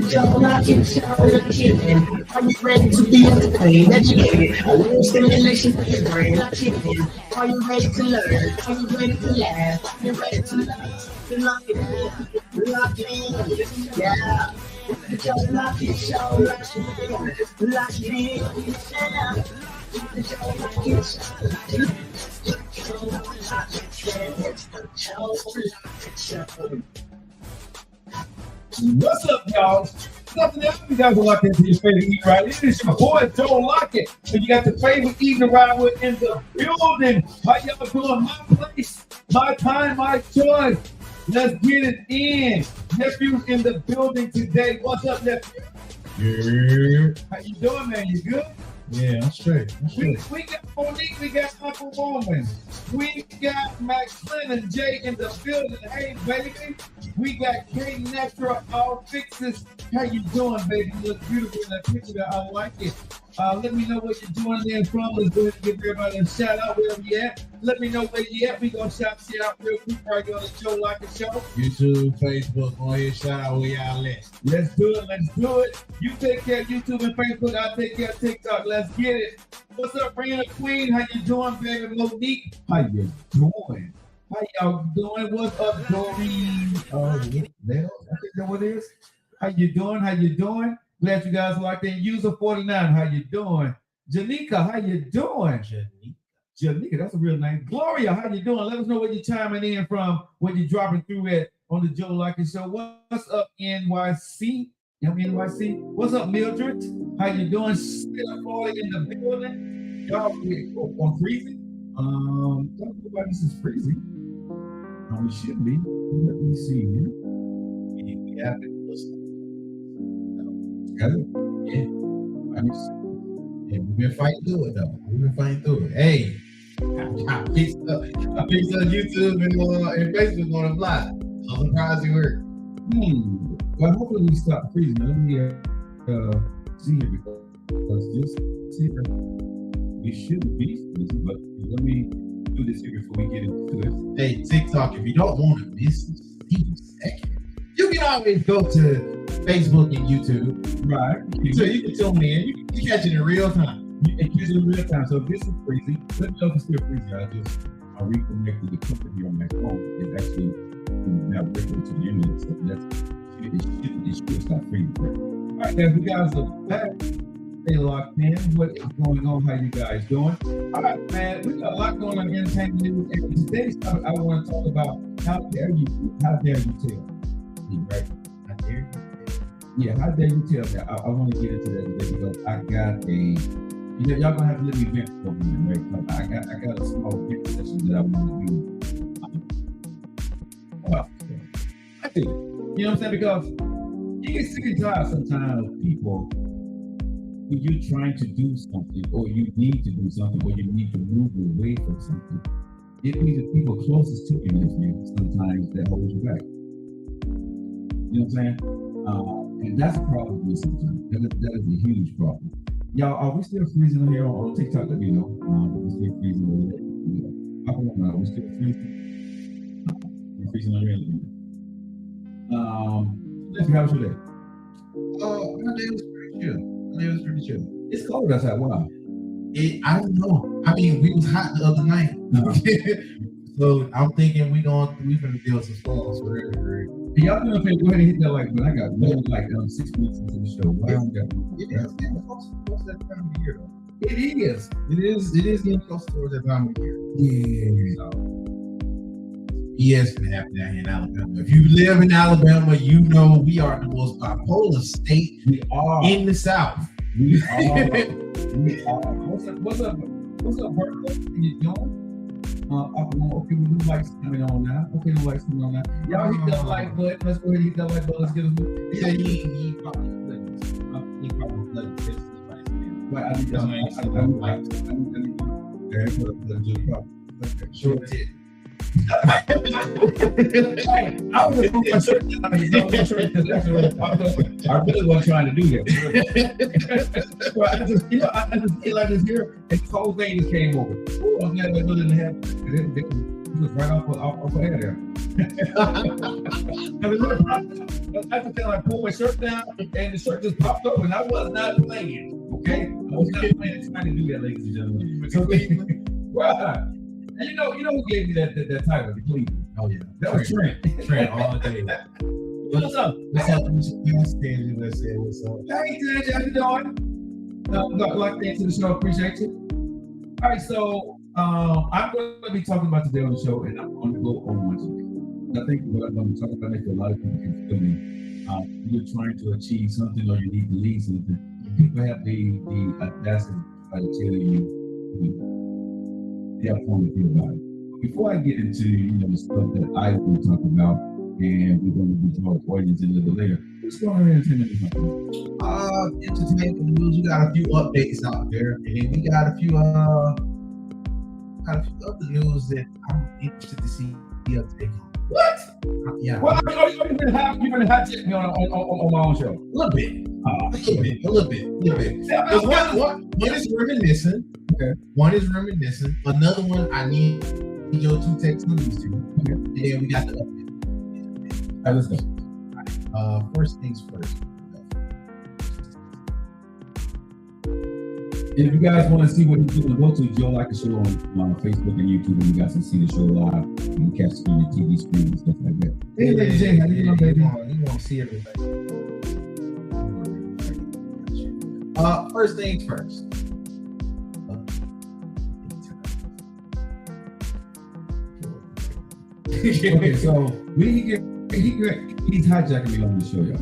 Joe Lockett Show. Are you ready to be entertained? Educated. A little stimulation for your brain. Are you ready to learn? Are you ready to laugh? Are you ready to laugh? Lock it in. Lock it in. Yeah. The Joe Lockett Show. Lock it in. Yeah. The Joe Lockett Show. What's up, y'all? Nothing else. You guys are locked into your favorite eating ride. It is your boy Joe Lockett, and you got the favorite eating ride with in the building. How y'all doing? My place, my time, my choice. Let's get it in. Nephew's in the building today. What's up, nephew? Yeah. How you doing, man? You good? Yeah, I'm straight. We got Monique, we got Uncle Roman, we got McClennan Jay in the building. Hey, baby. We got Kate Nestra, all fixes. How you doing, baby? You look beautiful in that picture. I like it. Let me know what you're doing there from. Let's go ahead and give everybody a shout out wherever you at. Let me know where you at. We gonna shout out real quick before I go on the Joe Lockett Show. YouTube, Facebook, go ahead, shout out where y'all at. Let's do it. Let's do it. You take care of YouTube and Facebook. I'll take care of TikTok. Let's get it. What's up, Brianna Queen? How you doing, baby? Monique, how you doing? How y'all doing? What's up, Doreen? I think that's what it is. How you doing? How you doing? Glad you guys locked in. User 49, how you doing? Janika, how you doing? Janika, that's a real name. Gloria, how you doing? Let us know where you're chiming in from, where you're dropping through at on the Joe Lockett Show. What's up, NYC? NYC. What's up, Mildred? How you doing? Still Florida in the building. Y'all on freezing? Don't know why this is freezing. It should be. Let me see here. We have it. Yeah. We've been fighting through it though. Hey, I fixed up YouTube and Facebook on the fly. I'm surprised it worked. Well, hopefully we stop freezing. Let me see here because this here we shouldn't be freezing, but let me do this here before we get into it. Hey, TikTok, if you don't want to miss a second, you can always go to Facebook and YouTube. Right. So you can tune in. You can catch it in real time. You can catch it in real time. So if this is freezing, let me know if it's still freezing. I reconnected the company on my phone. It's actually not working to the internet. So it should stop freezing. All right, guys, we guys are back. Stay locked in. What is going on? How you guys doing? All right, man. We got a lot going on in entertainment news. And today's topic, I want to talk about how dare you tell. Right? How dare you? Yeah, how dare you tell that? I want to get into that today because I got y'all gonna have to let me vent for me, right? I got a small vent session that I want to do. I feel it. You know what I'm saying? Because you get sick and tired sometimes of people when you're trying to do something or you need to do something or you need to move away from something. It means the people closest to you sometimes that hold you back. You know what I'm saying? And that's a problem with me sometimes. That is a huge problem. Y'all, are we still freezing here on TikTok? Let me know. We're still freezing over there. We're still freezing. We're freezing on here. Let's grab your day. My day was pretty chill. It's cold outside. Wow. I don't know. I mean, we was hot the other night. So I'm thinking we gonna deal with some storms for every. Y'all doing okay? Go ahead and hit that like button. I got like 6 weeks into the show. What's that time of year though? It is. It is getting close towards that time of year. Yeah. Yes, can happen down here in Alabama. If you live in Alabama, you know we are the most bipolar state in the South. We are. What's up, Berkeley? How you doing? Okay, we do like coming on now. Y'all hit that like button. Let's go ahead and hit that like button. Let's get us. Yeah, he probably played this. But I need Short tip. I was just put my shirt down. I really wasn't trying to do that. So I just feel like this here, and this whole thing just came over. I'm glad that didn't happen. It was right off of air there. I pulled my shirt down and the shirt just popped up and I was not playing. Okay? I was not playing. Trying to do that, ladies and gentlemen. So, right. And you know who gave me that title, the Cleveland? Oh yeah. That was Trent. Trent all day. What's up? What's up? What's up? Hey, Judge, how you doing? Got locked into the show. Appreciate you. All right, so I'm going to be talking about today on the show, and I'm going to go on once again. I think what I'm going to talk about makes a lot of people can feel me. You're trying to achieve something or you need to lead something. People have the audacity to try to tell you their point of view about it. Before I get into the stuff that I will talk about, and we're going to be talking audience a little bit later. What's going on in entertainment news? Entertainment news. We got a few updates out there, and then we got a few other news that I'm interested to see the update. What? Yeah. Well, you're going to hijack me on my own show. A little bit. Because one is reminiscing. Okay. One is reminiscing. Another one I need your two text news to. Okay. And then we got the update. All right, let's go. First things first. If you guys want to see what he's doing, go to Joe Lockett Show on Facebook and YouTube, and you guys can see the show live. You can catch it on your TV screen and stuff like that. Hey, Lady J, how you doing, baby? You want to see everything. First things first. Okay, so he's hijacking me on the show, y'all.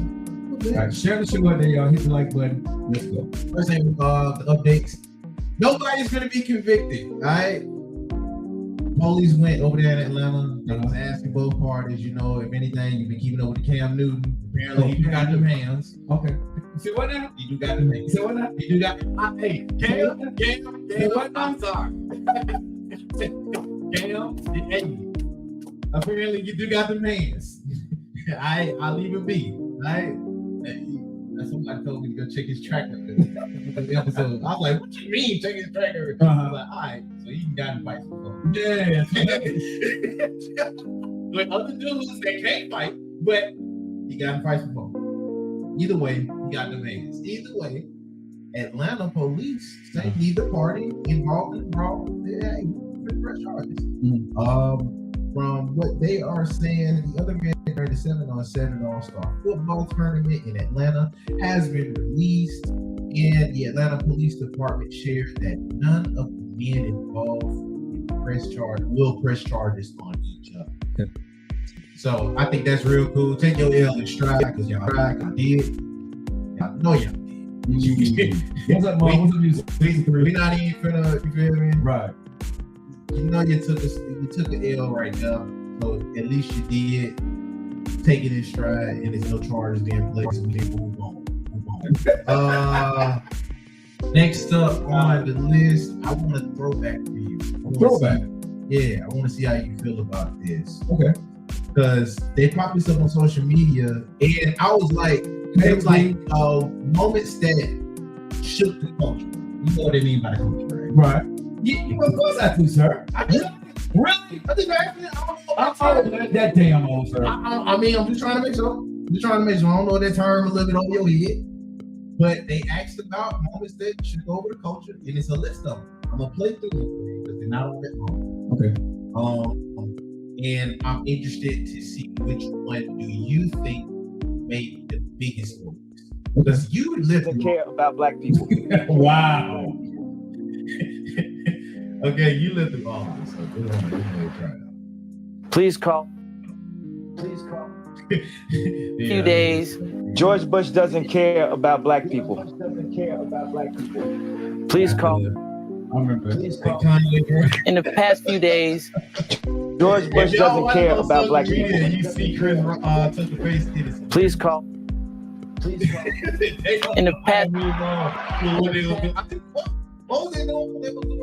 All right, share the show out there, y'all. Hit the like button. Let's go. First thing, the updates. Nobody's gonna be convicted. All right. Police went over there in Atlanta. They was asking both parties. If anything, you've been keeping up with the Cam Newton. Apparently, he got them hands. Okay. See what now? You do got them hands. See what now? You do got. Hey, Cam. What? I'm sorry. Cam. Hey. Apparently, you do got them hands. I'll leave it be. Right? Somebody told me to go check his tracker. The episode. I was like, "What you mean check his tracker?" I was like, "All right, so he got in fights before." Yeah. With other dudes that can't fight, but he got in fights before. Either way, he got them hands. Either way, Atlanta police say neither party involved in the brawl. Yeah, press charges. From what they are saying, the other man during the 7-on-7 All-Star football tournament in Atlanta has been released, and the Atlanta Police Department shared that none of the men involved in the will press charges on each other. So I think that's real cool. Take your L in stride because y'all did. Y'all know y'all did. What's up, Mom? What's up, you? We not even finna, you feel me? Right. You took an L right now, so at least you did take it in stride, and there's no charges being placed. So we can move on. Next up on the list, I want a throwback for you. Throwback? I want to see how you feel about this. Okay. Because they popped this up on social media, and I was like, moments that shook the culture. You know what I mean by the culture, right? Right. Yeah, of course I do, sir. Really? I think I'm that damn old, sir. I mean, I'm just trying to make sure. I don't know that term a little bit over your head. But they asked about moments that should go over the culture, and it's a list of them. I'm gonna play through them because they're not all that long. Okay. And I'm interested to see which one do you think made the biggest noise? Because you live doesn't care about black people. Wow. Okay, you live through all this, so go ahead and try it out. Please call. Few days. George Bush doesn't care about black people. Please call. I remember. In the past few days, George Bush doesn't care about black people. You see Chris touch the face. Please call. In the past. What was they doing? They were doing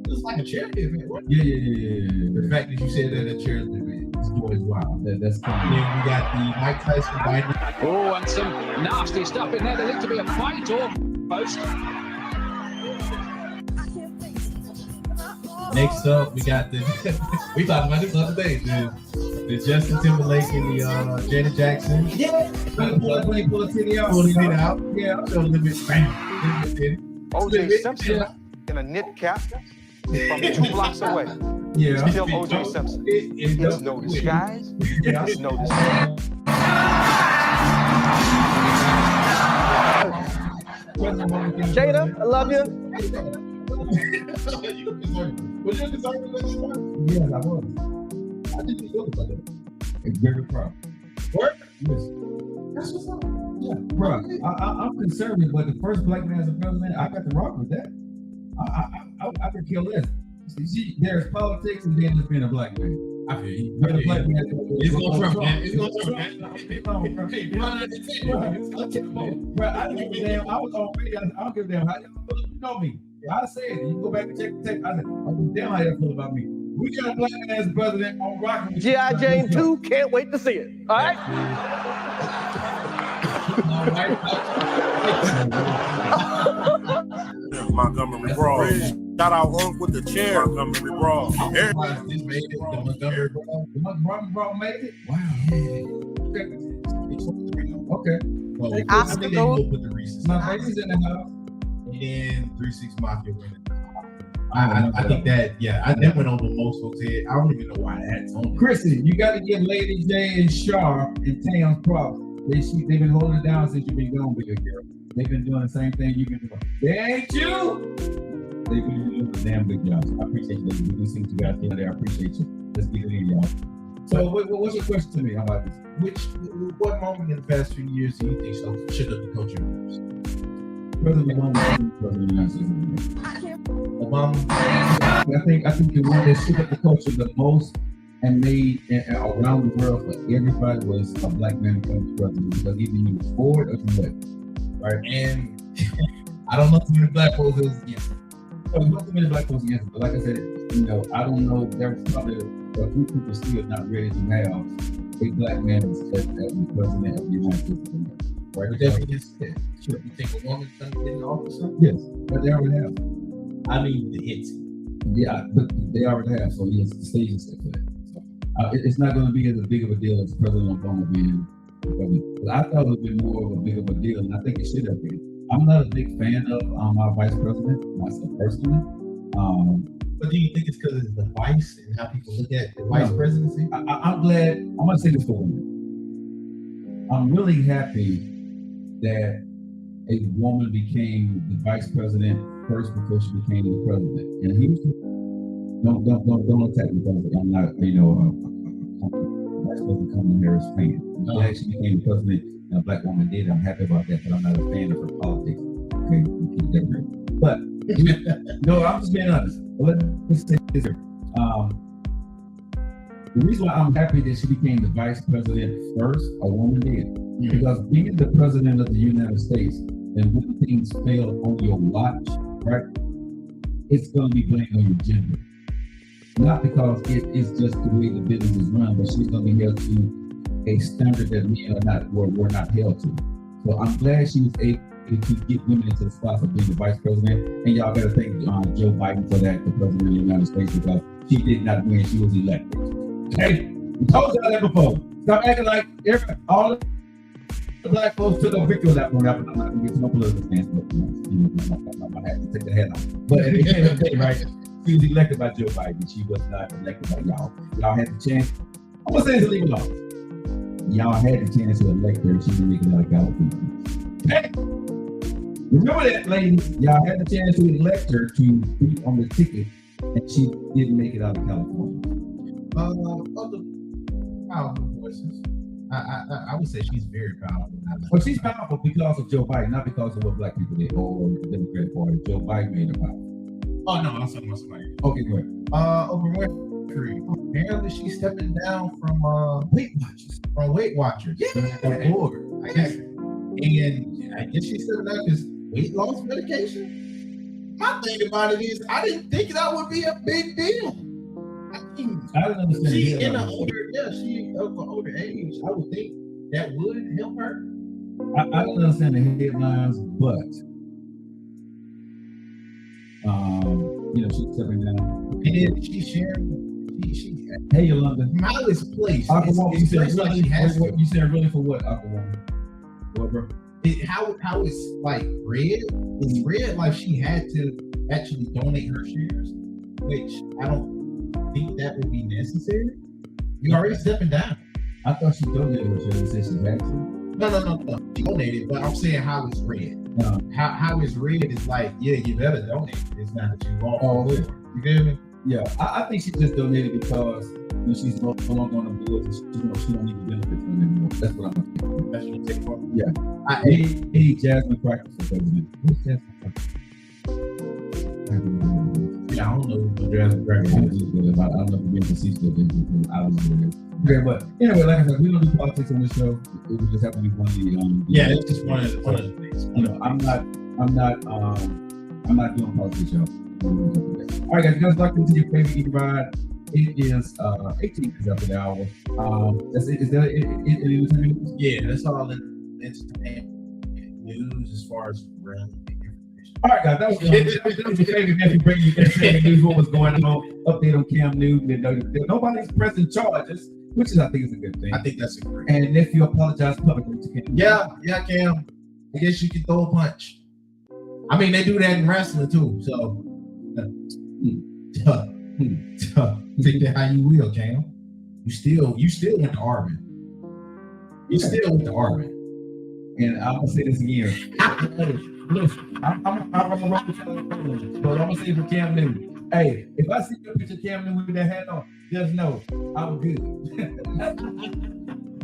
it was like a charity event. Yeah. The fact that you said that a charity event is always wild. That's coming. Then we got the Mike Tyson fight. Oh, and some nasty stuff in there. There looked to be a fight almost. Next up, we got the we talked about this the other day. The Justin Timberlake and the Janet Jackson. Yeah. Pull a titty out. Pulling it out. Yeah. Show a little bit. Bam. O.J. Simpson in a knit cap from 2 blocks away. Yeah. Still O.J. Simpson. It's no disguise. Yeah. It's no disguise. Jada, I love you. Was you concerned with this one? Yes, I was. I didn't feel about that. It's very proud. Work? Yes. That's what's up. Yeah, bro. I'm conservative, but the first black man as a president, I got to rock with that. I could kill less. See, there's politics and then there's being a black man. I feel you. Being a black man. It's going Trump, man. It's going Trump, man. Bro, I don't give a damn. I was on radio. I don't give a damn. How you know me? I said it. You can go back and check the tape. I said, I don't damn how you feel about me. We got a black man as president on rocking. G.I. Jane 2, can't wait to see it. All right? Montgomery Brawl. Shout out Unc with the chair. Montgomery Brawl. This made it. The Montgomery Brawl. The Montgomery Brawl made it? Wow. Okay. Well, Oscar I think they goes- will put the Reese's. My baby's in the house. And then 3-6 Mafia winning. I think that, that went over most folks' head. I don't even know why that's on. Chrissy, you got to give Lady J and Shar and Tam's props. They've been holding it down since you've been gone, big girl. They've been doing the same thing you've been doing. They ain't you. They've been doing a damn good job. So I appreciate you. We do see what you guys doing there. I appreciate you. Let's get it in, y'all. So, what's your question to me? How about this? What moment in the past few years do you think shook up the culture moves? President Obama, President of the United States. Obama. I think the one that shook up the culture the most and made around the world for everybody was a black man becoming president, because either you was forward or you left. Right? And I don't know too many black folks who's against it. Not too many black folks against it, but like I said, I don't know, there's probably a few people still not ready to have a black man as the president of the United States. Right? But that's against it. Sure. You think a woman's going to get in office? Yes, but they already have. I mean, the hits. Yeah, but they already have, so yes, the stage is set for that. So, it's not going to be as big of a deal as President Obama being. But I thought it would be more of a big of a deal, and I think it should have been. I'm not a big fan of our vice president, myself personally. But do you think it's because it's the vice and how people look at the vice presidency? I'm glad. I'm going to say this for women. I'm really happy that a woman became the vice president first before she became the president. And he was, don't attack me, because I'm not, Vice President Kamala Harris fan. I'm glad she became the president and a black woman did. I'm happy about that, but I'm not a fan of her politics. Okay, we keep that real. But no, I'm just being honest. Let's say this here. The reason why I'm happy that she became the vice president first, a woman did, because being the president of the United States, and when things fail on your watch, right, it's going to be blamed on your gender. Not because it is just the way the business is run, but she's going to be held to a standard that men were not held to. So I'm glad she was able to get women into the spots of being the vice president. And y'all got to thank Joe Biden for that, the president of the United States, because she did not win, she was elected. Okay? We told y'all that before. Stop acting like all the black folks took a victory lap on that. I'm not going to get to no political stance, but I have to take the head off. But at the end of the day, right, she was elected by Joe Biden. She was not elected by y'all. Y'all had the chance. I'm going to say it's illegal law. Y'all had the chance to elect her and she didn't make it out of California. Hey! Remember that, ladies. Y'all had the chance to elect her to be on the ticket and she didn't make it out of California. Other powerful voices. I would say she's very powerful. Well, she's powerful because of Joe Biden, not because of what black people did or the Democratic Party. Joe Biden made her powerful. Oh no, I'm talking about somebody. Okay, go ahead. Oprah Winfrey. Apparently, she's stepping down from Weight Watchers. Weight Watchers. Yeah. Board, I guess. And I guess she's stepping down because weight loss medication. My thing about it is, I didn't think that would be a big deal. I didn't understand. She of an older age. I would think that would help her. I don't understand the headlines, but she's stepping down. And then she sharing. Hey, Yolanda. How is placed? Aquawoman, you said really for what, Aquawoman? What, bro? How is like Red? Is Red like she had to actually donate her shares? Which I don't think that would be necessary. You already stepping down. I thought she donated her shares and said she had to. No. She donated, but I'm saying how is Red? No. How is Red is like, yeah, you better donate. It's not that you walk. Oh, yeah. You feel me? Yeah, I think she just donated because she's no longer on the board and she don't need the benefits from it anymore. That's what I'm thinking. That's what you take for. Yeah. I need Jasmine Practice for president. Who's Jasmine Practice? Yeah, I don't know who Jasmine Practice is. I don't know if being facetious, but I was doing it. Okay, but anyway, like I said, we don't do politics on this show. It would just have to be one of the yeah, it's just one of the things. I'm not doing politics, y'all. All right, guys, you guys locked into your favorite Eat Ride. It is 18 minutes after the hour. That's it. Is that it? Yeah, that's all in entertainment news as far as relevant information. All right, guys, that was your favorite nephew bringing you entertainment news. What was going on? Update on Cam Newton. Nobody's pressing charges, which is, I think, is a good thing. I think that's a great. And nephew apologized publicly to Cam. Yeah, Cam. I guess you can throw a punch. I mean, they do that in wrestling too, so. Take that how you will, Cam. You still went to Arvin. You still went to Arvin. And I'm gonna say this again. Listen, I'm gonna rock with y'all, but I'm gonna say for Cam Newton. Hey, if I see your picture of Cam Newton with that hat on, just know I'm good.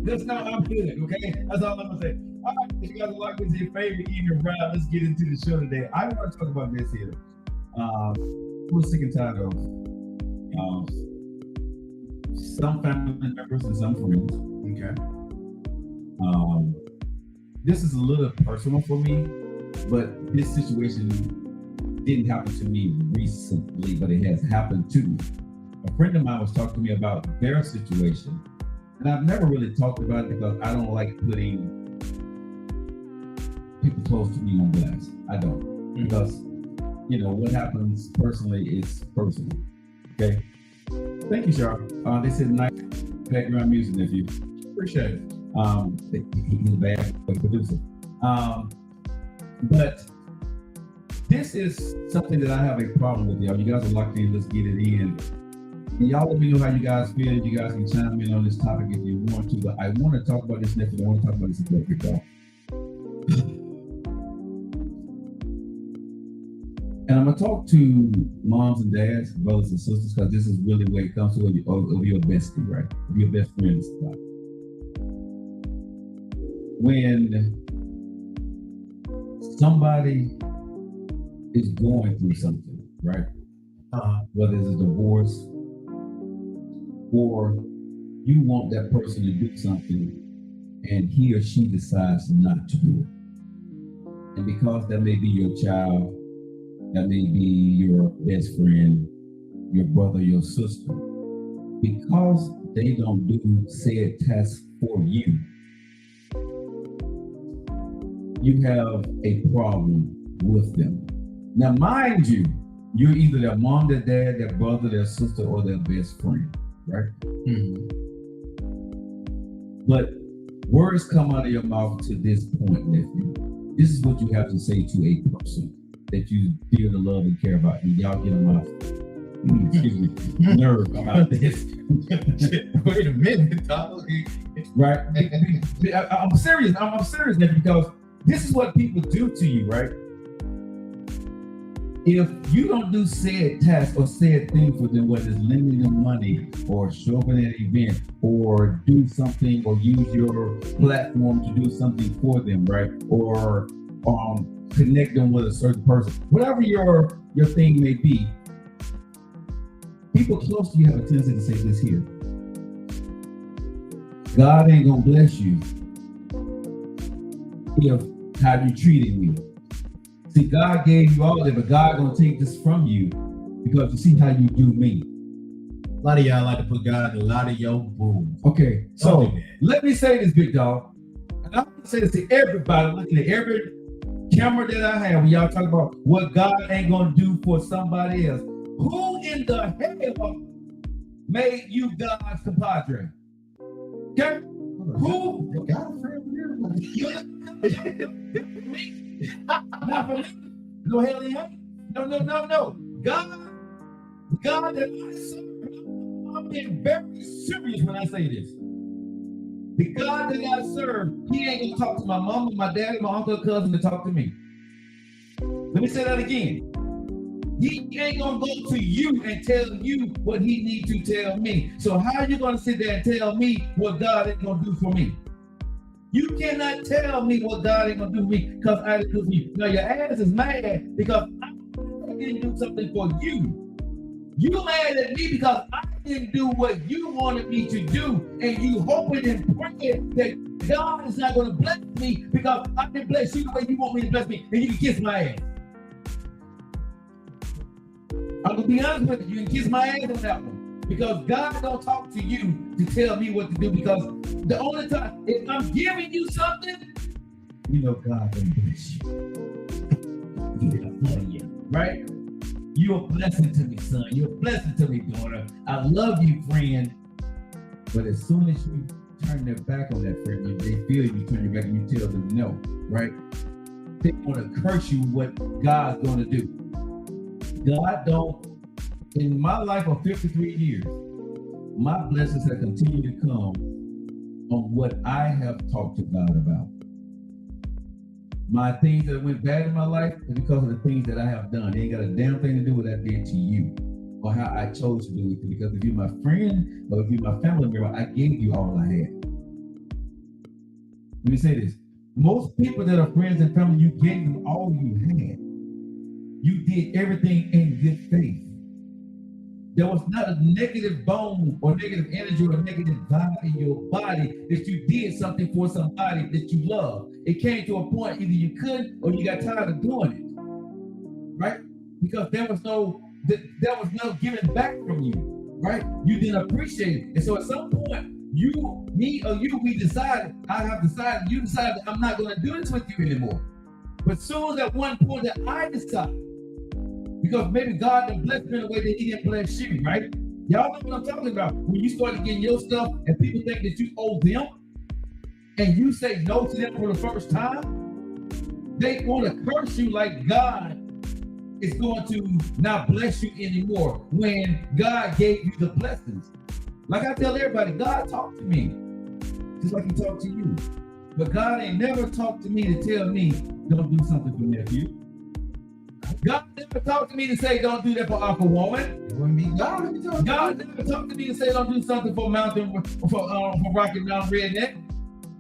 Just know I'm good, okay? That's all I'm gonna say. All right, if you guys are locked into your favorite evening ride, let's get into the show today. I want to talk about this here. We're sick and tired of some family members and some friends. Okay. This is a little personal for me, but this situation didn't happen to me recently, but it has happened to me. A friend of mine was talking to me about their situation, and I've never really talked about it because I don't like putting people close to me on blast. I don't, because what happens personally is personal. Okay. Thank you, Sharp. They said nice background music, nephew. Appreciate it. He's a bad producer. But this is something that I have a problem with, y'all. You guys are locked in. Let's get it in. And y'all let me know how you guys feel. You guys can chime in on this topic if you want to. But I want to talk about this, nephew. I want to talk about this a bit, y'all. And I'm gonna talk to moms and dads, brothers and sisters, because this is really where it comes to of your bestie, right? Of your best friend. When somebody is going through something, right? Whether it's a divorce or you want that person to do something and he or she decides not to do it. And because that may be your child, that may be your best friend, your brother, your sister, because they don't do said tasks for you, you have a problem with them. Now, mind you, you're either their mom, their dad, their brother, their sister, or their best friend, right? Mm-hmm. But words come out of your mouth to this point, nephew. This is what you have to say to a person that you feel to love and care about, and y'all get them off. Excuse me, nerve about this. Wait a minute, dog. Right? I'm serious. I'm serious, nephew, because this is what people do to you, right? If you don't do said task or said thing for them, whether it's lending them money or show up at an event or do something or use your platform to do something for them, right? Or connect them with a certain person, whatever your thing may be, people close to you have a tendency to say this here: God ain't gonna bless you if how you treated me. See, God gave you all that, but God gonna take this from you because you see how you do me. A lot of y'all like to put God in a lot of your boom. Okay, so let me say this, big dog. And I'm gonna say this to everybody looking at every camera that I have when y'all talk about what God ain't gonna do for somebody else. Who in the hell made you God's compadre? Okay? Who? got a friend with everybody. Not for me. No hell in heaven. No. God that I serve, I'm being very serious when I say this. The God that I serve, he ain't gonna talk to my mom, my dad, my uncle, cousin to talk to me. Let me say that again. He ain't gonna go to you and tell you what he needs to tell me. So how are you gonna sit there and tell me what God ain't gonna do for me? You cannot tell me what God ain't gonna do for me because I didn't do for you. Now your ass is mad because I didn't do something for you. You mad at me because I didn't do what you wanted me to do, and you hoping and praying that God is not gonna bless me because I didn't bless you the way you want me to bless me, and you can kiss my ass. I'm gonna be honest with you, you can kiss my ass on that one. Because God don't talk to you to tell me what to do, because the only time, if I'm giving you something, you know God gonna bless you. Right? You're a blessing to me, son. You're a blessing to me, daughter. I love you, friend. But as soon as you turn their back on that friend, they feel you turn your back and you tell them no, right? They want to curse you what God's gonna do. God don't, in my life of 53 years, my blessings have continued to come on what I have talked to God about. My things that went bad in my life is because of the things that I have done. They ain't got a damn thing to do with what I did to you or how I chose to do it. Because if you're my friend or if you're my family member, I gave you all I had. Let me say this. Most people that are friends and family, you gave them all you had. You did everything in good faith. There was not a negative bone or negative energy or negative vibe in your body that you did something for somebody that you love. It came to a point either you couldn't or you got tired of doing it, right? Because there was no giving back from you, right? You didn't appreciate it. And so at some point, we decided, you decided I'm not going to do this with you anymore. But soon as at one point that I decided, because maybe God didn't bless me in a way that he didn't bless you, right? Y'all know what I'm talking about. When you started getting your stuff and people think that you owe them and you say no to them for the first time, they want to curse you like God is going to not bless you anymore when God gave you the blessings. Like I tell everybody, God talked to me just like he talked to you. But God ain't never talked to me to tell me, don't do something for nephew. God never talked to me to say, don't do that for Uncle Woman. God never talked to me to say, don't do something for Mountain, for Rocky Mountain Redneck.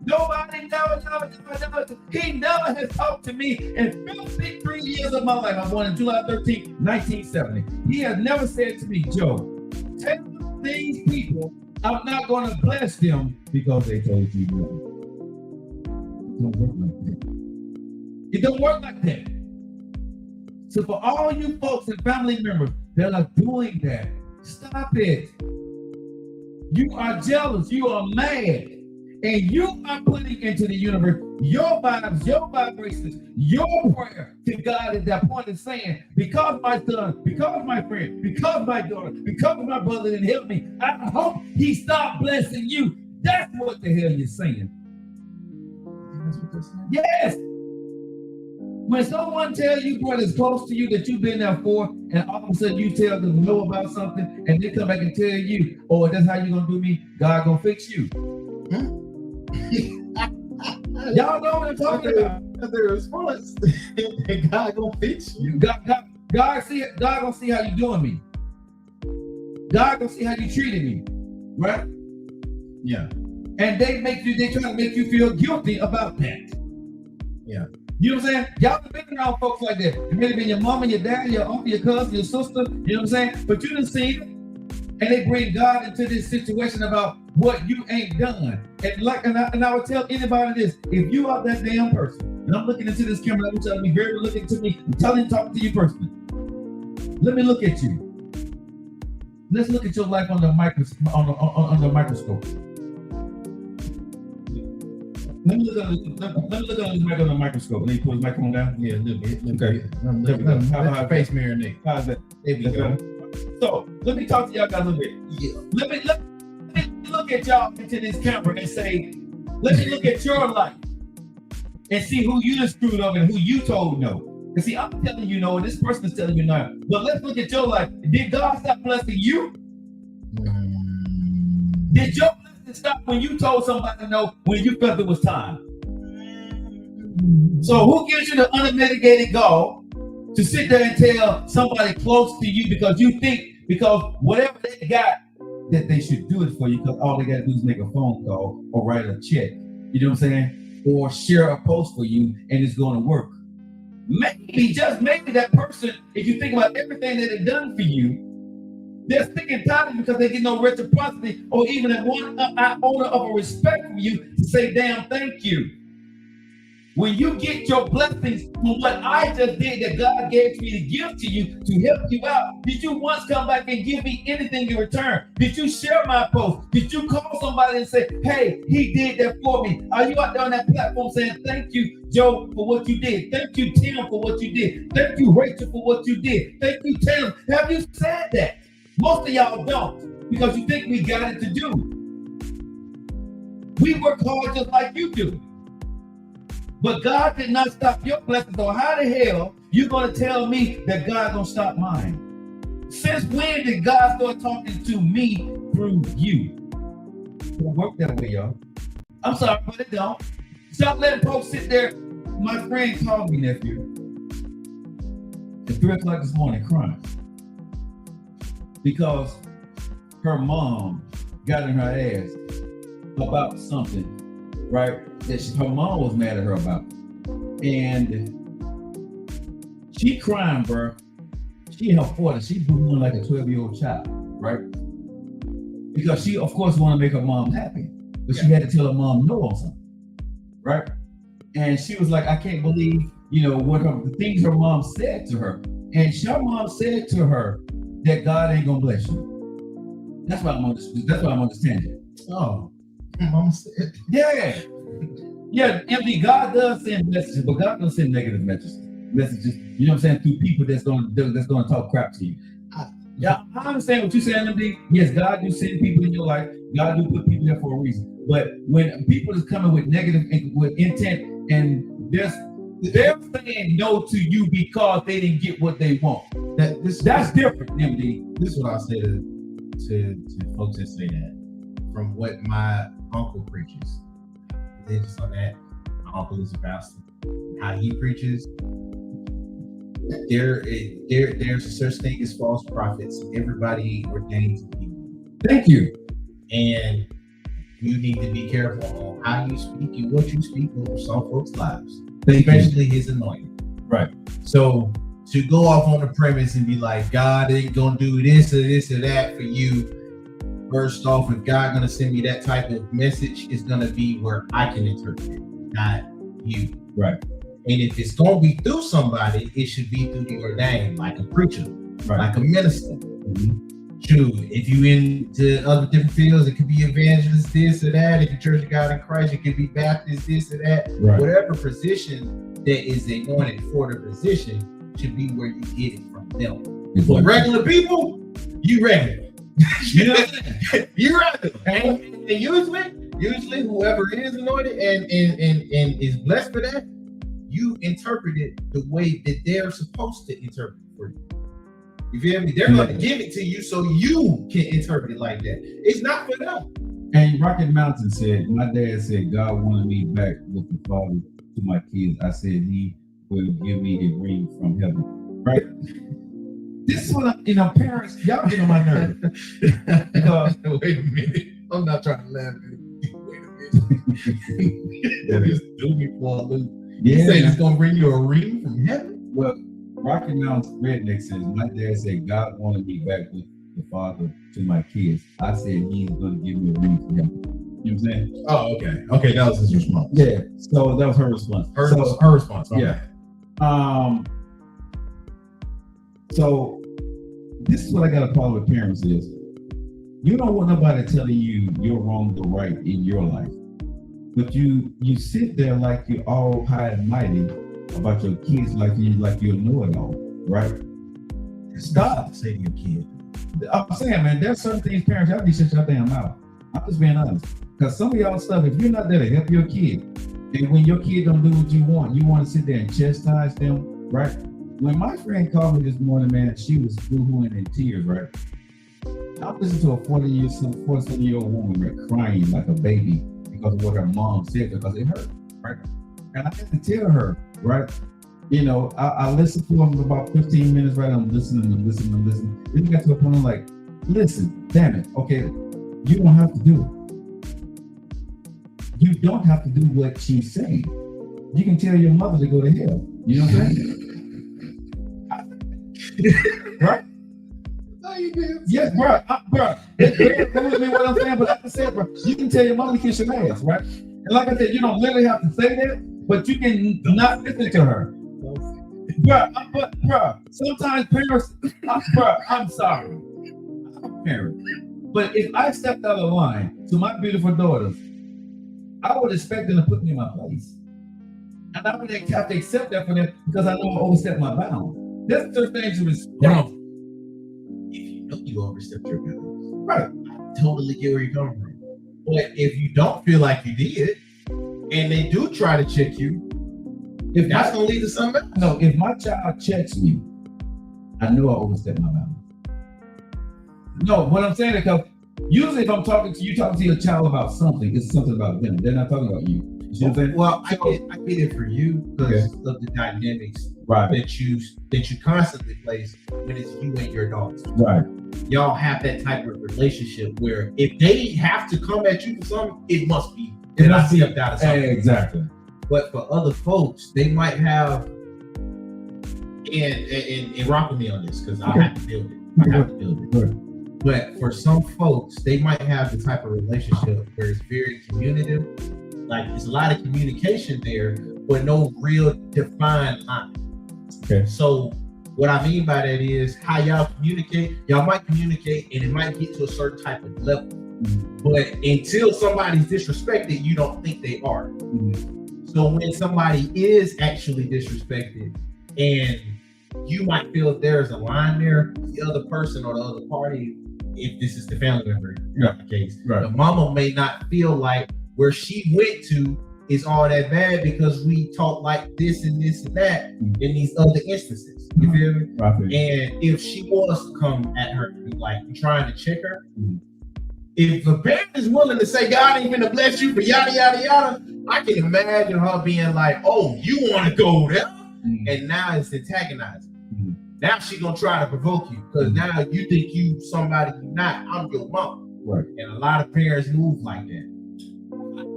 Nobody never. He never has talked to me in 53 years of my life. I'm born on July 13, 1970. He has never said to me, Joe, tell these people I'm not going to bless them because they told you no. It don't work like that. It don't work like that. So for all you folks and family members that are doing that, stop it. You are jealous, you are mad, and you are putting into the universe your vibes, your vibrations, your prayer to God at that point and saying, because my son, because my friend, because my daughter, because my brother didn't help me, I hope he stopped blessing you. That's what the hell you're saying. That's what they're saying? Yes. When someone tells you, bro, that's close to you that you've been there for, and all of a sudden you tell them no about something, and they come back and tell you, oh, that's how you're gonna do me, God gonna fix you. Y'all know what I'm talking about. The response, God gonna fix you. God gonna see how you doing me. God gonna see how you treated me, right? Yeah. And they try to make you feel guilty about that. Yeah. You know what I'm saying? Y'all have been around folks like that. It may have been your mama, your dad, your uncle, your cousin, your sister, you know what I'm saying? But you didn't see it. And they bring God into this situation about what you ain't done. And I would tell anybody this, if you are that damn person, and I'm looking into this camera, I'm telling you, very looking to me, I'm talking to you personally. Let me look at you. Let's look at your life on the microscope. Let me look at this mic on the microscope. Let me put his microphone down. Yeah, a little bit. Okay. There we go. How about face mirror, Nick? How's that? There we go. So let me talk to y'all guys a little bit. Yeah. Let me look at y'all into this camera and say, let me look at your life and see who you just screwed up and who you told no. And see, I'm telling you no, and this person is telling you no. But let's look at your life. Did God stop blessing you? Did your blessing stop when you told somebody no when you felt it was time? So who gives you the unmitigated gall to sit there and tell somebody close to you because you think because whatever they got that they should do it for you because all they got to do is make a phone call or write a check. You know what I'm saying? Or share a post for you and it's going to work. Maybe, just maybe that person, if you think about everything that they've done for you, they're sick and tired because they get no reciprocity or even a one owner of a respect for you to say, damn, thank you. When you get your blessings from what I just did that God gave me to give to you to help you out, did you once come back and give me anything in return? Did you share my post? Did you call somebody and say, hey, he did that for me? Are you out there on that platform saying, thank you, Joe, for what you did? Thank you, Tim, for what you did. Thank you, Rachel, for what you did. Thank you, Tim. Have you said that? Most of y'all don't because you think we got it to do. We work hard just like you do. But God did not stop your blessings. So how the hell you gonna tell me that God gonna stop mine? Since when did God start talking to me through you? It don't work that way, y'all. I'm sorry, but it don't. Stop letting folks sit there. My friend called me, nephew, at 3 o'clock this morning crying because her mom got in her ass about something, right? That her mom was mad at her about. And she crying, bro. She in her 40s. She doing like a 12-year-old child, right? Because she, of course, want to make her mom happy. But she had to tell her mom no on something, right? And she was like, I can't believe, what the things her mom said to her. And her mom said to her that God ain't gonna bless you. That's why I'm on this tangent. Oh, mom said. Yeah. Yeah, MD, God does send messages, but God doesn't send negative messages. You know what I'm saying, through people that's gonna talk crap to you. I understand what you're saying, MD. Yes, God do send people in your life. God do put people there for a reason. But when people is coming with negative with intent and they're saying no to you because they didn't get what they want. That's different, MD. This is what I say to folks that say that. From what my uncle preaches. They just on that. My uncle is a pastor. How he preaches, there's a such thing as false prophets. Everybody ain't ordained to be. Thank you. And you need to be careful on how you speak and what you speak over some folks' lives, especially his anointing. Right. So to go off on the premise and be like, God ain't gonna do this or that for you. First off, if God gonna send me that type of message, it's gonna be where I can interpret it, not you. Right. And if it's gonna be through somebody, it should be through the ordained, like a preacher, right, like a minister. Mm-hmm. True. If you into other different fields, it could be evangelist, this or that. If you're Church of God in Christ, it could be Baptist, this or that. Right. Whatever position that is anointed for the position should be where you get it from them. Exactly. For regular people, you regular. You know, you're right. And usually whoever is anointed and is blessed for that, you interpret it the way that they're supposed to interpret it for you. You feel me? They're going to give it to you so you can interpret it like that. It's not for them. And Rocket Mountain said, my dad said God wanted me back with the father to my kids. I said he will give me a ring from heaven. Right? This is what parents, y'all get on my nerve. Because wait a minute. I'm not trying to laugh at it. Wait a minute. Just do me for a loop. Yeah. You say it's gonna bring you a ring from heaven? Well, Rocky Mountain's redneck says, my dad said God wanted me back with the father to my kids. I said he's gonna give me a ring from heaven. You know what I'm saying? Oh, okay. Okay, that was his response. Yeah. So that was her response. Her response. Okay. Yeah. So this is what I got a problem with parents is, you don't want nobody telling you you're wrong or right in your life, but you sit there like you're all high and mighty about your kids, like you know it all, right? Stop. Say to your kid. I'm saying, man, there's certain things parents y'all need to shut your damn mouth. I'm just being honest. Because some of y'all stuff, if you're not there to help your kid, and when your kid don't do what you want to sit there and chastise them, right? When my friend called me this morning, man, she was boohooing in tears, right? I listened to a 40-year-old woman, right, crying like a baby because of what her mom said because it hurt, right? And I had to tell her, right? You know, I listened to him about 15 minutes, right? I'm listening. Then we got to a point I'm like, listen, damn it, okay, you don't have to do it. You don't have to do what she's saying. You can tell your mother to go to hell. You know what I'm saying? Right? No, you did. Yes, bro. That would be what I'm saying. But like I said, bro, you can tell your mom to kiss your ass, right? And like I said, you don't literally have to say that, but you can not listen to her. Bro, sometimes parents, I'm sorry. I'm a parent. But if I stepped out of line to my beautiful daughters, I would expect them to put me in my place. And I would have to accept that for them because I know I overstepped my bounds. There's certain things to respect. If you know you overstepped your bounds, right? I totally get where you're coming from. But if you don't feel like you did, and they do try to check you, if that's gonna lead to something else. No, if my child checks me, I know I overstepped my bounds. No, what I'm saying is because usually if I'm talking to your child about something, it's something about them. They're not talking about you. You see what I'm saying? Well, I get it for you because of the dynamics that you constantly place when it's you and your dogs. Right. Y'all have that type of relationship where if they have to come at you for something, it must be that I stepped out of something. Exactly. But for other folks, they might have, and rock with me on this because I have to build it. But for some folks, they might have the type of relationship where it's very communicative. Like there's a lot of communication there, but no real defined line. Okay. So what I mean by that is how y'all communicate. Y'all might communicate and it might get to a certain type of level. Mm-hmm. But until somebody's disrespected, you don't think they are. Mm-hmm. So when somebody is actually disrespected and you might feel there's a line there, the other person or the other party, if this is the family member case, the mama may not feel like where she went to is all that bad because we talk like this and this and that in these other instances. You feel me? And if she was to come at her like trying to check her, if a parent is willing to say God ain't gonna bless you for yada yada yada, I can imagine her being like, "Oh, you want to go there?" And now it's antagonizing. Now she gonna try to provoke you because now you think you somebody you not. I'm your mom. Right. And a lot of parents move like that.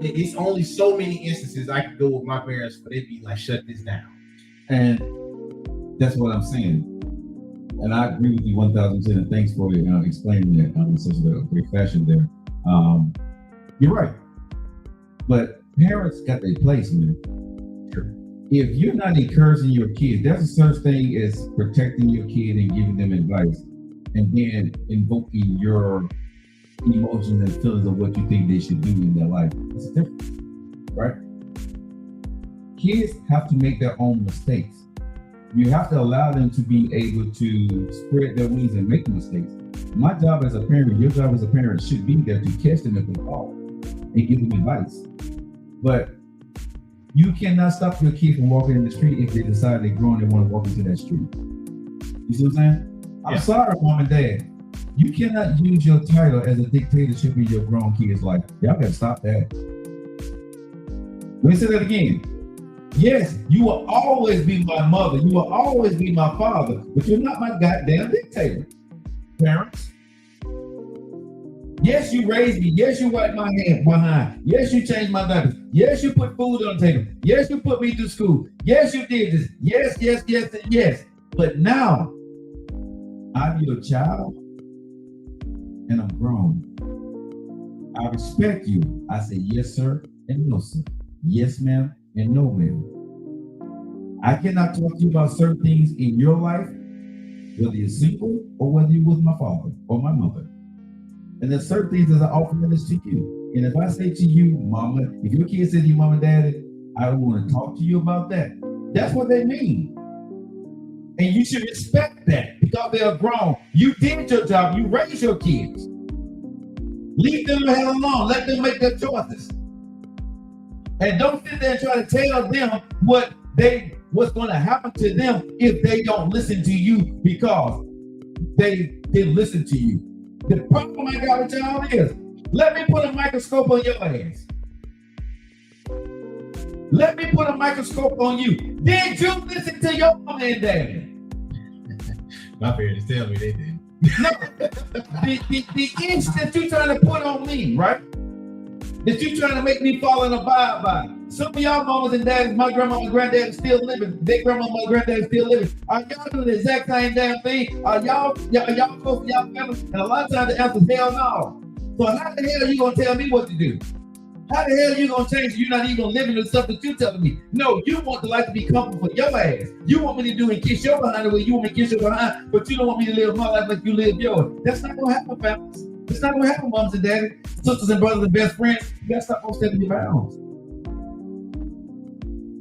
It's only so many instances I can go with my parents, but they'd be like, "Shut this down." And that's what I'm saying. And I agree with you 1,000%. And thanks for explaining that in such a great fashion there. You're right. But parents got their place, man. Sure. If you're not encouraging your kids, there's a such thing as protecting your kid and giving them advice, and then invoking your emotions and feelings of what you think they should do in their life. It's different, right? Kids have to make their own mistakes. You have to allow them to be able to spread their wings and make mistakes. My job as a parent, your job as a parent should be there to catch them if they fall and give them advice. But you cannot stop your kid from walking in the street if they decide they're grown and want to walk into that street. You see what I'm saying? I'm sorry, mom and dad. You cannot use your title as a dictatorship in your grown kid's life. Y'all gotta stop that. Let me say that again. Yes, you will always be my mother. You will always be my father, but you're not my goddamn dictator. Parents. Yes, you raised me. Yes, you wiped my hand behind. Yes, you changed my diapers. Yes, you put food on the table. Yes, you put me through school. Yes, you did this. Yes, and yes. But now, I'm your child, and I'm grown. I respect you. I say yes, sir, and no, sir. Yes, ma'am, and no, ma'am. I cannot talk to you about certain things in your life, whether you're single or whether you're with my father or my mother. And there's certain things that I offer this to you. And if I say to you, mama, if your kid says to you, mom and daddy, I want to talk to you about that. That's what they mean. And you should respect that because they are grown. You did your job. You raised your kids. Leave them the hell alone. Let them make their choices. And don't sit there and try to tell them what's going to happen to them if they don't listen to you because they didn't listen to you. The problem I got with y'all is, let me put a microscope on your ass. Let me put a microscope on you. Did you listen to your mom and daddy? My parents tell me they did. No, the inch that you trying to put on me, right? That you trying to make me fall and abide by. Some of y'all mamas and daddies, my grandma and granddad is still living. Their grandma and my granddad is still living. Are y'all doing the exact same damn thing? Are y'all close to y'all family? And a lot of times the answer is hell no. So how the hell are you gonna tell me what to do? How the hell are you gonna change if you're not even living the stuff that you're telling me? No, you want the life to be comfortable for your ass. You want me to do and kiss your behind the way you want me to kiss your behind, but you don't want me to live my life like you live yours. That's not gonna happen, families. It's not gonna happen, moms and daddies, sisters and brothers and best friends. You gotta stop stepping your bounds.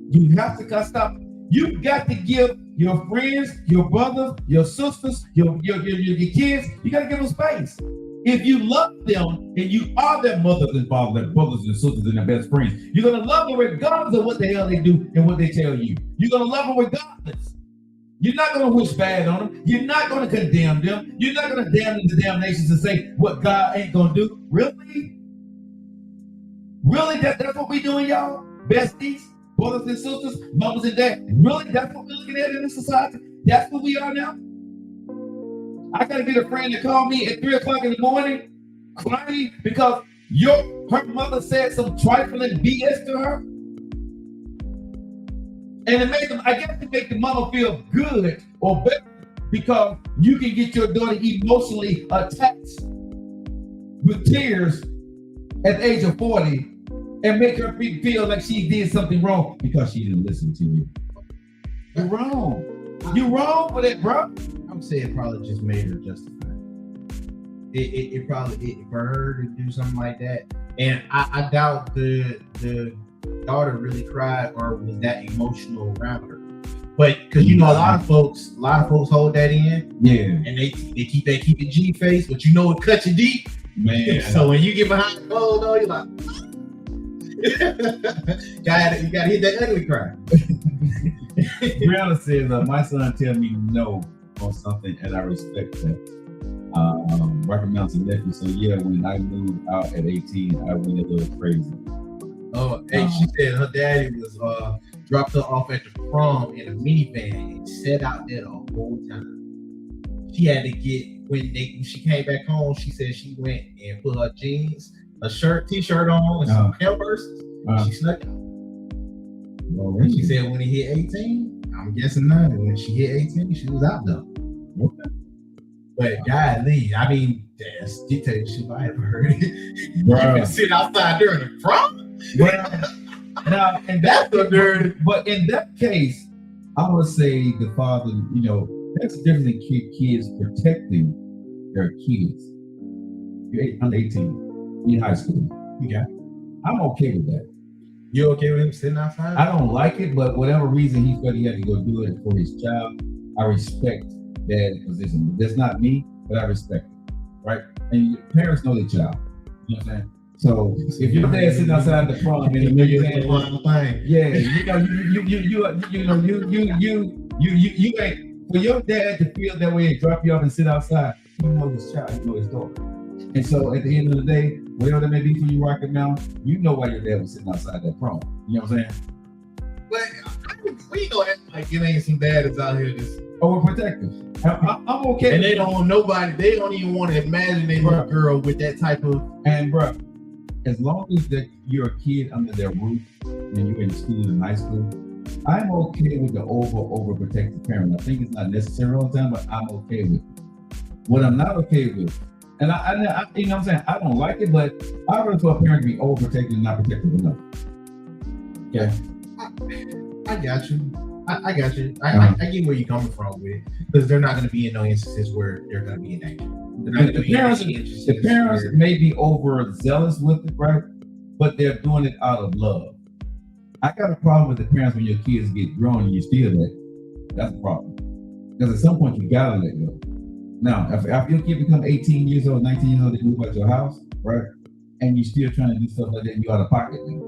You have to stop. You got to give your friends, your brothers, your sisters, your kids, you gotta give them space. If you love them and you are their mothers and fathers, their brothers and sisters and their best friends, you're gonna love them regardless of what the hell they do and what they tell you. You're gonna love them regardless. You're not gonna wish bad on them. You're not gonna condemn them. You're not gonna damn them to damnations and say what God ain't gonna do. Really? Really? That's what we doing, y'all? Besties, brothers and sisters, mothers and dads. Really? That's what we're looking at in this society? That's what we are now? I gotta get a friend to call me at 3 o'clock in the morning crying because her mother said some trifling BS to her. And it made them, I guess it made the mama feel good or better because you can get your daughter emotionally attached with tears at the age of 40 and make her feel like she did something wrong because she didn't listen to you. You're wrong. You're wrong for that, bro. I'm saying it probably just made her justified. It probably for her to do something like that, and I doubt the daughter really cried or was that emotional around her. But because a lot of folks hold that in, and they keep it G face, but it cuts you deep, man. So when you get behind the clothes, though, you're like, you gotta hit that ugly cry. Brianna says, my son tell me no on something, and I respect that. Recommends a nephew. So when I moved out at 18, I went a little crazy. Oh, hey, she said her daddy was dropped her off at the prom in a minivan and sat out there the whole time. She had to get when she came back home. She said she went and put her jeans, a t-shirt on, and some Converse. She snuck out. And she said when he hit 18, I'm guessing not. When she hit 18, she was out though. Okay. But golly, I mean, that's detail shit I ever heard. You can sit outside during the prom. Now, and that's the dirty. But in that case, I would say the father, that's the difference in kids protecting their kids. You're under 18, in high school. Yeah, I'm okay with that. You okay with him sitting outside? I don't like it, but whatever reason he felt he had to go do it for his child, I respect that position. That's not me, but I respect it, right? And parents know their child. You know what I'm saying? So if your dad sitting outside the prom in the middle of you ain't for your dad to feel that way and drop you off and sit outside. You know his child, you know his daughter. And so at the end of the day, whatever that may be for you right now, you know why your dad was sitting outside that prom. You know what I'm saying? But we know that like it ain't some daddies out here that's overprotective. I'm okay. And they don't want nobody. They don't even want to imagine they a girl with that type of. And bro, as long as that you're a kid under their roof and you're in school and high school, I'm okay with the overprotective parent. I think it's not necessary all the time, but I'm okay with it. What I'm not okay with, and I you know what I'm saying, I don't like it, but I'd rather for a parent to be overprotected and not protected enough. Okay. I got you. I got you. I get where you're coming from with it, because they're not going to be in no instances where they're going to be in danger. The parents may be overzealous with it, right? But they're doing it out of love. I got a problem with the parents when your kids get grown and you steal that. That's a problem. Because at some point you gotta let go. Now, if your kid become 18 years old, 19 years old, they move out your house, right? And you still trying to do stuff like that, you out of pocket then.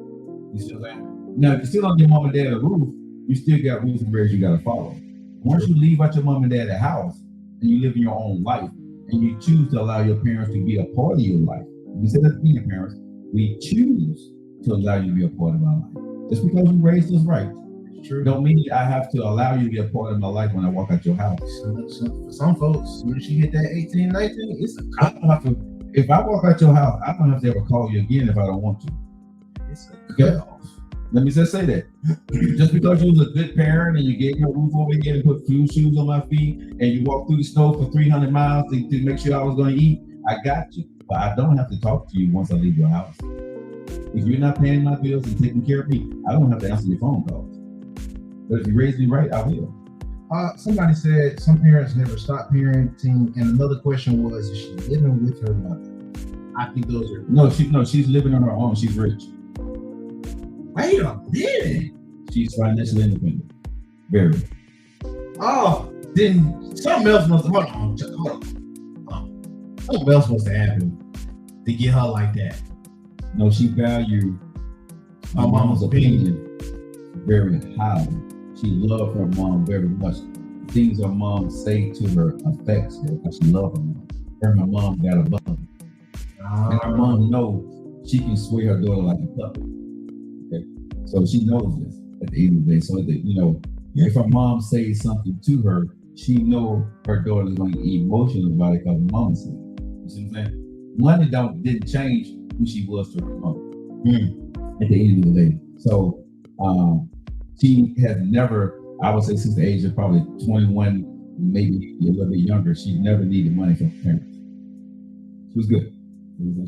You see what I'm saying? Now, if you're still on your mom and dad's roof, you still got rules and regulations you gotta follow. Once you leave out your mom and dad's house and you live in your own life and you choose to allow your parents to be a part of your life, instead of being parents, we choose to allow you to be a part of our life. Just because you raised us right, true. Don't mean I have to allow you to be a part of my life when I walk out your house. For some folks, when she hit that 18, 19, I don't have to. If I walk out your house, I don't have to ever call you again if I don't want to. It's a cutoff. Let me just say that. Just because you was a good parent and you gave me a roof over here and put few shoes on my feet and you walked through the snow for 300 miles to make sure I was going to eat, I got you. But I don't have to talk to you once I leave your house. If you're not paying my bills and taking care of me, I don't have to answer your phone calls. But if you raise me right, I will. Somebody said some parents never stop parenting, and another question was, is she living with her mother? I think those are she's living on her own. She's rich. Wait a minute. She's financially independent. Very. Oh, then something else must have something else must have happened to get her like that. No, she valued my mom's opinion very highly. She loved her mom very much. Things her mom say to her affects her because she loved her mom. Her and her mom got a bond. And her mom knows she can sway her daughter like a puppet. Okay, so she knows this at the end of the day. So that, if her mom says something to her, she knows her daughter is going to get emotional about it because her mom said it. You see what I'm saying? Money didn't change who she was to her mom at the end of the day. So she has never, I would say since the age of probably 21, maybe a little bit younger, she never needed money from her parents. She was good.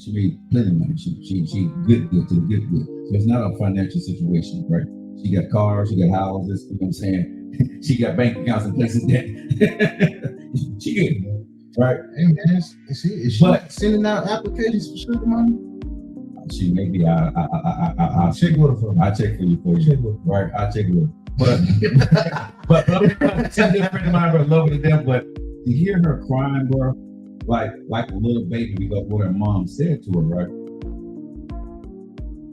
She made plenty of money. She good to the good. So it's not a financial situation, right? She got cars, she got houses, you know what I'm saying? She got bank accounts in places that she good, right? Hey man, is she sending out applications for sugar money? She may be. I'll check with her. I'll check for you. Right? I'll check with her. But she's a good friend of mine, but I love her to death. But to hear her crying, bro, like a little baby because what her mom said to her, right?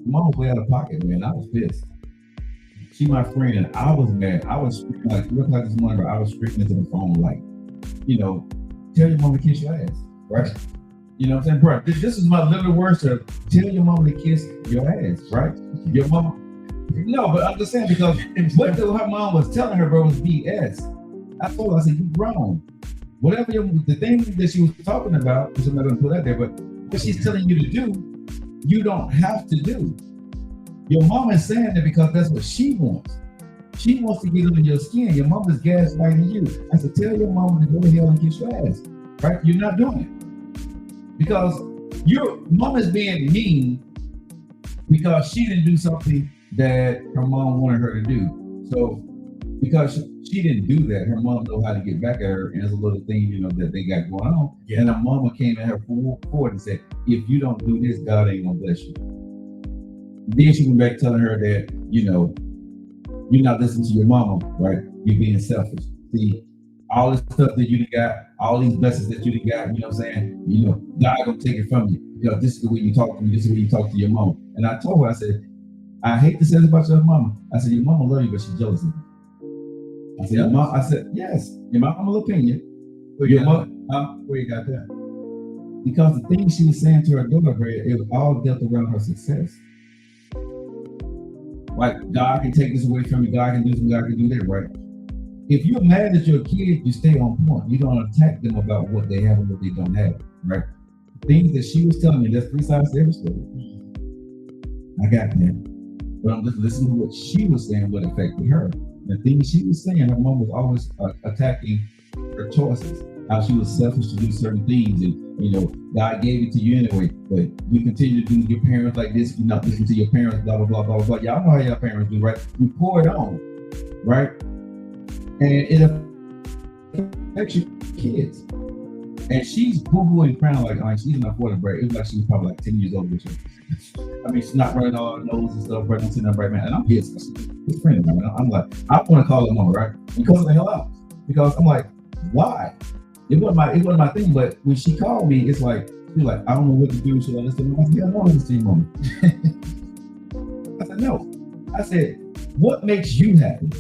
Mom was way out of pocket, man. I was pissed. She my friend, and I was mad. I was like, look like this morning, bro. I was screaming into the phone, like, tell your mom to kiss your ass, right? You know what I'm saying, bro? This is my little words to tell your mom to kiss your ass, right? Your mama. No, but I'm just saying because what her mom was telling her, bro, was BS. I told her, I said, you grown. Whatever the thing that she was talking about, which I'm not gonna put out there, but what she's telling you to do, you don't have to do. Your mom is saying that because that's what she wants. She wants to get under your skin. Your mom is gaslighting you. I said, tell your mom to go to hell and kiss your ass, right? You're not doing it. Because your mom is being mean because she didn't do something that her mom wanted her to do. So because she didn't do that, her mom knows how to get back at her, and there's a little thing, that they got going on. Yeah. And her mama came at her forward and said, if you don't do this, God ain't gonna bless you. Then she went back telling her that, you're not listening to your mama, right? You're being selfish. See, all this stuff that you got, all these blessings that you got, you know what I'm saying? God gonna take it from you because this is the way you talk to me, this is the way you talk to your mama. And I told her, I said, I hate to say this about your mama. I said, your mama love you, but she's jealous of you. I said, your mom, I said, yes, your mama will opinion. Where you got that? Because the things she was saying to her daughter, it was all built around her success. Like, God can take this away from you, God can do this, God can do that, right? If you're mad at your kid, you stay on point. You don't attack them about what they have and what they don't have, right? Things that she was telling me, there's three sides to every story. I got that. But I'm just listening to what she was saying, what affected her. The things she was saying, her mom was always attacking her choices, how she was selfish to do certain things. And, God gave it to you anyway, but you continue to do your parents like this, you're not listening to your parents, blah, blah, blah, blah, blah. Y'all know how your parents do, right? You pour it on, right? And it affects your kids. And she's boo-booing crying like she's not for the break. It was like she was probably like 10 years old with you. I mean, she's not running all her nose and stuff, right? I'm sitting there right, man. And I'm pissed. It's friend of mine. I'm like, I want to call her mama, right? And call her the hell out. Because I'm like, why? It wasn't my thing. But when she called me, it's like she's like, I don't know what to do. Should I listen? I said, I don't listen, Mama. I said, no. I said, what makes you happy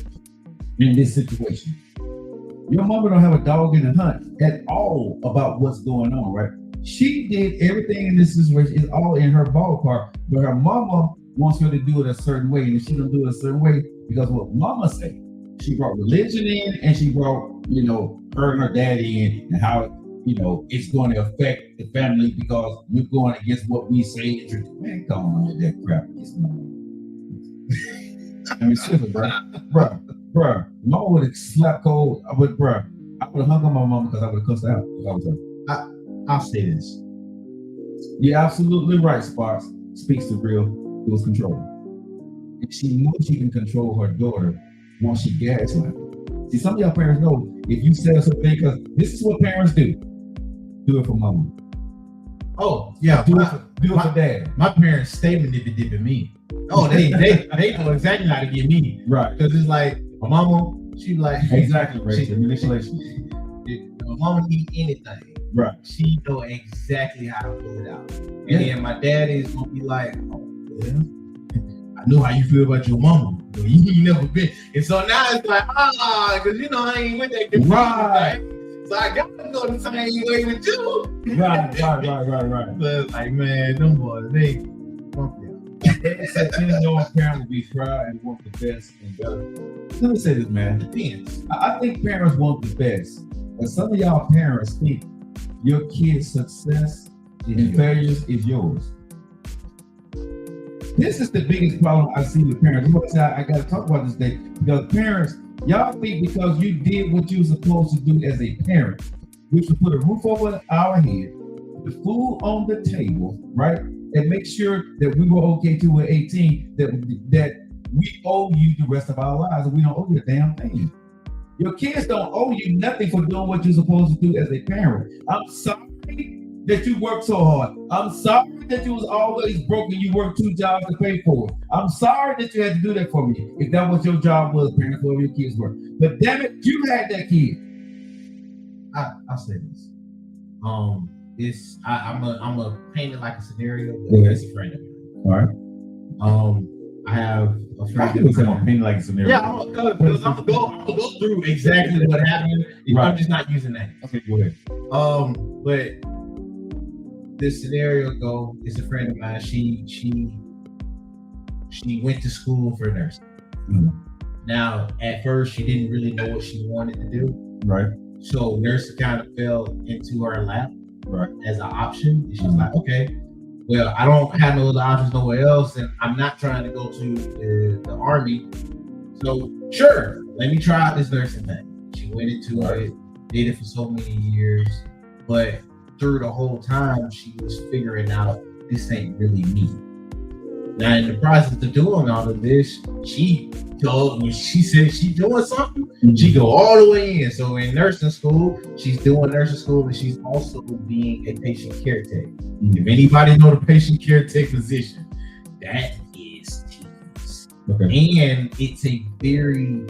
in this situation? Your mama don't have a dog in the hunt at all about what's going on, right? She did everything in this situation. It's all in her ballpark, but her mama wants her to do it a certain way, and if she don't do it a certain way, because what mama say, she brought religion in, and she brought, her and her daddy in, and how, it's going to affect the family because we're going against what we say. Man, come on with that crap. I mean, seriously, bro. Mama would have slapped cold. I would have hung on my mama because I would have cussed out if I was her. I'll say this. You're absolutely right, Sparks. Speaks to real. It was control. And she knew she can control her daughter once she gaslighted her. See, some of y'all parents know if you say something, because this is what parents do. Do it for mama. Oh, yeah. Do it for dad. My parents stay dipping me. Oh, they know exactly how to get me. Right. Because it's like, my mama, she like... Exactly, right. Manipulation. My mama need anything. Right. She know exactly how to pull it out. And then my dad is going to be like, oh, yeah. I know how you feel about your mama. But you never been. And so now it's like, because I ain't with that. Right. So I got to go the same way with you. Right. But like, man, them boys, they fuck you know, a parent will be proud and want the best and better. Let me say this, man. Depends. I think parents want the best. And some of y'all parents think your kid's success and failures is yours. This is the biggest problem I see with parents. I got to talk about this today because parents, y'all think because you did what you were supposed to do as a parent, which was put a roof over our head, the food on the table, right? And make sure that we were okay till we're 18, that we owe you the rest of our lives and we don't owe you a damn thing. Your kids don't owe you nothing for doing what you're supposed to do as a parent. I'm sorry that you worked so hard. I'm sorry that you was always broke and you worked 2 jobs to pay for it. I'm sorry that you had to do that for me. If that was your job, was parent for your kids were. But damn it, you had that kid. I'll say this. I'm a paint it like a scenario, but it's a friend of mine. All right. I have a friend. I'm painting like a scenario. Yeah, I'm gonna go through exactly what happened. I'm just not using that. Okay, go ahead. But this scenario it's a friend of mine. She went to school for nursing. Mm-hmm. Now, at first, she didn't really know what she wanted to do. Right. So nursing kind of fell into her lap, right, as an option. And she was like, okay, well, I don't have no other options nowhere else, and I'm not trying to go to the Army. So sure, let me try out this nursing thing. She went into it, did it for so many years, but through the whole time, she was figuring out this ain't really me. Now, in the process of doing all of this, when she said she's doing something, she go all the way in. So in nursing school, she's doing nursing school, and she's also being a patient caretaker. If anybody know the patient caretaker position, that is tedious. Okay. And it's a very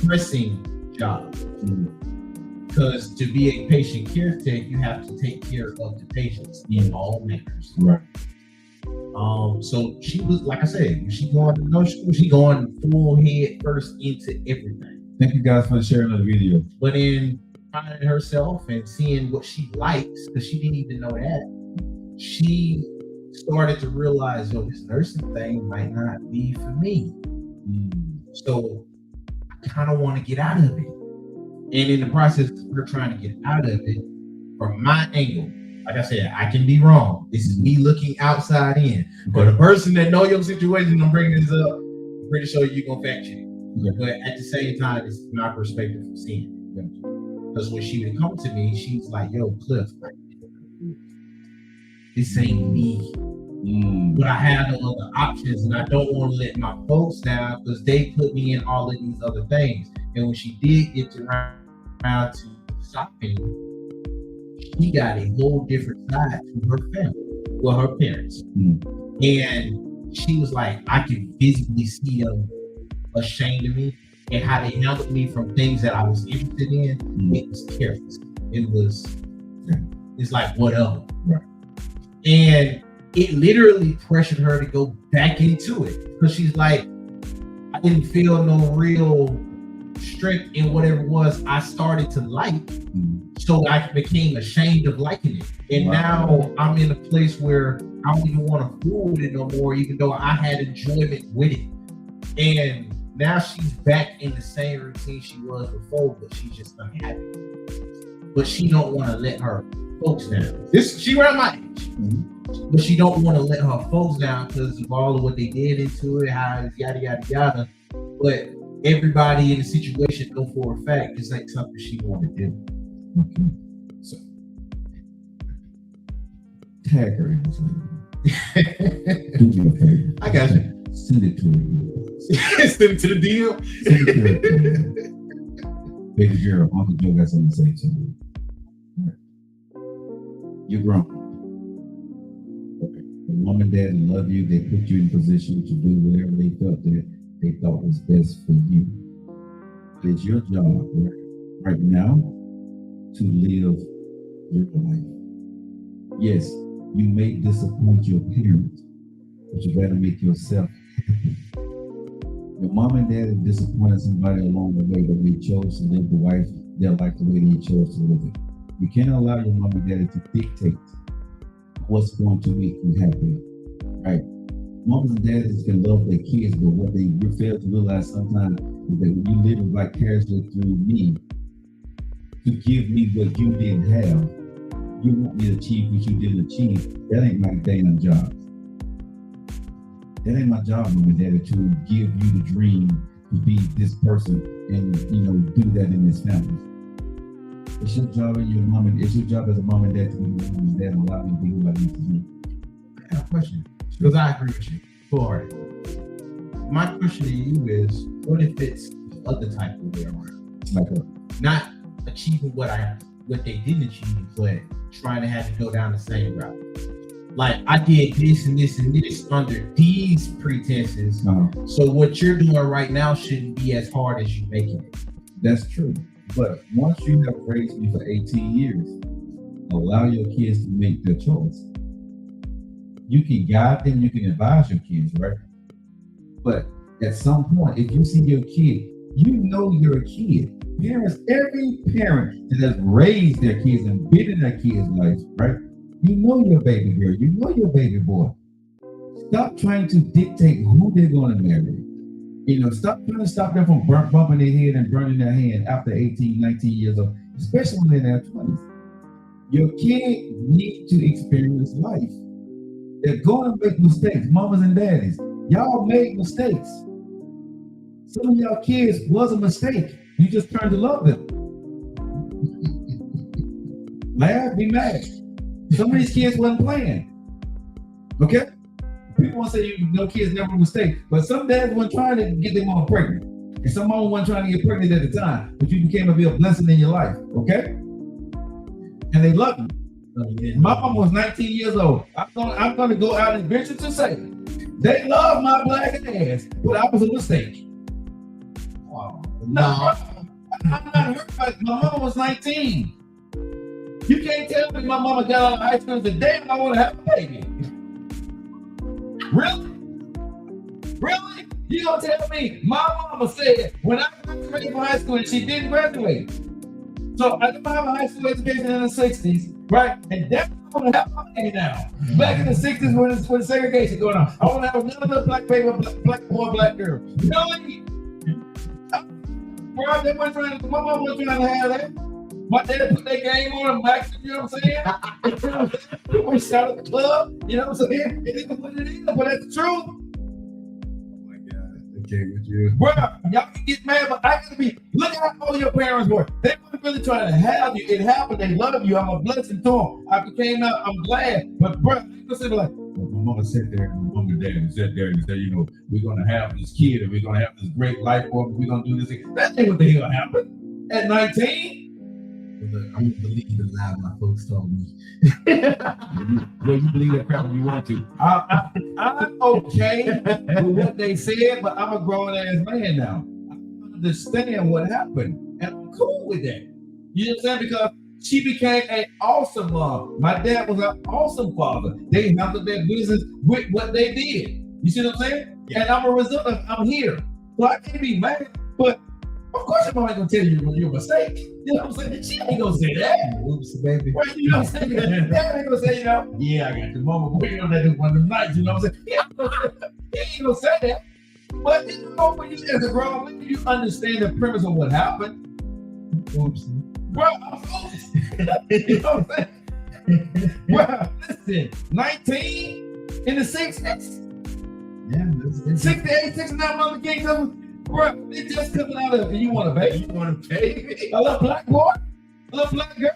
pressing job. Because to be a patient caretaker, you have to take care of the patients in all manners. Right. So she was, like I said, she going to nursing school, she going full head first into everything. Thank you guys for sharing the video. But in finding herself and seeing what she likes, because she didn't even know that, she started to realize, this nursing thing might not be for me. So I kind of want to get out of it. And in the process of her trying to get out of it, from my angle, like I said, I can be wrong. This is me looking outside in. But the person that know your situation, I'm bringing this up, I'm pretty sure you're going to fact check. Okay. But at the same time, it's my perspective from seeing it. Because when she would come to me, she's like, yo, Cliff, this ain't me. But I have no other options, and I don't want to let my folks down because they put me in all of these other things. And when she did get around to shopping, she got a whole different side to her family, well, her parents. And she was like, I can visibly see them ashamed of me. and how they handled me from things that I was interested in, it was careless. It's like whatever. Right. And it literally pressured her to go back into it because she's like, I didn't feel no real strength in whatever it was I started to like. So I became ashamed of liking it. And now I'm in a place where I don't even want to fool with it no more, even though I had enjoyment with it. And now she's back in the same routine she was before, but she's just not happy. But she don't want to let her folks down. She around my age, but she don't want to let her folks down because of all of what they did into it, how it's yada yada yada. But everybody in the situation know for a fact it's like something she want to do. Okay. So tag her in this. Do me a favor. I got you. Send it to her. Send it to the deal. Send it to her. Baby girl, Uncle Joe got something to say to you. You're grown. Okay. The mom and dad love you. They put you in position to do whatever they felt that they thought was best for you. It's your job right now to live your life. Yes, you may disappoint your parents, but you better make yourself happy. Your mom and dad have disappointed somebody along the way, but they chose to live their life the way they chose to live it. You can't allow your mom and dad to dictate what's going to make you happy, right? Moms and dads can love their kids, but what they fail to realize sometimes is that when you live vicariously through me to give me what you didn't have, you want me to achieve what you didn't achieve. That ain't my damn job. That ain't my job, mom and dad, to give you the dream to be this person and do that in this family. It's your job as your mom and it's your job as a mom and dad to be your mom and dad and allow me to be who I need to be. I have a question. Because I agree with you wholeheartedly. My question to you is, what if it's the other type of way around? Like not achieving what they didn't achieve, but trying to have to go down the same route. Like, I did this and this and this under these pretenses. So what you're doing right now shouldn't be as hard as you making it. That's true. But once you have raised me for 18 years, allow your kids to make their choice. You can guide them, you can advise your kids, right? But at some point, if you see your kid, you know you're a kid. Parents, every parent that has raised their kids and been in their kids' lives, right? You know your baby girl, you know your baby boy. Stop trying to dictate who they're going to marry. Stop trying to stop them from bumping their head and burning their hand after 18, 19 years old, especially when they're in their 20s. Your kid needs to experience life. They're going to make mistakes, mamas and daddies. Y'all made mistakes. Some of y'all kids was a mistake. You just turned to love them. Laugh, be mad. Some of these kids wasn't playing. Okay? People want to say kids never mistake, but some dads weren't trying to get their mom pregnant. And some mom wasn't trying to get pregnant at the time, but you became a real blessing in your life, okay? And they love you. My mom was 19 years old. I'm gonna go out and venture to say they love my black ass, but I was a mistake. Wow. No, I'm not hurt by it. My mama was 19. You can't tell me my mama got out of high school and said, damn, I want to have a baby. Really? Really? You gonna tell me my mama said when I graduated from high school and she didn't graduate? So I didn't have a high school education in the 60s, right? And that's what I want to have my baby now. Back in the 60s when segregation going on. I want to have another black baby, black boy, black girl. Really? Bro, they weren't trying to, my mama wasn't trying to have that. My dad put that game on and max, you know what I'm saying? We shot at the club, you know what I'm saying? It is what it is, but that's the truth. Oh my God, okay with you. Bro, y'all can get mad, but I gotta be, look how old your parents were. They weren't really trying to have you. It happened, they love you. I'm a blessing to them. I became out, I'm glad. But bro, I'm gonna say like, my mama sat there and my mom and dad sat there and said, we're gonna have this kid and we're gonna have this great life for him. We're gonna do this thing. That ain't what the hell happened at 19. I'm gonna believe the lie my folks told me. Well, you believe that crap if you want to. I'm okay with what they said, but I'm a grown ass man now. I'm understand what happened, and I'm cool with that. You know what I'm saying? Because she became an awesome mom. My dad was an awesome father. They handled their business with what they did. You see what I'm saying? Yeah. And I'm a result of I'm here. So I can't be mad, but of course your mom ain't gonna tell you your mistake. You know what I'm saying? She ain't gonna say that. Oops, baby. Right? You know what I'm saying? Dad ain't gonna say, you know, yeah, I got your mama waiting on that one of them nights, you know what I'm saying? He ain't gonna say that. But you know, when you as a grown man, you understand the premise of what happened. Oops. Bro, I'm oops. You know what I'm saying? Bro, listen, 19 in the 60s. Yeah, that's 68, 69 mother games of bro, it just coming out of and you want a baby? You want a baby? A little black boy? A little black girl?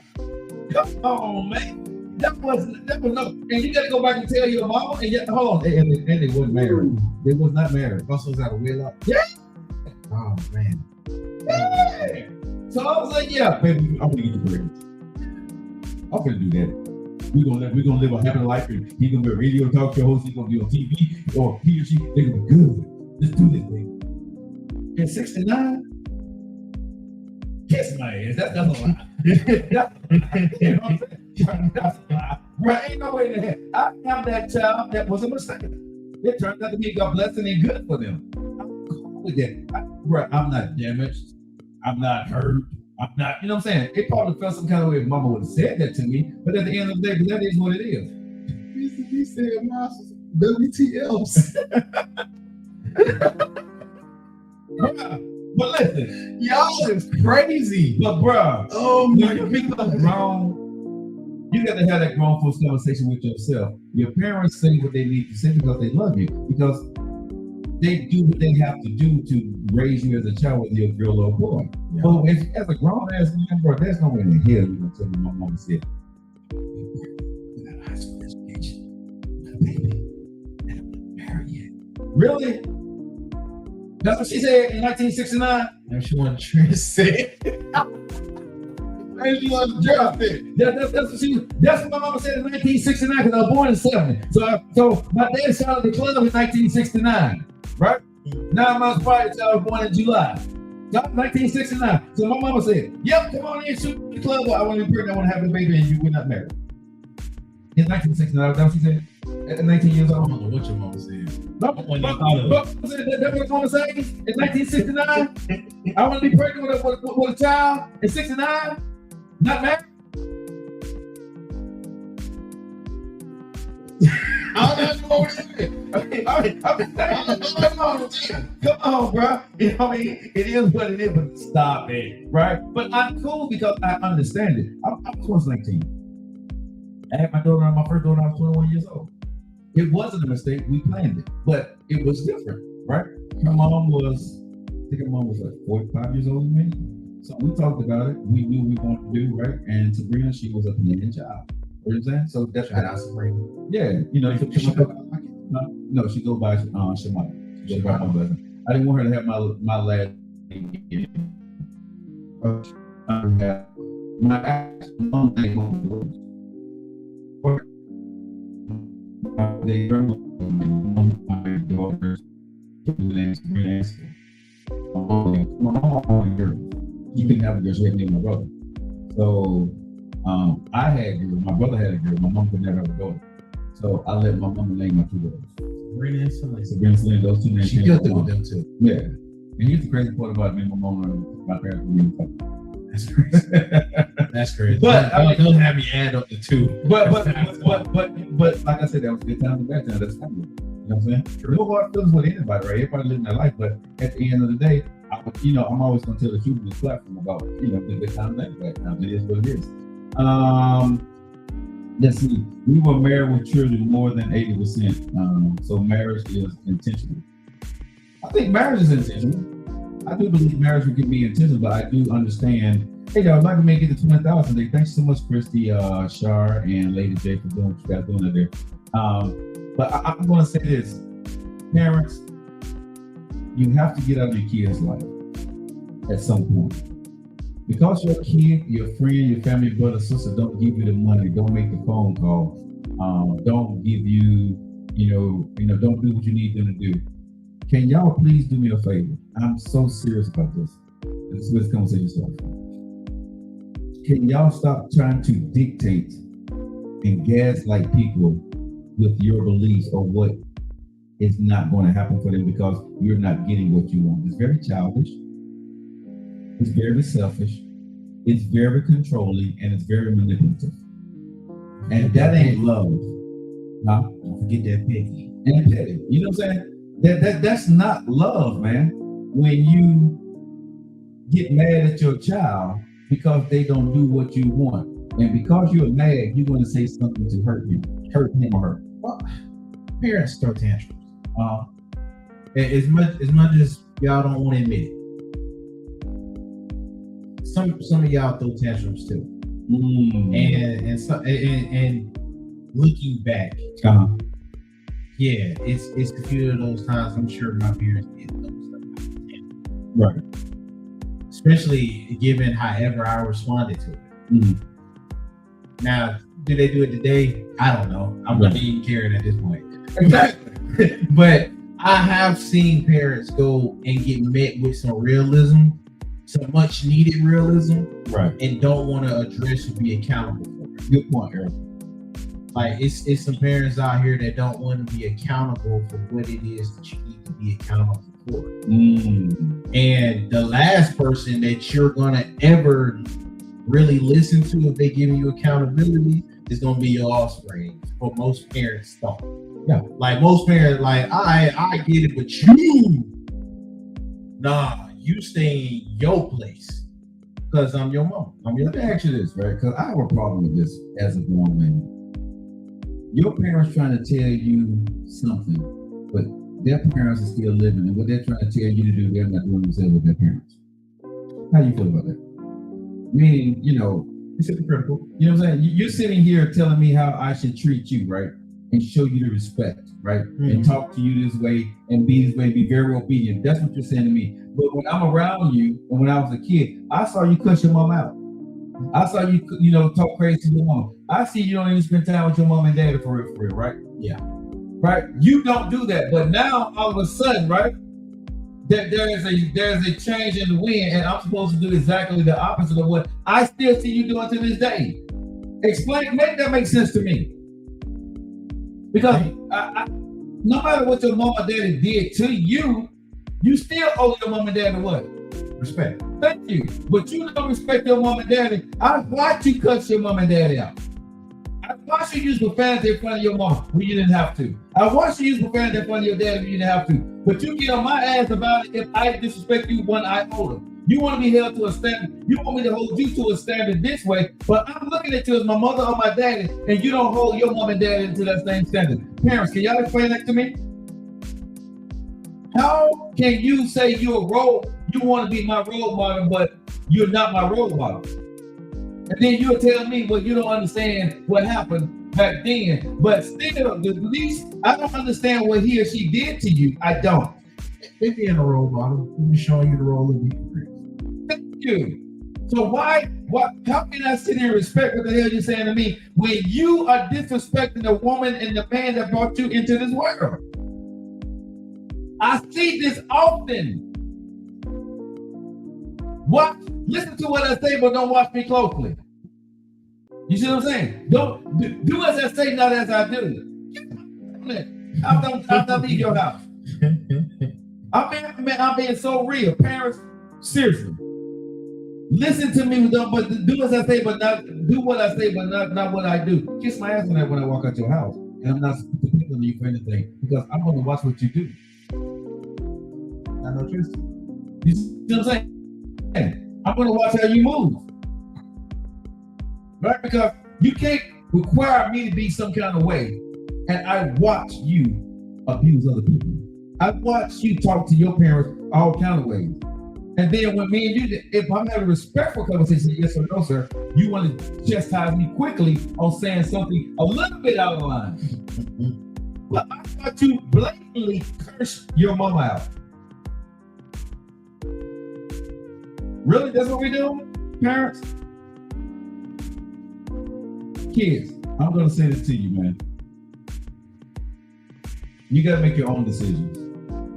Come on, man. That was no. And you gotta go back and tell your mama and yet hold on. And they wasn't married. They was not married. Russell was out of wedlock. Yeah. Oh man. Yeah. So I was like, yeah, baby, I'm gonna get you pregnant. I'm gonna do that. We're gonna live a happy life, and he's gonna be a radio talk show host, he's gonna be on TV, or he or she, they're gonna be good. Let's do this thing. In 69, kiss my ass. That's a lie. You know what I'm saying? That's a lie. Right, ain't no way in the heck. I am that child that was a mistake. It turned out to be a blessing and good for them. I'm cool with that. I'm not damaged. I'm not hurt. I'm not, you know what I'm saying? It probably felt some kind of way if mama would have said that to me, but at the end of the day, that is what it is. He said, WTFs. But listen, y'all is crazy. But bruh, when you become grown, you got to have that grown folks conversation with yourself. Your parents say what they need to say because they love you, because they do what they have to do to raise you as a child, whether you're a girl or a boy. Yeah. But as a grown ass man, bro, there's no way in the hell you're gonna tell me my mama said, "We got a high school education, we got a baby, and I'm not married yet." Really? That's what she said in 1969. And she wanted to say. And she wanted to drop it. That's what my mama said in 1969 because I was born in 70. So my dad started the club in 1969. Right? 9 months prior to I was born in July. So 1969. So my mama said, yep, come on in, shoot the club. I want to be pregnant, I want to have a baby, and you were not married. In 1969, that's what she said. At 19 years old. I don't know what your mama said. That's what my mama said in 1969. I want to be pregnant with a child in 69, not married. I don't know what it is. Come on, bro. You know what I mean? It is what it is, but stop it, right? But I'm cool because I understand it. I was 19. I had my first daughter, I was 21 years old. It wasn't a mistake, we planned it, but it was different, right? I think her mom was like 45 years old than me. So we talked about it. We knew we wanted to do, right? And Sabrina, she was a Canadian child. You know what I'm saying? So that's shout out Sabrina. Yeah, you know, no, she go by Shamaya. She by my brother. I didn't want her to have my last name. My actual mom name. They my daughters. My mom girl. You couldn't have a girl, she had me and my brother. So I had a girl, my brother had a girl, my mom could never have a daughter. So I let my mama name my two daughters. Sabrina and Celine, those two names. She good with them too. Yeah. And here's the crazy part about me and my mom and my parents were really fucking. That's crazy. That's crazy. But don't have me add up the two. But like I said, that was a good time and bad time. That's family. You know what I'm saying? No hard feelings with anybody, right? Everybody living their life, but at the end of the day, I'm always gonna tell the truth in this platform about the good times and bad times. It is what it is. Let's see. We were married with children more than 80%. So marriage is intentional. I think marriage is intentional. I do believe marriage can be intentional, but I do understand. Hey, y'all, I'd like to make it to 20,000 today. Thanks so much, Christy, Shar, and Lady J for doing what you guys doing out there. But I'm going to say this, parents, you have to get out of your kid's life at some point. Because your kid, your friend, your family, brother, sister don't give you the money, don't make the phone calls, don't give you, don't do what you need them to do. Can y'all please do me a favor? I'm so serious about this. This is where this conversation started from. Can y'all stop trying to dictate and gaslight people with your beliefs or what is not going to happen for them because you're not getting what you want? It's very childish. It's very selfish. It's very controlling, and it's very manipulative. And that ain't love. Huh? Don't forget that petty. And petty. You know what I'm saying? That's not love, man. When you get mad at your child because they don't do what you want, and because you're mad, you want to say something to hurt him or her. Well, parents throw tantrums. As much as y'all don't want to admit it, some of y'all throw tantrums too. And looking back, yeah, it's a few of those times. I'm sure my parents did those stuff. Right. Especially given however I responded to it. Now, do they do it today? I don't know. I'm not even caring at this point. Exactly. But I have seen parents go and get met with some realism, some much needed realism, right, and don't want to address or be accountable for it. Good point, Eric. Like it's some parents out here that don't want to be accountable for what it is that you need to be accountable for. And the last person that you're gonna ever really listen to if they give you accountability is gonna be your offspring. For most parents thought. Yeah. Like most parents, like I get it, but you, nah, you stay in your place because I'm your mom. Let me ask you this, right? Because I have a problem with this as a grown man. Your parents trying to tell you something, but their parents are still living, and what they're trying to tell you to do, they're not doing themselves with their parents. How do you feel about that? Meaning, it's hypocritical. You know what I'm saying? You're sitting here telling me how I should treat you, right? And show you the respect, right? And talk to you this way and be this way, be very obedient. That's what you're saying to me. But when I'm around you, and when I was a kid, I saw you cuss your mom out. I saw you, talk crazy to your mom. I see you don't even spend time with your mom and daddy for real, right? Yeah. Right? You don't do that. But now, all of a sudden, right, that there's a change in the wind, and I'm supposed to do exactly the opposite of what I still see you doing to this day. Explain, make that make sense to me. Because I, no matter what your mom and daddy did to you, you still owe your mom and daddy what? Respect. Thank you. But you don't respect your mom and daddy. I watched you cuss your mom and daddy out. I watched you use profanity in front of your mom when you didn't have to. I watched you use profanity in front of your daddy when you didn't have to. But you get on my ass about it if I disrespect you one iota. You want to be held to a standard. You want me to hold you to a standard this way, but I'm looking at you as my mother or my daddy, and you don't hold your mom and daddy to that same standard. Parents, can y'all explain that to me? How can you say you want to be my role model, but you're not my role model? And then you'll tell me, well, you don't understand what happened back then. But still, at least I don't understand what he or she did to you. I don't. They being a role model. They're showing you the role of the. Thank you. So how can I sit here and respect what the hell you're saying to me when you are disrespecting the woman and the man that brought you into this world? I see this often. Listen to what I say, but don't watch me closely. You see what I'm saying? Don't do as I say, not as I do. I'll leave your house. I'm being so real. Parents, seriously. Listen to me, but do as I say, but not do what I say, but not what I do. Kiss my ass on that when I walk out your house. And I'm not depending on you for anything because I'm going to watch what you do. I know truth. You see what I'm saying? I'm going to watch how you move. Right? Because you can't require me to be some kind of way. And I watch you abuse other people. I watch you talk to your parents all kind of ways. And then when me and you, if I'm having a respectful conversation, yes or no, sir, you want to chastise me quickly on saying something a little bit out of line. But I thought you blatantly curse your mama out. Really? That's what we do, parents? Kids, I'm going to say this to you, man. You got to make your own decisions.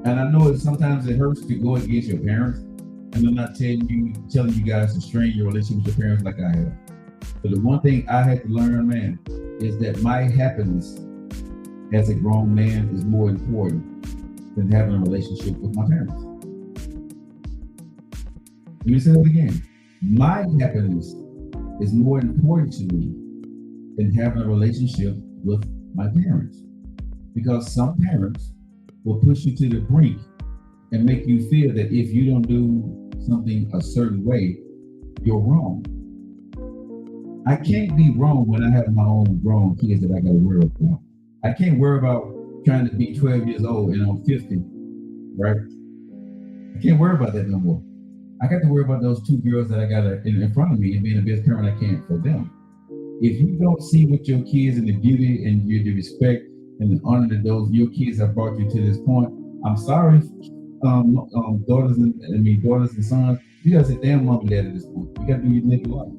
And I know sometimes it hurts to go against your parents. And I'm not telling you guys to strain your relationship with your parents like I have. But the one thing I had to learn, man, is that my happiness as a grown man is more important than having a relationship with my parents. Let me say that again. My happiness is more important to me than having a relationship with my parents. Because some parents will push you to the brink and make you feel that if you don't do something a certain way, you're wrong. I can't be wrong when I have my own grown kids that I got to worry about. I can't worry about trying to be 12 years old and I'm 50, right? I can't worry about that no more. I got to worry about those two girls that I got in front of me and being the best parent I can for them. If you don't see with your kids and the beauty and the respect and the honor that your kids have brought you to this point, I'm sorry, daughters and sons, you gotta say damn mom and dad at this point. You gotta live your life.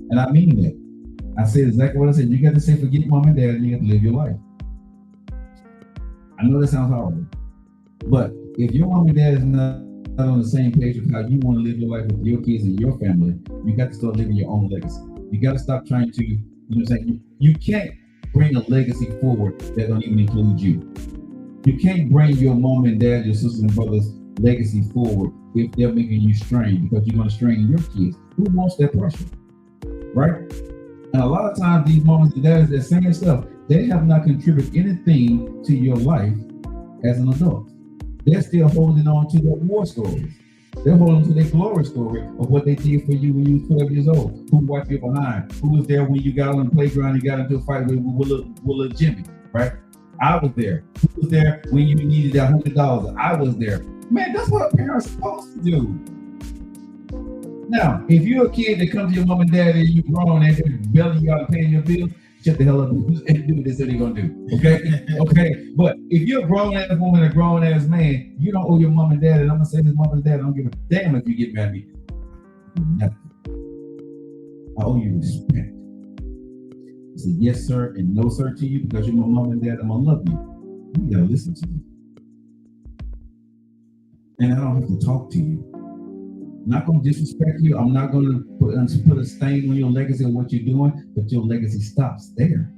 And I mean that. I said exactly what I said. You got to say forget mom and dad and you got to live your life. I know that sounds horrible. But if your mom and dad is not on the same page with how you want to live your life with your kids and your family, you got to start living your own legacy. You got to stop trying to, you know what I'm saying? You can't bring a legacy forward that don't even include you. You can't bring your mom and dad, your sisters and brothers' legacy forward if they're making you strain, because you're going to strain your kids. Who wants that pressure? Right? And a lot of times these moms and dads that saying stuff, they have not contributed anything to your life as an adult. They're still holding on to their war stories. They're holding to their glory story of what they did for you when you were 12 years old. Who wiped you behind? Who was there when you got on the playground and got into a fight with little Jimmy, right? I was there. Who was there when you needed that $100? I was there. Man, that's what a parent's supposed to do. Now, if you're a kid that comes to your mom and dad and you're grown and they're bailing you out and paying your bills, shut the hell up and do what they said they're gonna do. Okay? Okay. But if you're a grown ass woman, a grown ass man, you don't owe your mom and dad, and I'm gonna say this mom and dad, I don't give a damn if you get mad at me. Nothing. I owe you respect. I say yes, sir, and no, sir to you because you're my mom and dad. I'm gonna love you. You gotta listen to me. And I don't have to talk to you. I'm not going to disrespect you. I'm not going to put a stain on your legacy of what you're doing, but your legacy stops there.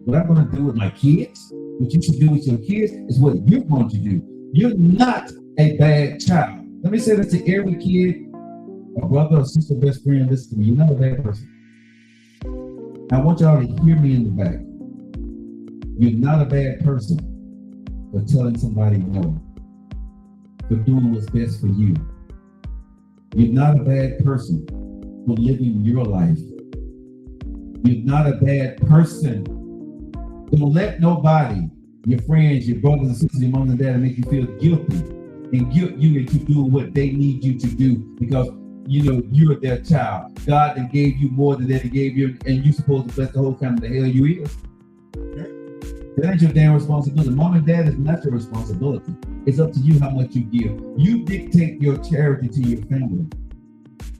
What I'm going to do with my kids, what you should do with your kids, is what you're going to do. You're not a bad child. Let me say this to every kid, a brother or sister, best friend, listen to me. You're not a bad person. I want y'all to hear me in the back. You're not a bad person for telling somebody no, for doing what's best for you. You're not a bad person for living your life. You're not a bad person. Don't let nobody, your friends, your brothers and sisters, your mom and dad, make you feel guilty and guilt you into doing what they need you to do because you know you're their child. God that gave you more than that He gave you, and you're supposed to bless the whole family. The hell you is. That ain't your damn responsibility. Mom and dad is not your responsibility. It's up to you how much you give. You dictate your charity to your family.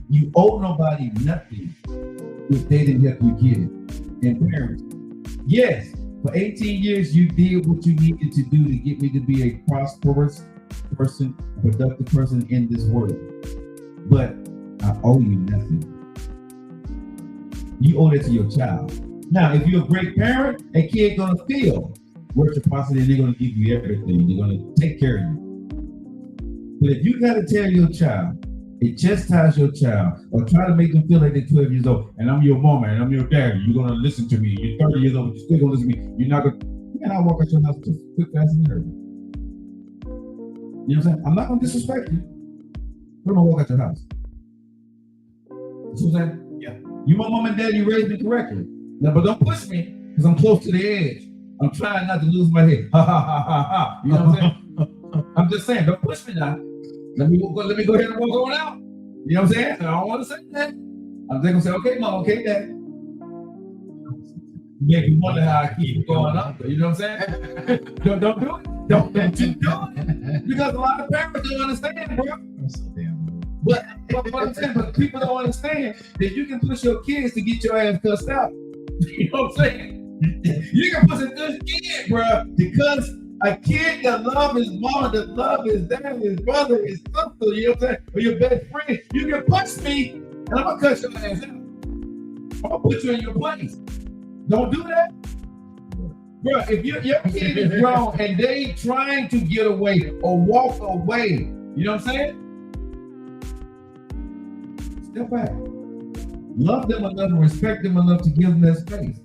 You owe nobody nothing if they didn't help you get it. And parents, yes, for 18 years you did what you needed to do to get me to be a prosperous person, a productive person in this world. But I owe you nothing. You owe that to your child. Now, if you're a great parent, a kid gonna feel reciprocity and they're gonna give you everything. They're gonna take care of you. But if you gotta tell your child, it chastise your child, or try to make them feel like they're 12 years old, and I'm your mama and I'm your daddy, you're gonna listen to me. You're 30 years old, you're still gonna listen to me. You're not gonna, man, I'll walk out your house just quick, fast, and hurry. You know what I'm saying? I'm not gonna disrespect you. We're gonna walk out your house. You see what I'm saying? Yeah. You my mom and dad, you raised me correctly. Now, but don't push me, because I'm close to the edge. I'm trying not to lose my head. Ha ha ha ha ha. You know what I'm saying? I'm just saying, don't push me now. Let me go ahead and walk on out. You know what I'm saying? I don't want to say that. I'm just gonna say, okay, mom, okay, dad. Make you wonder how I keep going up. You know what I'm saying? don't do it. Don't you do it. Because a lot of parents don't understand, bro. I'm so damn. But I'm saying, but people don't understand that you can push your kids to get your ass cussed out. You know what I'm saying? You can push a good kid, bro, to cuss A kid that love his mama, that love his dad, his brother, his sister, you know what I'm saying? Or your best friend, you can punch me and I'm gonna cut your ass out. I'm gonna put you in your place. Don't do that. Bro, if your kid is grown and they trying to get away or walk away, you know what I'm saying? Step back. Love them enough and respect them enough to give them that space.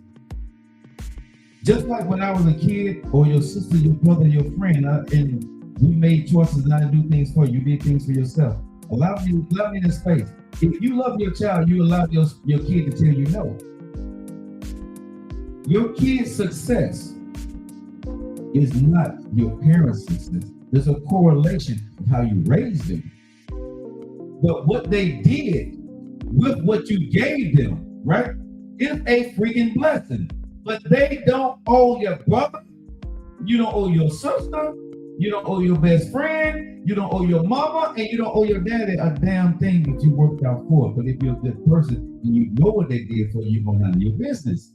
Just like when I was a kid, or your sister, your brother, your friend, and we made choices not to do things for you, did things for yourself. Allow me that space. If you love your child, you allow your kid to tell you no. Your kid's success is not your parents' success. There's a correlation of how you raised them. But what they did with what you gave them, right, is a freaking blessing. But they don't owe your brother, you don't owe your sister, you don't owe your best friend, you don't owe your mama, and you don't owe your daddy a damn thing that you worked out for. But if you're a good person and you know what they did for you, you're going to handle your business.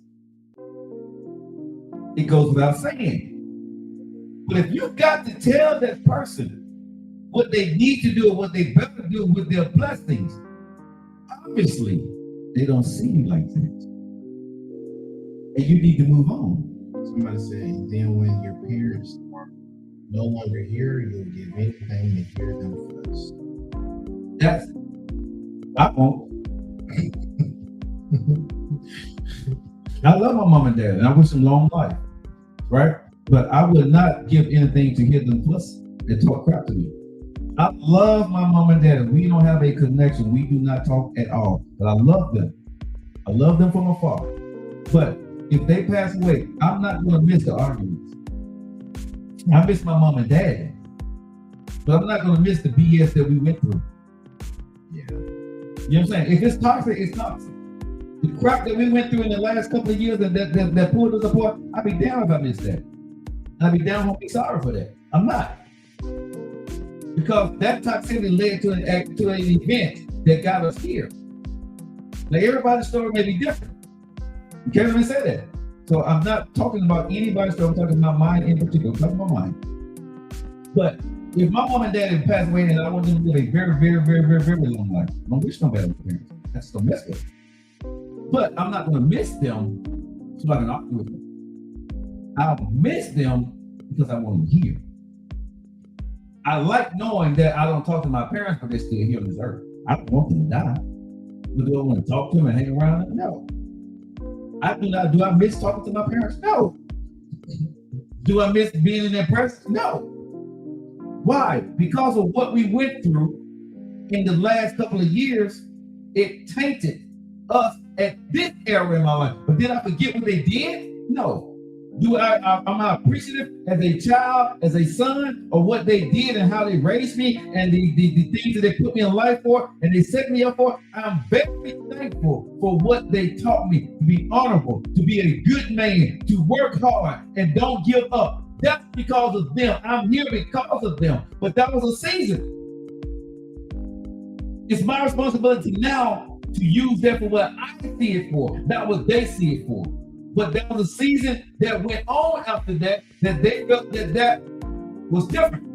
It goes without saying. But if you got to tell that person what they need to do or what they better do with their blessings, obviously they don't see you like that. And you need to move on. Somebody said, then when your parents are no longer here, you'll give anything to hear them first. I won't. I love my mom and dad, and I wish them long life, right? But I would not give anything to hear them fuss and talk crap to me. I love my mom and dad. We don't have a connection. We do not talk at all. But I love them. I love them from afar. But if they pass away, I'm not going to miss the arguments. I miss my mom and dad. But I'm not going to miss the BS that we went through. Yeah. You know what I'm saying? If it's toxic, it's toxic. The crap that we went through in the last couple of years that pulled us apart, I'd be down if I missed that. I'd be down, I'll be sorry for that. I'm not. Because that toxicity led to an event that got us here. Now, everybody's story may be different. You can't even say that. So I'm not talking about anybody's story. I'm talking about mine in particular. I'm talking about mine. But if my mom and dad had passed away and I want them to live a very, very, very, very, very long life, I don't wish no bad on my parents. That's still mess with them. But I'm not going to miss them so I can argue with them. I'll miss them because I want them here. I like knowing that I don't talk to my parents, but they're still here on this earth. I don't want them to die. But do I want to talk to them and hang around them? No. I do not. Do I miss talking to my parents? No. Do I miss being in their presence? No. Why? Because of what we went through in the last couple of years, it tainted us at this era in my life. But did I forget what they did? No. Am I appreciative as a child, as a son, of what they did and how they raised me and the things that they put me in life for and they set me up for? I'm very thankful for what they taught me to be honorable, to be a good man, to work hard and don't give up. That's because of them. I'm here because of them. But that was a season. It's my responsibility now to use that for what I see it for, not what they see it for. But there was a season that went on after that they felt that was different.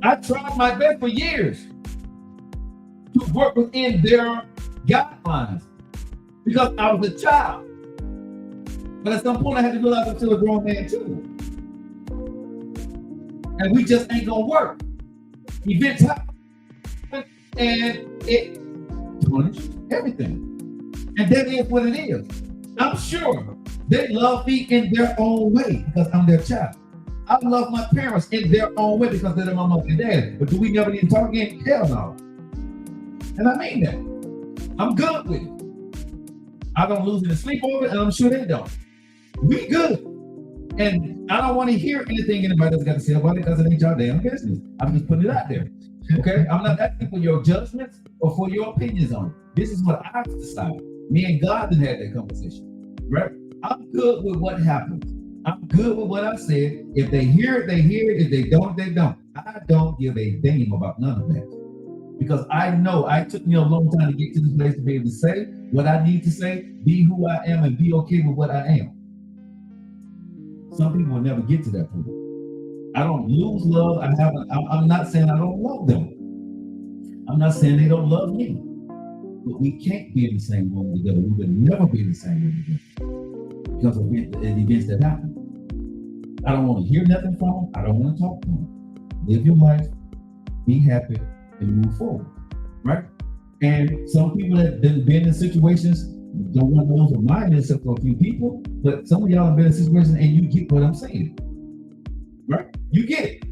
I tried my best for years to work within their guidelines because I was a child. But at some point I had to realize I'm still a grown man too. And we just ain't gonna work. Events happen and it punished everything. And that is what it is. I'm sure they love me in their own way because I'm their child. I love my parents in their own way because they're my mom and dad. But do we never need to talk again? Hell no. And I mean that. I'm good with it. I don't lose any sleep over it, and I'm sure they don't. We good. And I don't want to hear anything anybody else got to say about it because it ain't your damn business. I'm just putting it out there. Okay? I'm not asking for your judgments or for your opinions on it. This is what I've decided. Me and God done had that conversation, right? I'm good with what happens. I'm good with what I said. If they hear it, they hear it. If they don't, they don't. I don't give a damn about none of that. Because I know it took me a long time to get to this place to be able to say what I need to say, be who I am, and be okay with what I am. Some people will never get to that point. I don't lose love. I'm not saying I don't love them. I'm not saying they don't love me. But we can't be in the same room together. We would never be in the same room together because of the events that happen. I don't want to hear nothing from them. I don't want to talk to them. Live your life, be happy, and move forward. Right? And some people that have been in situations don't want those of mine except for a few people, but some of y'all have been in situations and you get what I'm saying. Right? You get it.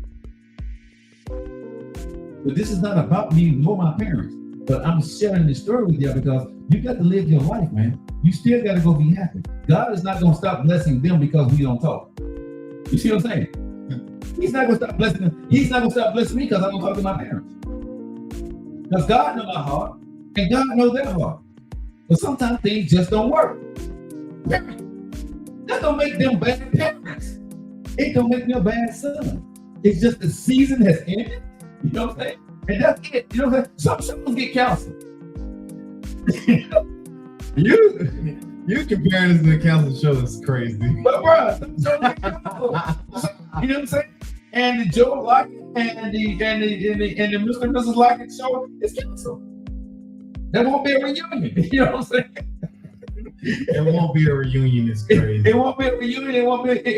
But this is not about me nor my parents. But I'm sharing this story with y'all because you got to live your life, man. You still got to go be happy. God is not going to stop blessing them because we don't talk. You see what I'm saying? He's not going to stop blessing them. He's not going to stop blessing me because I don't talk to my parents. Because God knows my heart and God knows their heart. But sometimes things just don't work. That don't make them bad parents. It don't make them a bad son. It's just the season has ended. You know what I'm saying? And that's it. You know what I'm saying? Some get counseling. You comparing this to the counseling show is crazy. But bro, you know what I'm saying? And the Joe Lockett and the Mr. and Mrs. Lockett show is canceled. There won't be a reunion. You know what I'm saying? It won't be a reunion. It's crazy. It won't be a reunion. It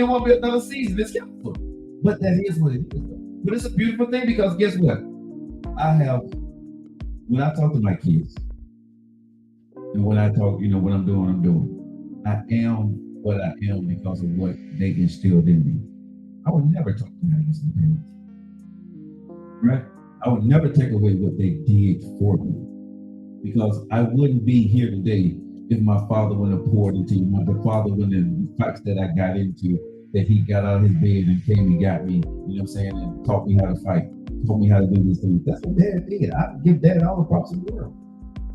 won't be another season. It's canceled. But that is what it is. But it's a beautiful thing because guess what? When I talk to my kids, and when I talk, what I'm doing. I am what I am because of what they instilled in me. I would never talk to my parents. Right? I would never take away what they did for me. Because I wouldn't be here today if my father wouldn't have poured into me. My father wouldn't have the fights that I got into, that he got out of his bed and came and got me, you know what I'm saying, and taught me how to fight, taught me how to do these things. That's what Dad did. I give Dad all the props in the world.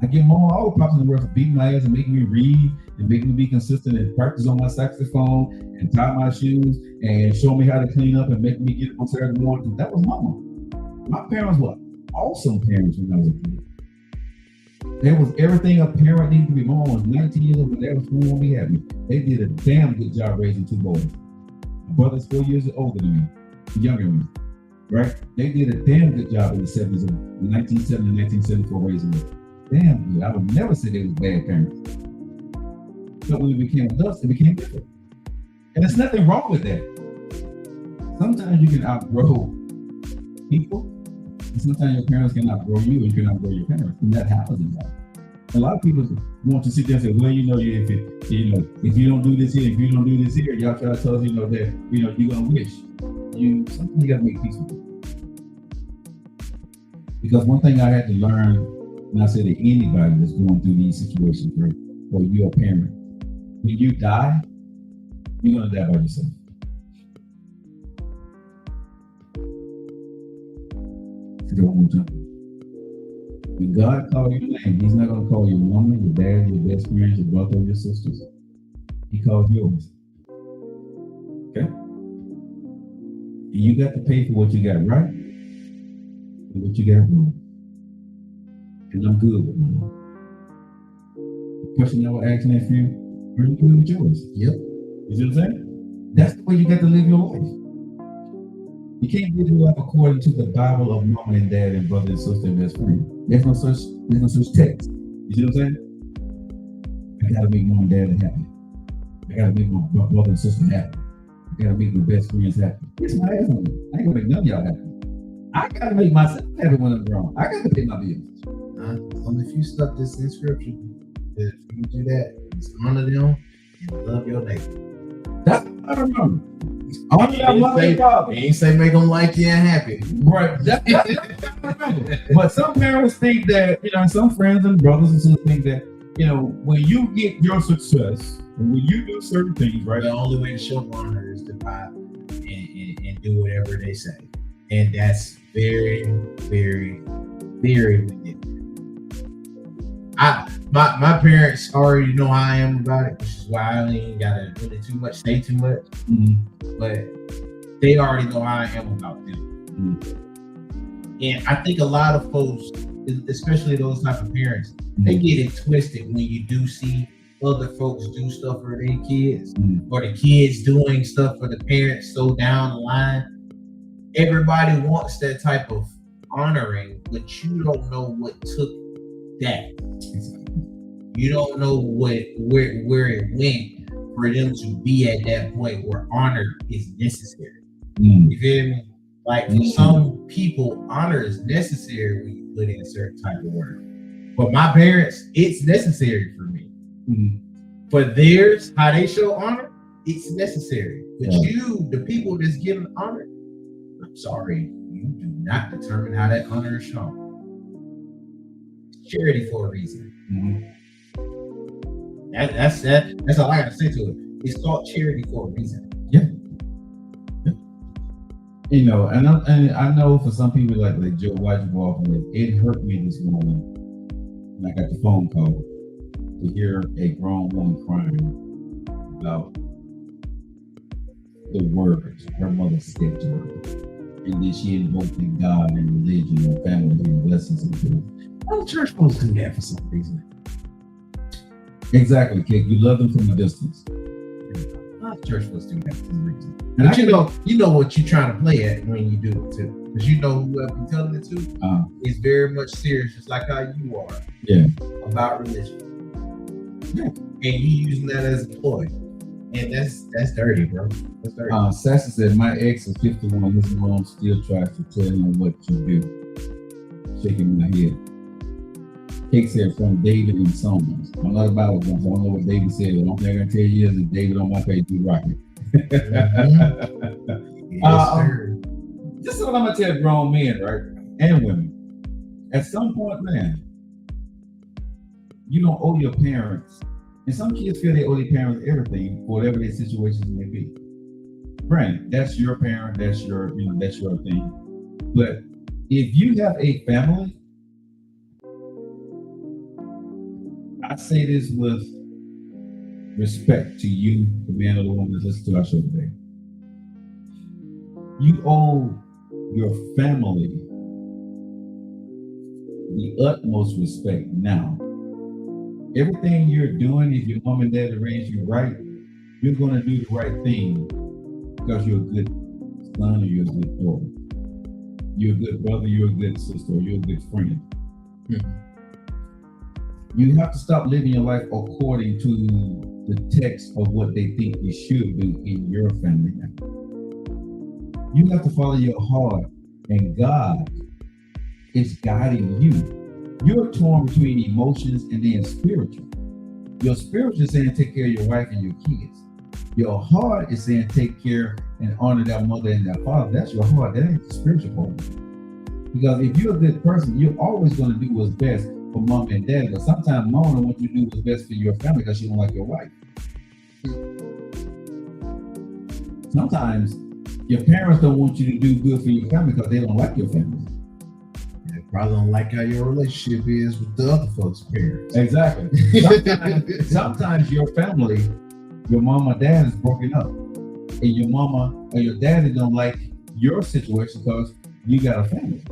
I give Mom all the props in the world for beating my ass and making me read and making me be consistent and practice on my saxophone and tie my shoes and show me how to clean up and make me get up on Saturday morning. That was Mama. My parents were awesome parents when I was a kid. There was everything a parent needed to be. Mom was 19 years old, but they was cool when we had me. They did a damn good job raising two boys. My brother's 4 years older than me, younger than me, right? They did a damn good job in the 70s, 1970 and 1974 raising me. Damn good. I would never say they was bad parents. But when we became adults, it became different. And there's nothing wrong with that. Sometimes you can outgrow people. And sometimes your parents can outgrow you and you can outgrow your parents. And that happens in life. A lot of people want to sit there and say, well, if you don't do this here, if you don't do this here, y'all try to tell us, that, you're going to wish. Sometimes you got to make peace with it. Because one thing I had to learn, and I say to anybody that's going through these situations, right, or you're a parent, when you die, you're going to die by yourself. When God calls your name, He's not going to call your mama, your dad, your best friends, your brother, or your sisters. He calls yours. Okay? And you got to pay for what you got right and what you got wrong. And I'm good with mine. The question I would ask next you, are you good with yours? Yep. You see what I'm saying? That's the way you got to live your life. You can't live your life according to the Bible of mama and dad and brother and sister and best friend. There's no such text. You see what I'm saying? I gotta make mom and dad happy. I gotta make my brother and sister happy. I gotta make my best friends happy. It's my ass on me. I ain't gonna make none of y'all happy. I gotta make myself happy when I'm grown. I gotta pay my bills. Only if you stuck this in scripture, if you do that, just honor them and love your neighbor. That's what I remember. Ain't say make them like you and happy. Right. That's what I remember. But some parents think that, some friends and brothers and sisters think that, when you get your success, and when you do certain things, right? The only way to show honor is to buy and do whatever they say. And that's very, very, very ridiculous. My parents already know how I am about it, which is why I ain't gotta really say too much. Mm-hmm. But they already know how I am about them. Mm-hmm. And I think a lot of folks, especially those type of parents, they get it twisted when you do see other folks do stuff for their kids, or the kids doing stuff for the parents so down the line. Everybody wants that type of honoring, but you don't know what took that. You don't know where it went for them to be at that point where honor is necessary. You feel me? Like for some people, honor is necessary when you put in a certain type of work. For my parents, it's necessary for me. For theirs, how they show honor, it's necessary. But you, the people that's giving honor, I'm sorry, you do not determine how that honor is shown. It's charity for a reason. That's all I gotta say to it. It's called charity for a reason. You know, and I know for some people like Joe Lockett Show, it hurt me this morning when I got the phone call to hear a grown woman crying about the words her mother said to her, and then she invoked in God and religion and family and blessings and things. Why the church supposed to do that for some reason? Exactly, kid. You love them from a distance. Why the church supposed to do that for some reason? And you know what you're trying to play at when you do it too, because you know whoever you're telling it to is very much serious, just like how you are. About religion. And you using that as a ploy, and that's dirty, bro. That's dirty. Sassy said, my ex is 51. His mom still tries to tell him what to do. Shaking my head. Kate said from David and Psalms. I'm not a Bible guy, so I don't know what David said. The only thing I can tell you is that David on my page, you rocking. This is what I'm gonna tell grown men, right, and women. At some point, man, you don't owe your parents, and some kids feel they owe their parents everything, whatever their situations may be. Granted, that's your parent, that's your thing. But if you have a family, I say this with respect to you, the man or the woman that listens to our show today. You owe your family the utmost respect now. Everything you're doing, if your mom and dad arrange you right, you're going to do the right thing because you're a good son or you're a good daughter. You're a good brother, you're a good sister, or you're a good friend. You have to stop living your life according to the text of what they think you should do in your family now. You have to follow your heart, and God is guiding you. You're torn between emotions and then spiritual. Your spiritual is saying take care of your wife and your kids. Your heart is saying take care and honor that mother and that father. That's your heart. That ain't the spiritual part. Because if you're a good person, you're always going to do what's best for mom and dad. But sometimes mom don't want you to do what's best for your family because she don't like your wife. Sometimes your parents don't want you to do good for your family because they don't like your family. They probably don't like how your relationship is with the other folks' parents. Exactly. Sometimes your family, your mom or dad is broken up, and your mama or your daddy don't like your situation because you got a family.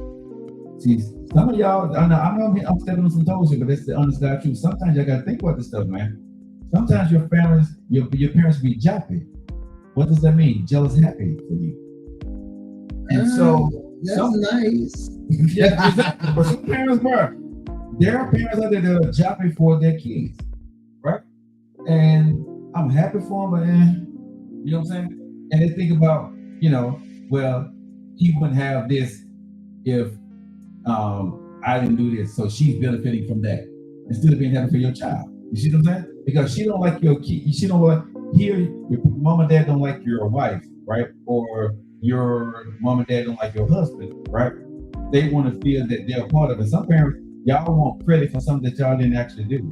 See, some of y'all, I know I'm stepping on some toes here, but it's the honest God truth. Sometimes y'all gotta think about this stuff, man. Sometimes your parents be jappy. What does that mean? Jealous happy for you. And so that's nice. Yeah, exactly. But some parents, bro, there are parents out there that are jappy for their kids, right? And I'm happy for them, but you know what I'm saying? And they think about, well, he wouldn't have this if I didn't do this, so she's benefiting from that instead of being happy for your child. You see what I'm saying? Because she don't like your kid. She don't like your mom and dad don't like your wife, right? Or your mom and dad don't like your husband, right? They want to feel that they're a part of it. Some parents, y'all want credit for something that y'all didn't actually do.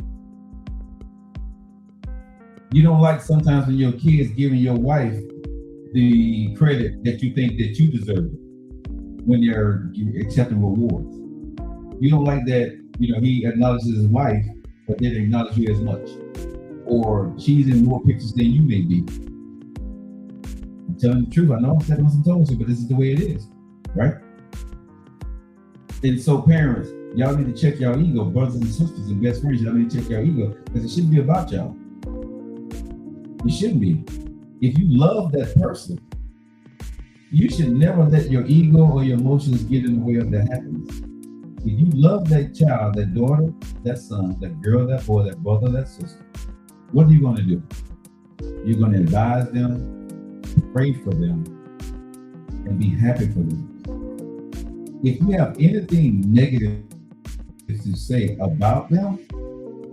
You don't like sometimes when your kids giving your wife the credit that you think that you deserve when they're accepting rewards. You don't like that, he acknowledges his wife, but didn't acknowledge you as much. Or she's in more pictures than you may be. I'm telling the truth. I know I'm stepping on some toes here, but this is the way it is, right? And so parents, y'all need to check y'all ego. Brothers and sisters and best friends, y'all need to check y'all ego because it shouldn't be about y'all. You shouldn't be. If you love that person, you should never let your ego or your emotions get in the way of that happiness. If you love that child, that daughter, that son, that girl, that boy, that brother, that sister, what are you going to do? You're going to advise them, pray for them, and be happy for them. If you have anything negative to say about them,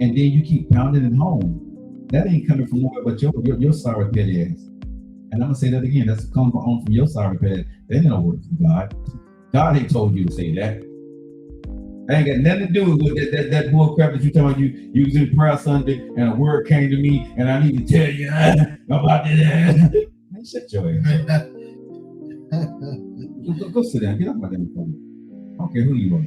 and then you keep pounding it home, that ain't coming from nowhere but your sorry petty ass. And I'm gonna say that again. That's coming on from your sorry petty. That ain't no word from God. God ain't told you to say that. That ain't got nothing to do with that bull crap that you talking about. You was in prayer Sunday and a word came to me and I need to tell you about that. Man, shut your ass. Go sit down. Get off my damn phone. I don't care who you are.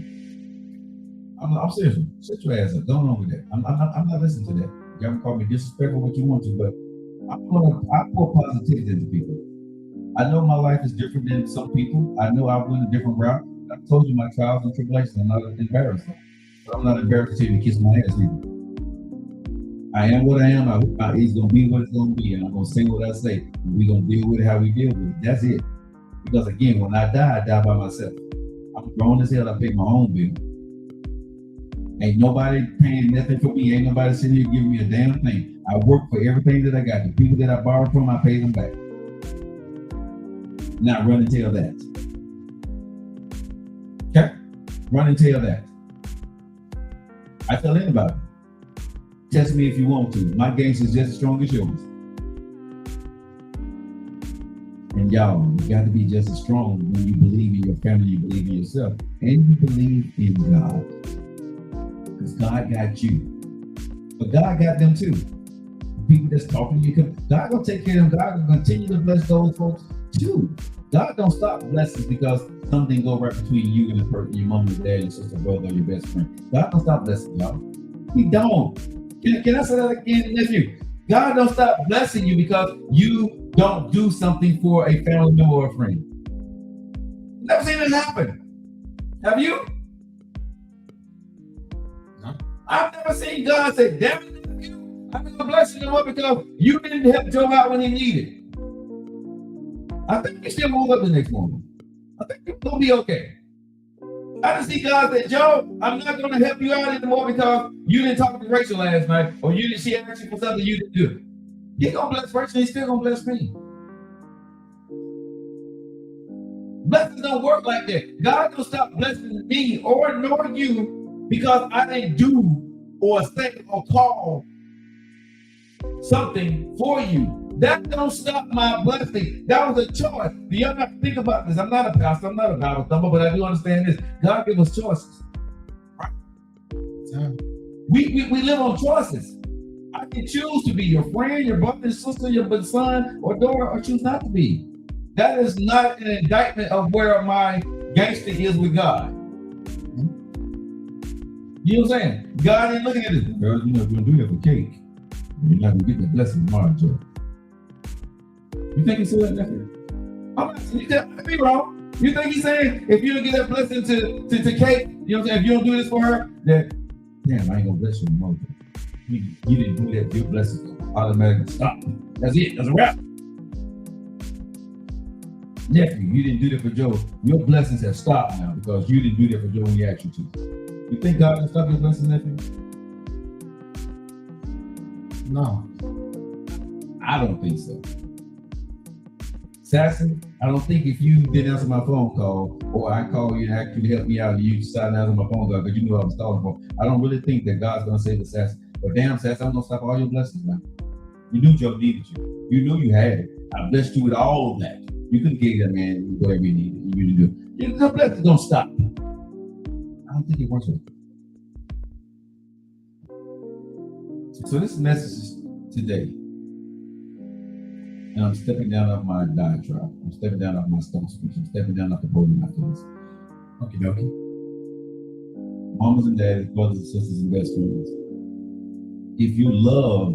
I'm serious. Shut your ass up. Go on with that. I'm not listening to that. Y'all can call me disrespectful what you want to, but I pour positivity into people. I know my life is different than some people. I know I went a different route. I told you my trials and tribulations. I'm not embarrassed. But I'm not embarrassed to tell you to kiss my ass either. I am what I am. It's going to be what it's going to be. And I'm going to say what I say. We're going to deal with it how we deal with it. That's it. Because again, when I die by myself. I'm grown as hell. I pay my own bill. Ain't nobody paying nothing for me. Ain't nobody sitting here giving me a damn thing. I work for everything that I got. The people that I borrowed from, I pay them back. Now run and tell that. Okay? Run and tell that. I tell anybody. Test me if you want to. My gangster is just as strong as yours. And y'all, you got to be just as strong when you believe in your family, you believe in yourself, and you believe in God. Because God got you. But God got them too. The people that's talking to you, God gonna take care of them. God gonna continue to bless those folks too. God don't stop blessings because something go right between you and the person, your mom, your dad, your sister, brother, or your best friend. God don't stop blessing y'all. He don't. Can I say that again, nephew? God don't stop blessing you because you don't do something for a family member or a friend. Never seen it happen. Have you? I've never seen God say, damn it, I'm going to bless you more because you didn't help Joe out when he needed. I think he still woke up the next morning. I think it's going to be okay. I didn't see God say, Joe, I'm not going to help you out anymore because you didn't talk to Rachel last night or she asked you for something you didn't do. He's going to bless Rachel, he's still going to bless me. Blessings don't work like that. God don't stop blessing me nor you because I didn't do or say or call something for you. That don't stop my blessing. That was a choice. You don't have to think about this. I'm not a pastor. I'm not a Bible thumper, but I do understand this. God gave us choices. Right? We live on choices. I can choose to be your friend, your brother, your sister, your son, or daughter, or choose not to be. That is not an indictment of where my gangster is with God. You know what I'm saying? God ain't looking at this. Girl, you know, if you're going to do that for cake, you're not going to get the blessing tomorrow, Joe. You think he's saying that, nephew? You can't be wrong. You think he's saying if you don't get that blessing to cake, you know what I'm saying? If you don't do this for her, that, damn, I ain't going to bless you anymore. You didn't do that, your blessings automatically stop. That's it. That's a wrap. Nephew, you didn't do that for Joe. Your blessings have stopped now because you didn't do that for Joe when he asked you to. You think God will stop your blessings, nephew? No. I don't think so. Sassy, I don't think if you didn't answer my phone call or I call you and ask you to help me out and you decided to answer my phone call because you knew I was calling for, I don't really think that God's going to say to Sassy, but damn, Sassy, I'm going to stop all your blessings now. You knew Joe needed you. You knew you had it. I blessed you with all of that. You couldn't give that man whatever you needed. You do. The blessings don't stop. I don't think it works like that. So this message is today. And I'm stepping down off my diatribe. I'm stepping down off my stone speech. I'm stepping down off the podium after this. Okay, dokie. Mamas and daddies, brothers and sisters and best friends. If you love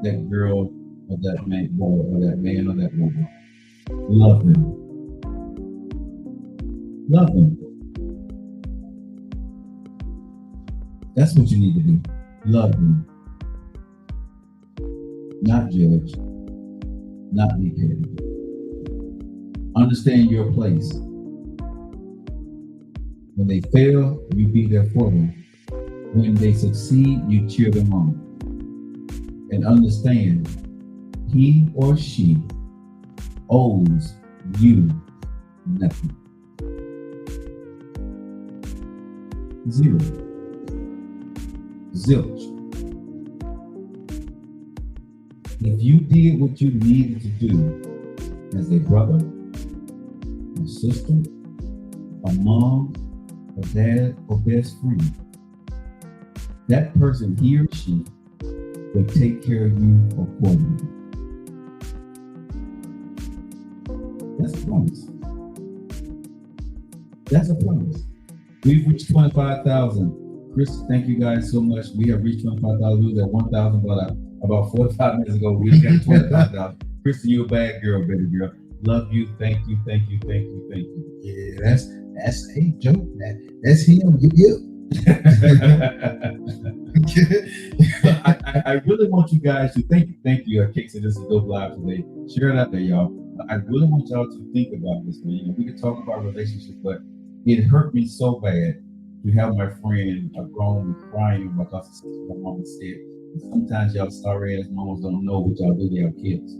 that girl or that man, boy or that man or that woman, love them. Love them. That's what you need to do. Love them. not judge, not be petty. Understand your place. When they fail, you be there for them. When they succeed, you cheer them on. And understand, he or she owes you nothing. Zero. Zilch. If you did what you needed to do as a brother, a sister, a mom, a dad, or best friend, that person, he or she, will take care of you accordingly. That's a promise. That's a promise. We've reached 25,000. Chris, thank you guys so much. We have reached 25,000. We was at 1,000 about 45 minutes ago. We got 25,000. Kristen, you're a bad girl, baby girl. Love you. Thank you. Thank you. Thank you. Thank you. Yeah, that's hey Joe. That's him. You. I really want you guys to thank you. Casey, this is Dope Live today. Share it out there, y'all. I really want y'all to think about this, man. You know, we can talk about relationships, but it hurt me so bad to have my friend grown crying because my mama said, sometimes y'all sorry ass mamas don't know what y'all do to your kids.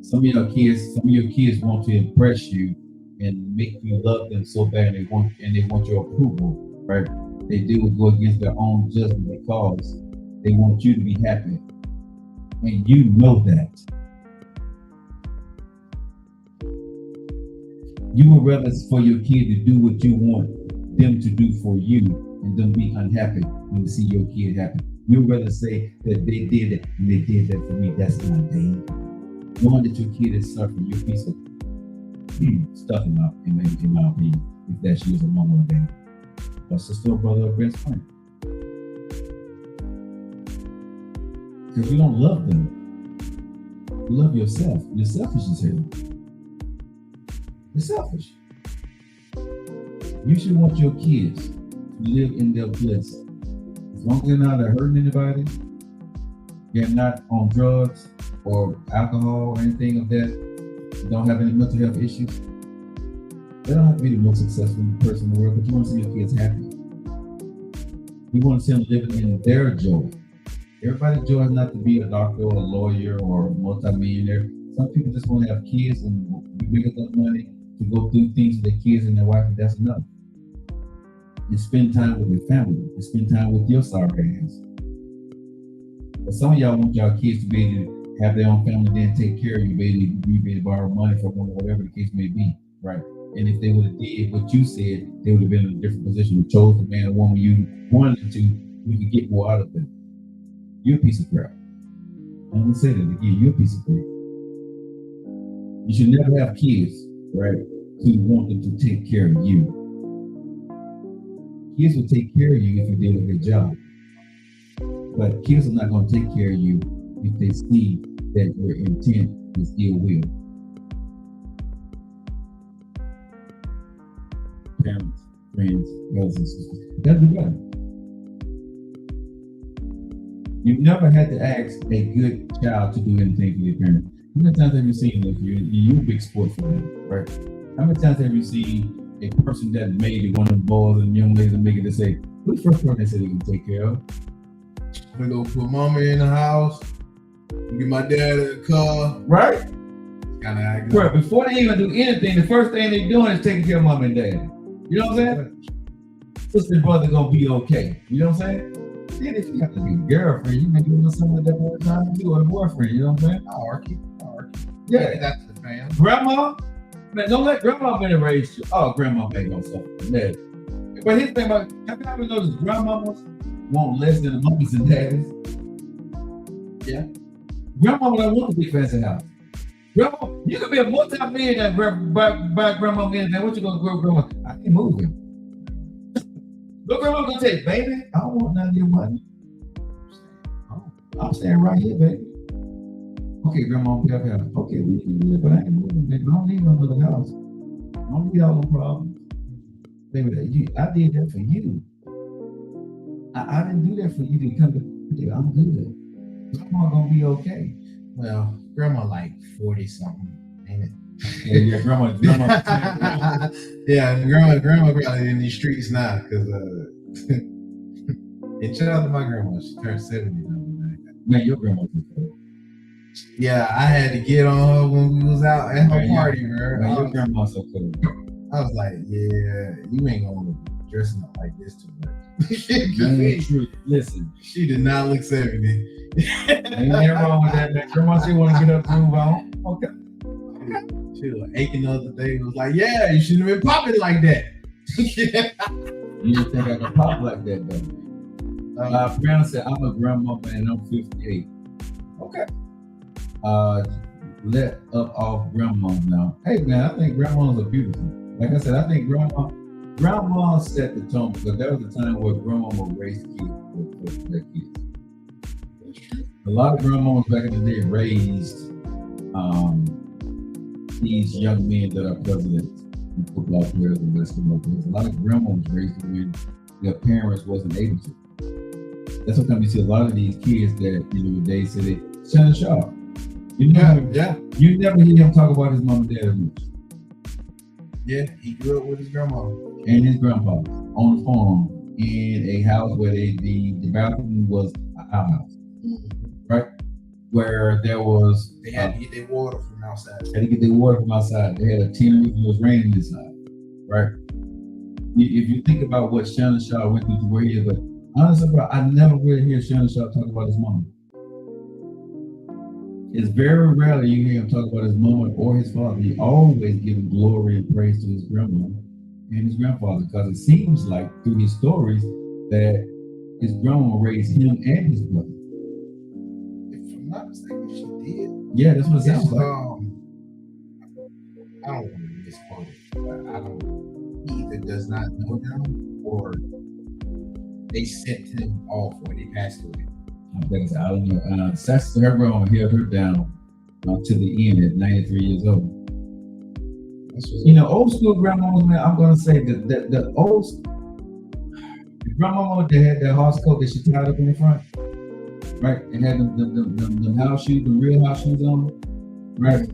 Some of your kids want to impress you and make you love them so bad, and they want your approval, right? They do go against their own judgment because they want you to be happy. And you know that. You would rather for your kid to do what you want them to do for you and them be unhappy when you see your kid happy. You'd rather say that they did it and they did that for me. That's not pain. Knowing that your kid is suffering, your piece of stuff in my opinion, if that she was a mom or a dad. A sister or brother or best friend. Because you don't love them. You love yourself. You're selfish as hell. You're selfish. You should want your kids to live in their bliss. As long as they're not hurting anybody, they're not on drugs or alcohol or anything of that, don't have any mental health issues, they don't have to be the most successful person in the world, but you want to see your kids happy. You want to see them living in their joy. Everybody's joy is not to be a doctor or a lawyer or a multimillionaire. Some people just want to have kids and be big enough money to go through things with their kids and their wife, and that's enough. And spend time with your family, and spend time with your sorry ass. But some of y'all want y'all kids to be able to have their own family, then take care of you, be able to borrow money from them, whatever the case may be, right? And if they would have did what you said, they would have been in a different position. You chose the man or woman you wanted to, you could get more out of them. You're a piece of crap. I'm gonna say that again, you're a piece of crap. You should never have kids, right, to want them to take care of you. Kids will take care of you if you did a good job. But kids are not gonna take care of you if they see that your intent is ill will. Parents, friends, brothers and sisters, that's the better. You've never had to ask a good child to do anything for your parents. How many times have you seen that? You're a big sport for them, right? How many times have you seen a person that made it, one of the boys and young ladies that make it, to say, who's the first person they said they can take care of? I'm gonna go put mama in the house, get my dad in the car. Right? Kind of act. Right. Before they even do anything, the first thing they're doing is taking care of mom and dad. You know what I'm saying? Sister and brother gonna be okay. You know what I'm saying? Then if you have to be a girlfriend, you may be with someone that one time you or a boyfriend. You know what I'm saying? I'll argue. Yeah, that's the fam. Grandma, man, don't let grandma been raised. Oh, grandma ain't gonna suffer. Man. But here's the thing about, have you ever noticed grandmamas want less than the mommies and daddies? Yeah. Grandma don't want the big fancy house. Grandma, you could be a multi-millionaire by grandma being there. What you gonna grow, grandma? I ain't moving. But grandma gonna say, baby, I don't want none of your money. I'm staying right here, baby. Okay, grandma, we have a house. Okay, we can live, but I ain't moving, baby. I don't need no other house. I don't need all no problems. Baby, I did that for you. I didn't do that for you to come to. I'm good. Grandma gonna be okay. Well, grandma like 40 something, ain't it? Yeah, grandma. Yeah, grandma probably in these streets now, cause and shout out to my grandma. She turned 70 now. Man, your grandma's cool. Yeah, I had to get on her when we was out at her party, bro. Man, your grandma's so cool. I was like, yeah, you ain't gonna be dressing up like this too much. Listen, she did not look 70. Ain't nothing wrong with that, man. Grandma, she want to get up to move on. Okay. She was aching the other day. It was like, yeah, you shouldn't have been popping like that. You didn't think I could pop like that, though. My friend said, I'm a grandma and I'm 58. Okay. Let up off grandmas now. Hey, man, I think grandmas are beautiful. Like I said, I think grandma set the tone because there was a time where grandma would raise kids for their kids. A lot of grandmas back in the day raised these young men that are presidents and football players and basketball players. A lot of grandmas raised them when their parents wasn't able to. That's what you see a lot of these kids that, they say they Shannon Sharp. You never hear him talk about his mom and dad as much. Yeah, he grew up with his grandma and his grandpa on the farm in a house where the bathroom was a house, right? Where there was they had to get their water from outside. They had a tin roof. It was raining inside, right? If you think about what Shannon Sharp went through to where he is, but honestly, bro, I never really hear Shannon Sharp talk about his mom. It's very rarely you hear him talk about his mama or his father. He always gives glory and praise to his grandma and his grandfather because it seems like through his stories that his grandma raised him and his brother. If I'm not mistaken, she did. Yeah, that's what it sounds like. I don't want to misquote it, but he either does not know them or they sent him off when they passed away. I don't know. Her grandma held her down to the end at 93 years old. Old school grandmas, man, I'm going to say that the grandmama that had that horse coat that she tied up in the front, right? And had them house shoes, the real house shoes on, right?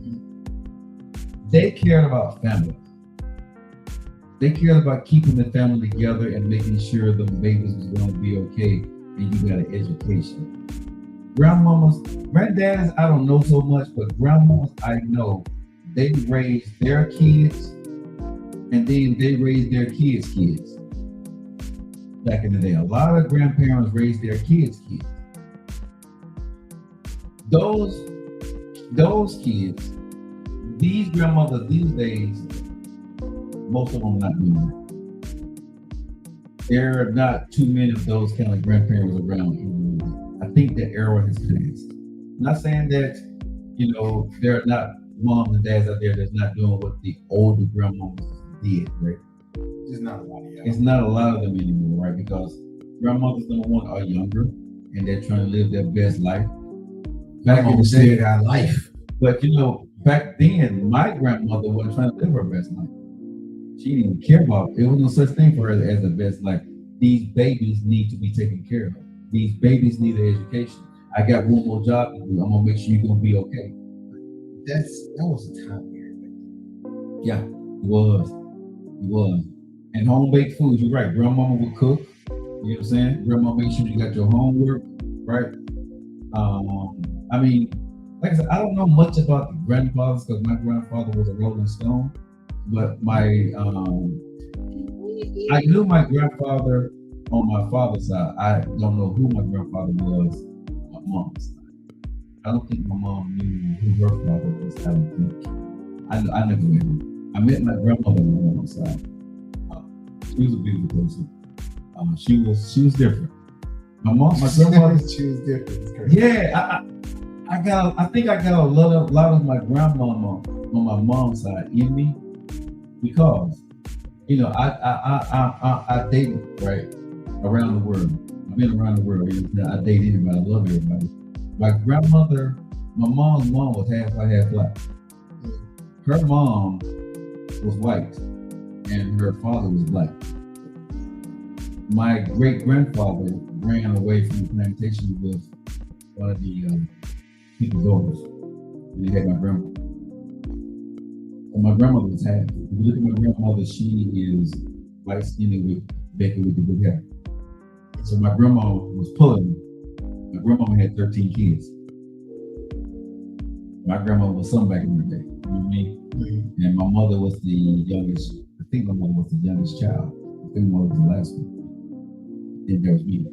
They cared about family. They cared about keeping the family together and making sure the babies was going to be okay. And you got an education. Granddads, I don't know so much, but grandmas, I know they raised their kids and then they raised their kids' kids. Back in the day, a lot of grandparents raised their kids' kids. Those kids, these grandmothers these days, most of them not doing that. There are not too many of those kind of grandparents around anymore. I think the era has passed. I'm not saying that, there are not moms and dads out there that's not doing what the older grandmothers did, right? There's not a lot of y'all. It's not a lot of them anymore, right? Because grandmothers, number one, are younger and they're trying to live their best life. Back in the day, got life. But back then, my grandmother wasn't trying to live her best life. She didn't even care about it. There was no such thing for her as the best life. These babies need to be taken care of. These babies need an education. I got one more job to do. I'm gonna make sure you're gonna be okay. That was a time period. Yeah, it was. And home baked foods, you're right. Grandmama would cook. You know what I'm saying? Grandma make sure you got your homework, right? Like I said, I don't know much about the grandfathers because my grandfather was a Rolling Stone. But I knew my grandfather on my father's side. I don't know who my grandfather was on my mom's side. I don't think my mom knew who her father was. I don't think. I never met him. I met my grandmother on my mom's side. She was a beautiful person. She was different. My grandmother. She was different. Yeah, I think I got a lot of my grandmama on my mom's side in me. Because, I dated, right, around the world. I've been around the world. I date anybody. I love everybody. My grandmother, my mom's mom was half white, half black. Her mom was white, and her father was black. My great grandfather ran away from the plantation with one of the people's daughters. And they had my grandma. And my grandmother was half. If you look at my grandmother, she is light skinned with Becky with the good hair. So my grandma was pulling me. My grandma had 13 kids. My grandma was some back in the day. You know what I mean? Mm-hmm. And my mother was the youngest. I think my mother was the youngest child. I think my mother was the last one. Then there was me.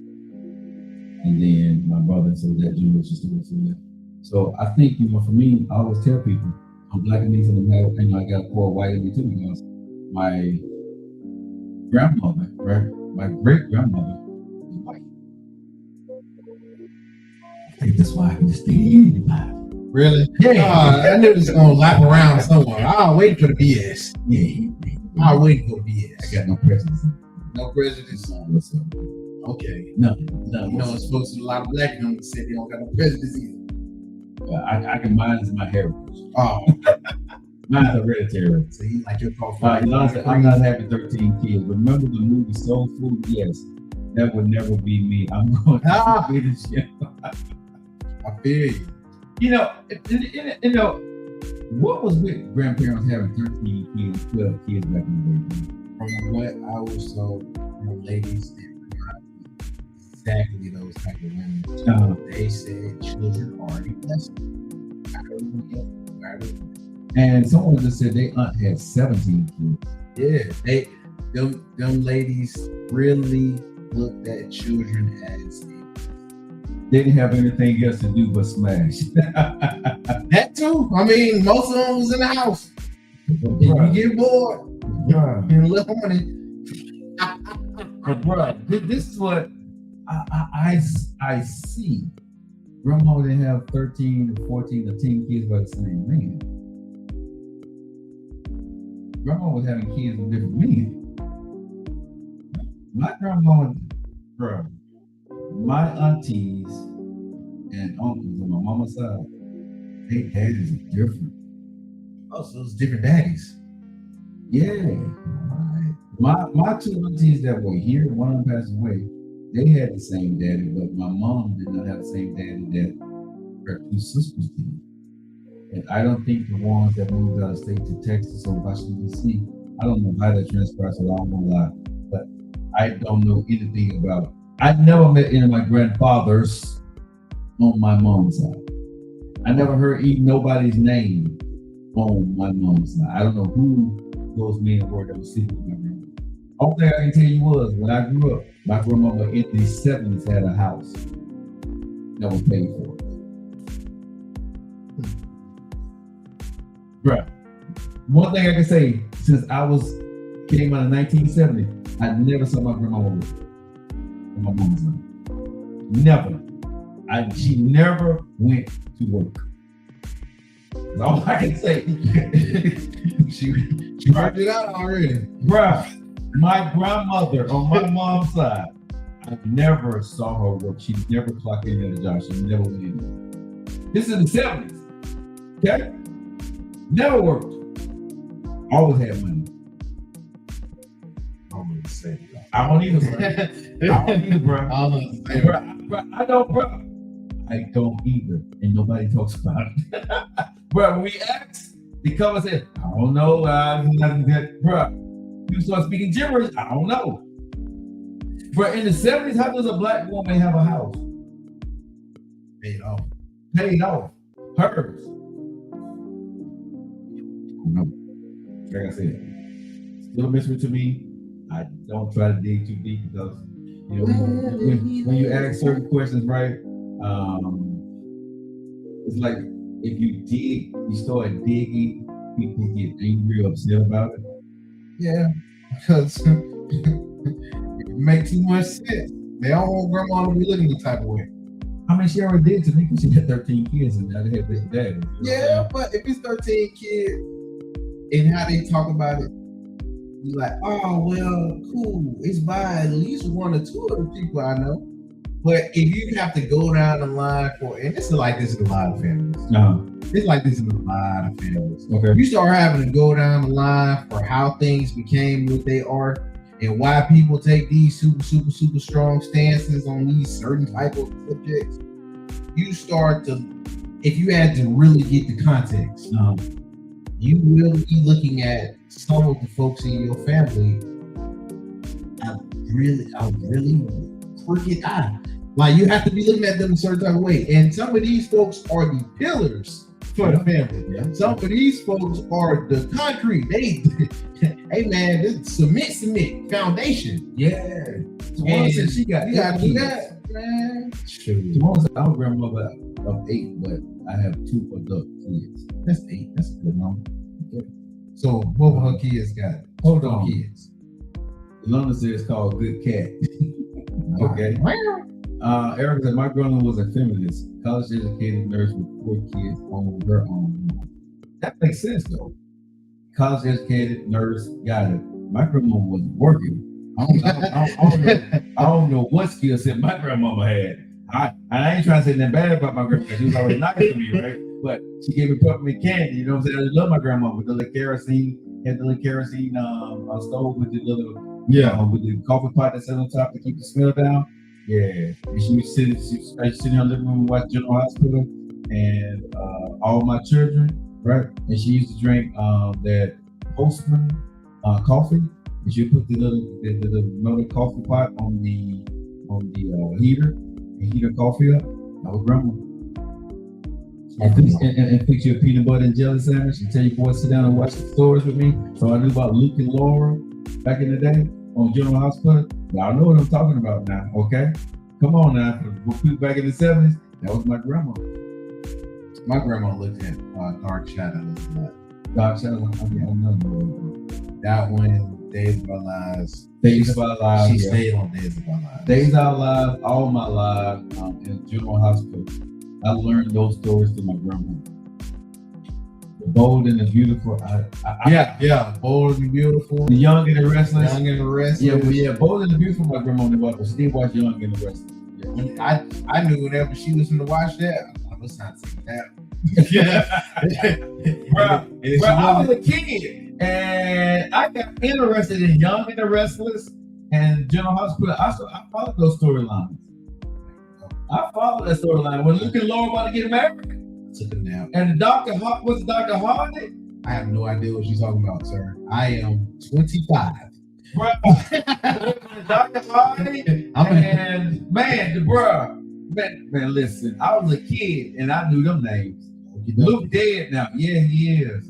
And then my brother, so that generation story. So I think, for me, I always tell people, I'm black and these and I got 4 white in me too, because my grandmother, right? My great grandmother was white. I think that's why I can just stay anybody. Really? Yeah. I knew this was gonna lap around somewhere. I'll wait for the BS. Yeah. I'll wait for the BS. I got no prejudice. No prejudice. Okay. No. It's supposed to be a lot of black people that say they don't got no prejudice either. I can mine is my heritage. Oh. Mine's hereditary. So you like your coffee. I'm not having 13 kids. Remember the movie Soul Food? Yes. That would never be me. I'm going to be the shit. I feel you. What was with grandparents having 13 kids, 12 kids back in the day? From what I was told from ladies that exactly those type of women. They said children are a blessing. And someone just said their aunt had 17 kids. Yeah, them ladies really looked at children as they didn't have anything else to do but smash. That too. I mean, most of them was in the house. You get bored. And a little money. But bro, this is what I see. Grandma didn't have 13 or 14 or 10 kids by the same man. Grandma was having kids with different men. My grandma, bro, my aunties and uncles on my mama's side, their daddies are different. Oh, so it's different daddies. Yeah. My 2 aunties that were here, one of them passed away, they had the same daddy, but my mom did not have the same daddy that her 2 sisters did. And I don't think the ones that moved out of state to Texas or Washington, D.C., I don't know how that transpires, so I don't know why, but I don't know anything about it. I never met any of my grandfathers on my mom's side. I never heard even nobody's name on my mom's side. I don't know who those men were that were sleeping with my grandma. All thing I can tell you was, when I grew up, my grandmama in the 70s had a house that was paid for. Bruh, one thing I can say, since I came out in 1970, I never saw my grandma work on my mom's side. Never. She never went to work. That's all I can say. She worked it out already. Bruh, my grandmother on my mom's side, I never saw her work. She never clocked in at a job. She never went in. This is in the 70s. Okay? Never worked. Always had money. I don't know what to say. I don't either, bro. I don't know what to say. I don't either. And nobody talks about it. Bro, when we ask, they come and say, I don't know. Bro, you start speaking gibberish. I don't know. Bro, in the 70s, how does a black woman have a house? Paid off. Paid off. Hers. No. Like I said, still a mystery to me. I don't try to dig too deep because, when you ask certain questions, right? It's like if you start digging, people get angry or upset about it. Yeah, because it makes too much sense. They don't want grandma to be looking the type of way. I mean, she already did to me because she had 13 kids and now they had this daddy. Yeah, but if it's 13 kids and how they talk about it, you're like, oh, well, cool. It's by at least 1 or 2 of the people I know. But if you have to go down the line and this is like this in a lot of families. It's like this in a lot of families. Okay. You start having to go down the line for how things became what they are and why people take these super, super, super strong stances on these certain type of subjects. You start to if you had to really get the context, you will be looking at some of the folks in your family. A really crooked eye. Like you have to be looking at them a certain type of way. And some of these folks are the pillars for the family. Yeah. Some of these folks are the concrete. They, hey man, this cement foundation. Yeah. Tawana said she got. You got to do that, man. Sure. Tawana said I'm a grandmother of 8, but I have 2 adult kids. That's 8. That's a good number. Okay. So both of her kids got kids. Lona said it's called Good Cat. Okay. Erica said my grandma was a feminist, college educated nurse with 4 kids on her own. That makes sense though. College educated nurse, got it. My grandma wasn't working. I don't know what skill set my grandmama had. I ain't trying to say nothing bad about my grandma because she was always knocking to me, right? But she gave me peppermint candy. You know what I'm saying? I love my grandma with the little kerosene. Had the little kerosene stove with the little with the coffee pot that sat on top to keep the smell down. Yeah, and she was sitting in her living room and watch General Hospital, and all my children, right? And she used to drink that Postman coffee, and she would put the little melted coffee pot on the heater and heat her coffee up. That was grandma. And fix you a peanut butter and jelly sandwich and tell your boys sit down and watch the stories with me. So I knew about Luke and Laura back in the day on General Hospital. Y'all know what I'm talking about now, okay? Come on now. For people back in the 70s, that was my grandma. My grandma looked at Dark Shadows. Dark Shadows, I know. That one, Days of Our Lives. Days of Our Lives. She stayed on Days of Our Lives. Days of Our Lives, all my lives in General Hospital. I learned those stories through my grandma. The bold and the beautiful. Bold and beautiful. The young and the restless. Yeah, bold and the beautiful. My grandma knew about, but she did watch Young and the Restless. Yeah. I knew whenever she was going to watch that, I was not seeing that. Bro, I was a kid and I got interested in Young and the Restless and General Hospital. I followed those storylines. I followed that storyline. When Luke and Laura about to get married, took a nap. And Dr. Hardy? I have no idea what you're talking about, sir. I am 25. Bro, Dr. Hardy, man, listen, I was a kid and I knew them names. Luke dead now. Yeah, he is.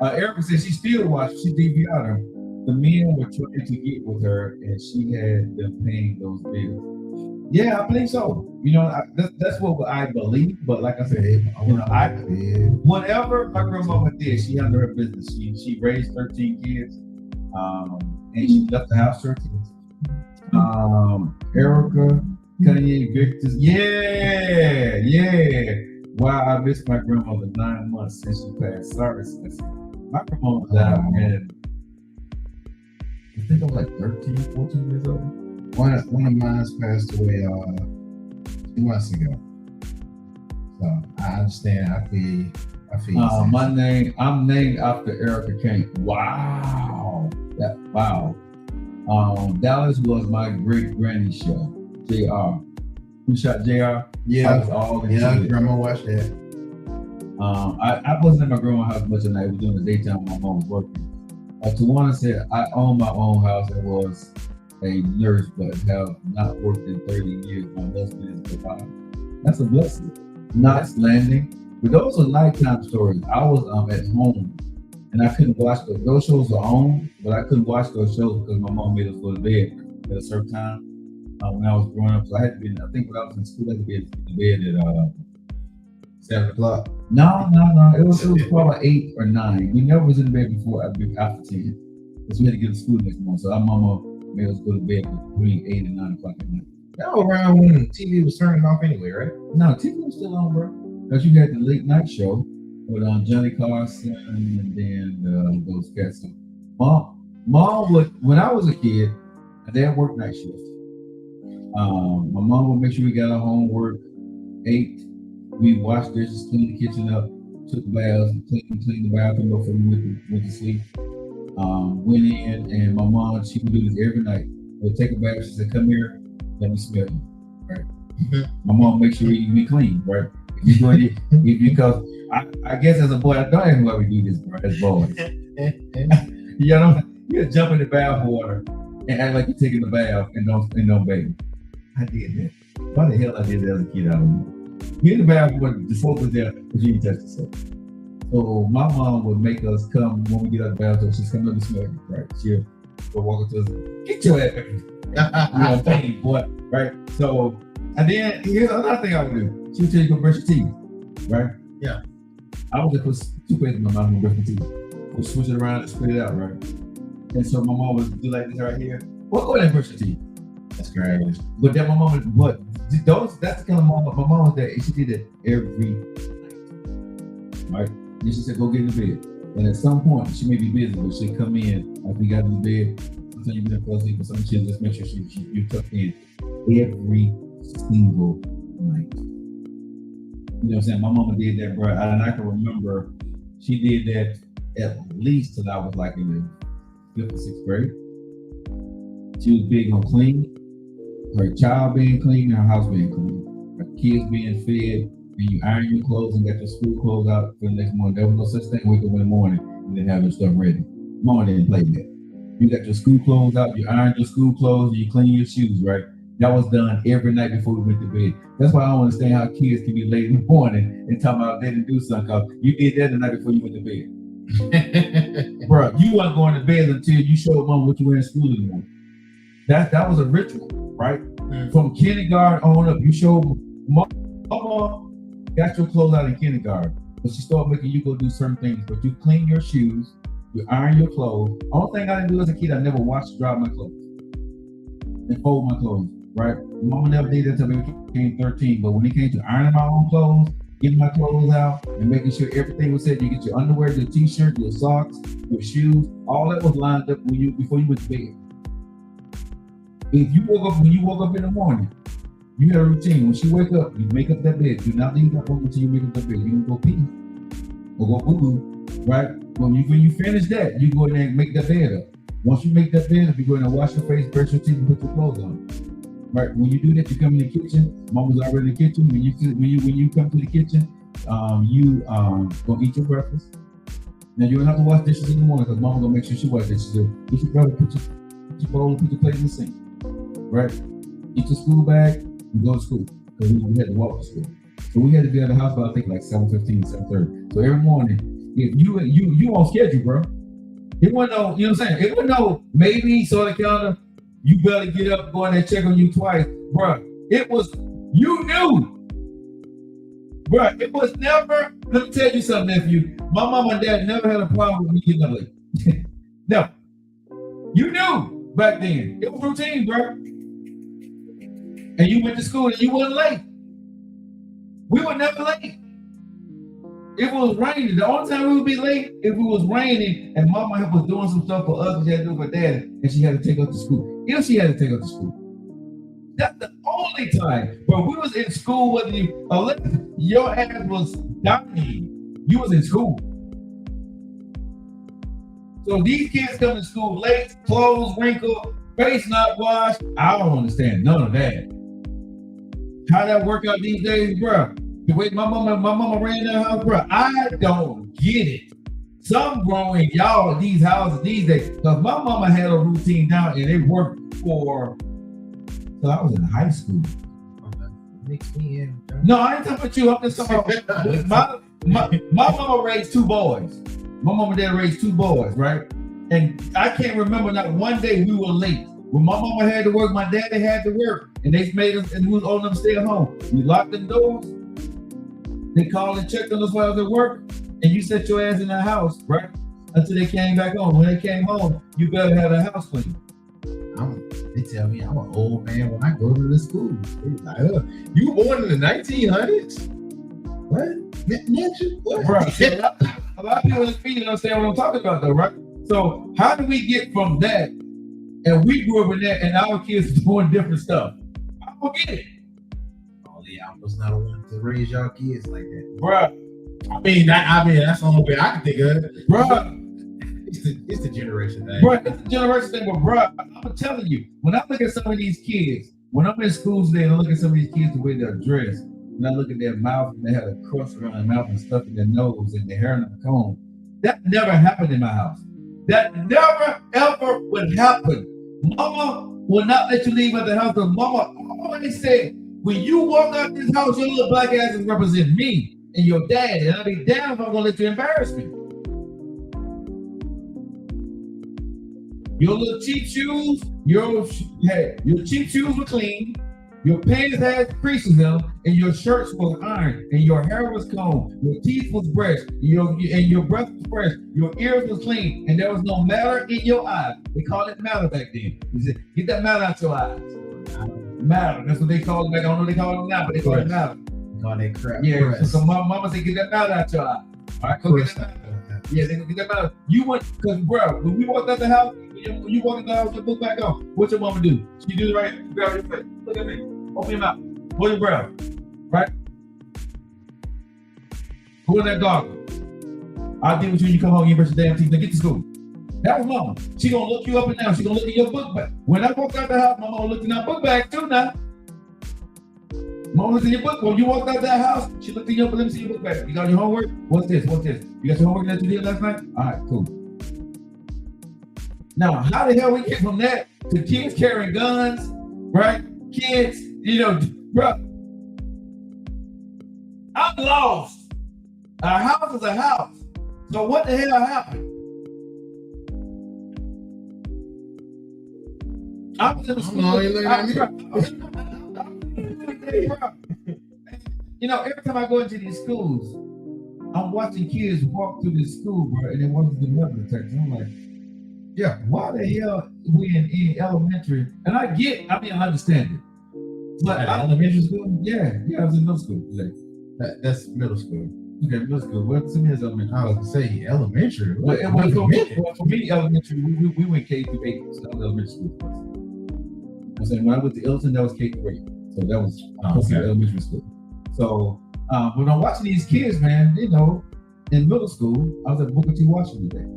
Erica said she still watched. She DVR'd him. The men were trying to get with her and she had them paying those bills. Yeah, I believe so. You know, that's what I believe. But like I said, whatever my grandmama did, she handled her business. She raised 13 kids, and she left the house 13 kids. Erica, Kanye, Victor, yeah. Wow, I missed my grandmother 9 months since she passed. Sorry, my grandmama died when I think I was like 13, 14 years old. One of mine passed away 2 months ago. So I understand. I feel. I'm named after Erica Kane. Wow. Dallas was my great granny show. JR. Who shot JR? Yeah. Grandma watched that. I wasn't at my grandma's house much at night. We were doing the daytime when my mom was working. Tawana said I own my own house and was a nurse, but have not worked in 30 years. My husband is provider. That's a blessing. Not landing. But those are nighttime stories. I was at home and I couldn't watch those shows are on, but I couldn't watch those shows because my mom made us go to bed at a certain time when I was growing up. So I had to be, I think when I was in school, I had to be in bed at 7 o'clock. No. It was probably 8 or 9. We never was in bed before after 10. Because we had to get to school next morning. So our mama made us go to bed between 8 and 9 o'clock at night. That was around when the TV was turning off anyway, right? No, TV was still on, bro. Because you had the late night show with Johnny Carson and then those cats. So mom would, when I was a kid, my dad worked night shift. My mom would make sure we got our homework, ate, we washed dishes, cleaned the kitchen up, took baths, cleaned the bathroom before we went to sleep. Went in and my mom, she would do this every night. We'd take a bath, she said, come here, let me smell you, right? My mom make sure we clean, right? Because I guess as a boy, I don't even know we do this, bro. As boys, you jump in the bath water and act like you're taking the bath and don't bathe. I did that. Why the hell I did that as a kid? I don't know. Get in the bath water, the soap was there, but you didn't touch the soap. So my mom would make us come when we get out of the bathroom. She's coming up to smell it, right? She'll go walk up to us, get your ass back here. Thank you, boy, right? So, and then here's another thing I would do. She would tell you to brush your teeth, right? Yeah. I would just put toothpaste in my mouth and brush my teeth. We'll switch it around and spit it out, right? And so my mom would do like this right here. Well, go ahead and brush your teeth. That's crazy. But then my mom that's the kind of mom, my mom was there, and she did it every night, right? And she said, go get in the bed. And at some point, she may be busy, but she'd come in after we got in the bed. Sometimes you've been asleep, but sometimes she'll just make sure you're tucked in every single night. You know what I'm saying? My mama did that, bro. And I can remember she did that at least till I was like in the 5th or 6th grade. She was big on clean. Her child being clean, her house being clean. Her kids being fed, and you iron your clothes and got your school clothes out for the next morning. There was no such thing wake up in the morning and then have your stuff ready. Mama didn't play that. You got your school clothes out, you iron your school clothes, and you clean your shoes, right? That was done every night before we went to bed. That's why I don't understand how kids can be late in the morning and talk about they didn't do something, because you did that the night before you went to bed. Bro, you weren't going to bed until you showed mom what you were in school in the morning. That was a ritual, right? Mm-hmm. From kindergarten on up, you showed mama got your clothes out in kindergarten, but she started making you go do certain things. But you clean your shoes, you iron your clothes. Only thing I didn't do as a kid, I never washed, dry my clothes, and fold my clothes, right? Mama never did that until I became 13. But when it came to ironing my own clothes, getting my clothes out, and making sure everything was set, you get your underwear, your t-shirt, your socks, your shoes, all that was lined up before you went to bed. When you woke up in the morning, you had a routine. When she wake up, you make up that bed. Do not leave that room until you make up that bed. You can go pee or go boo-boo, right? When you finish that, you go in there and make that bed up. Once you make that bed up, you go in and wash your face, brush your teeth, and put your clothes on. Right? When you do that, you come in the kitchen. Mama's already in the kitchen. When you come to the kitchen, you go eat your breakfast. Now you don't have to wash dishes in the morning because Mama gonna make sure she wash dishes. You should probably put your bowl and put your plate in the sink. Right? Get your school bag and go to school because we had to walk to school. So we had to be at the house by I think like 7:15, 7:30. So every morning, if you on schedule, bro. It wasn't no, you know what I'm saying? It wasn't no maybe sort of counter. You better get up, go in there, check on you twice, bro. It was you knew, bro. It was never. Let me tell you something, nephew. My mom and dad never had a problem with me getting up late. No, you knew back then. It was routine, bro. And you went to school and you wasn't late. We were never late. If it was raining, the only time we would be late if it was raining and Mama was doing some stuff for us, she had to do for Daddy, and she had to take us to school. If she had to take us to school, that's the only time. But we was in school, whether your ass was dying, you was in school. So these kids come to school late, clothes wrinkled, face not washed. I don't understand none of that. How that work out these days, bro? The way my mama ran that house, bro, I don't get it. Some growing y'all these houses these days, because my mama had a routine down and it worked for till I was in high school. Mix me in. No, I ain't talking about you. I'm just talking about my mama raised 2 boys. My mama and dad raised 2 boys, right? And I can't remember not one day we were late. When my mama had to work, my daddy had to work, and they made us and we was on them stay at home. We locked them doors. They called and checked on us while I was at work, and you set your ass in the house, right? Until they came back home. When they came home, you better have the house clean. They tell me I'm an old man when I go to the school. Like, you were born in the 1900s? What? Ninja? What? Bro, a lot of people in the feed understand what I'm talking about, though, right? So how do we get from that, and we grew up in that, and our kids are doing different stuff? I don't get it. Yeah, I was not the one to raise y'all kids like that, bro. I mean, that's the only way I can think of it, bro. It's the generation thing, bro. It's the generation thing, but bro, I'm telling you, when I look at some of these kids, when I'm in schools today and I look at some of these kids the way they're dressed, and I look at their mouth and they had a crust around their mouth and stuff in their nose and their hair in the comb. That never happened in my house. That never ever would happen. Mama will not let you leave at the house. Because Mama always said, when you walk out this house, your little black ass is represent me and your dad. And I'll be damned if I'm gonna let you embarrass me. Your little cheap shoes, your cheap shoes were clean. Your pants had creases in them, and your shirts were ironed, and your hair was combed, your teeth was brushed, and your breath was fresh, your ears was clean, and there was no matter in your eyes. They called it matter back then. They said, get that matter out your eyes. Matter. That's what they called it back. I don't know what they call it now, but they call it matter. Call that crap. Yeah. So mama said, get that matter out your eyes. All right, go get that matter. Yeah, they get that matter. You went, because bro, when we walked out the house, when you walk in the house, you put back on. What your mama do? She do the right. Grab your face. Look at me. Open your mouth. Hold your breath. Right? Go in that gargle. I'll deal with you when you come home. You brush your damn teeth. Now get to school. That was mama. She gonna look you up and down. She gonna look at your book bag. When I walked out the house, mama looked in that book bag too now. Mama looked in your book. When you walked out that house, she looked in your book. Let me see your book bag. You got your homework? What's this? What's this? You got your homework that you did last night? All right, cool. Now, how the hell we get from that to kids carrying guns, right? Kids, bro. I'm lost. A house is a house. So what the hell happened? I was in the school. Every time I go into these schools, I'm watching kids walk through this school, bro, and they walk through the metal detector. I'm like, yeah, why the hell we in elementary? And I understand it. But elementary school? Yeah, I was in middle school today. That's middle school. Okay, middle school. Well, to me, it's elementary. I was gonna say elementary. Well, for me, elementary, we went K through 8. So that was elementary school. I'm saying when I went to Elton, that was K through 8. So that was elementary school. So when I'm watching these kids, man, in middle school, I was at Booker T. Washington today.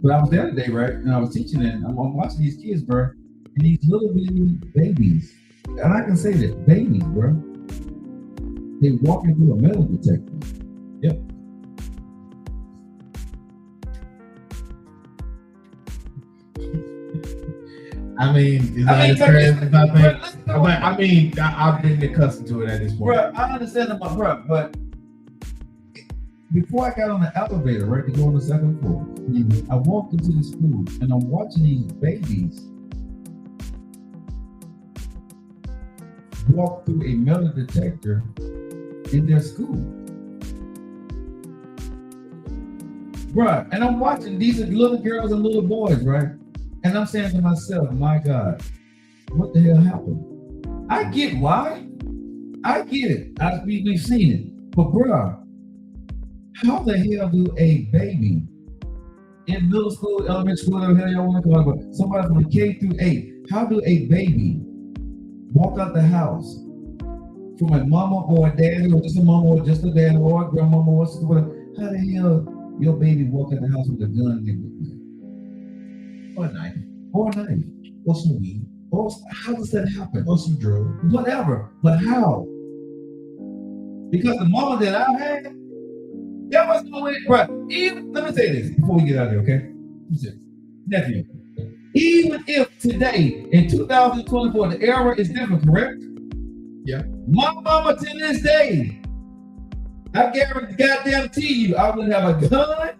But I was there today, right? And I was teaching, and I'm watching these kids, bro, and these little bitty babies, and I can say that babies, bro, they walking through a metal detector. Yep. I've been accustomed to it at this point. Bro, I understand that, but before I got on the elevator, right, to go on the second floor, I walked into the school and I'm watching these babies walk through a metal detector in their school. Bruh, and I'm watching these little girls and little boys, right? And I'm saying to myself, my God, what the hell happened? I get why. I get it. We've seen it. But bruh, how the hell do a baby in middle school, elementary school, whatever the hell y'all want to call it, but somebody from K through 8, how do a baby walk out the house from a mama or a dad, or just a mama or just a dad, or a grandmama or sister, whatever? How the hell your baby walk out the house with a gun or a knife? Or a knife. Or some weed. Or how does that happen? Or some drugs. Whatever. But how? Because the mama that I had, there was no way, bro. Let me say this before we get out of here, okay? Nephew, even if today, in 2024, the era is different, correct? Yeah. My mama to this day, I guarantee you, I would have a gun,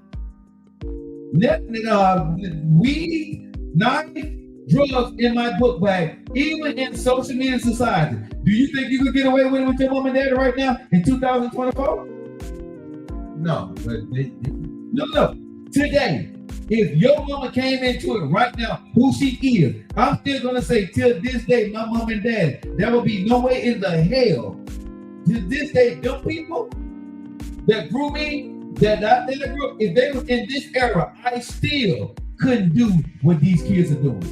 weed, knife, drugs in my book bag, even in social media society. Do you think you could get away with it with your mom and dad right now in 2024? No, but no. Today, if your mama came into it right now, who she is, I'm still gonna say till this day, my mom and dad, there will be no way in the hell to this day, them people that grew me, that I grew, if they was in this era, I still couldn't do what these kids are doing.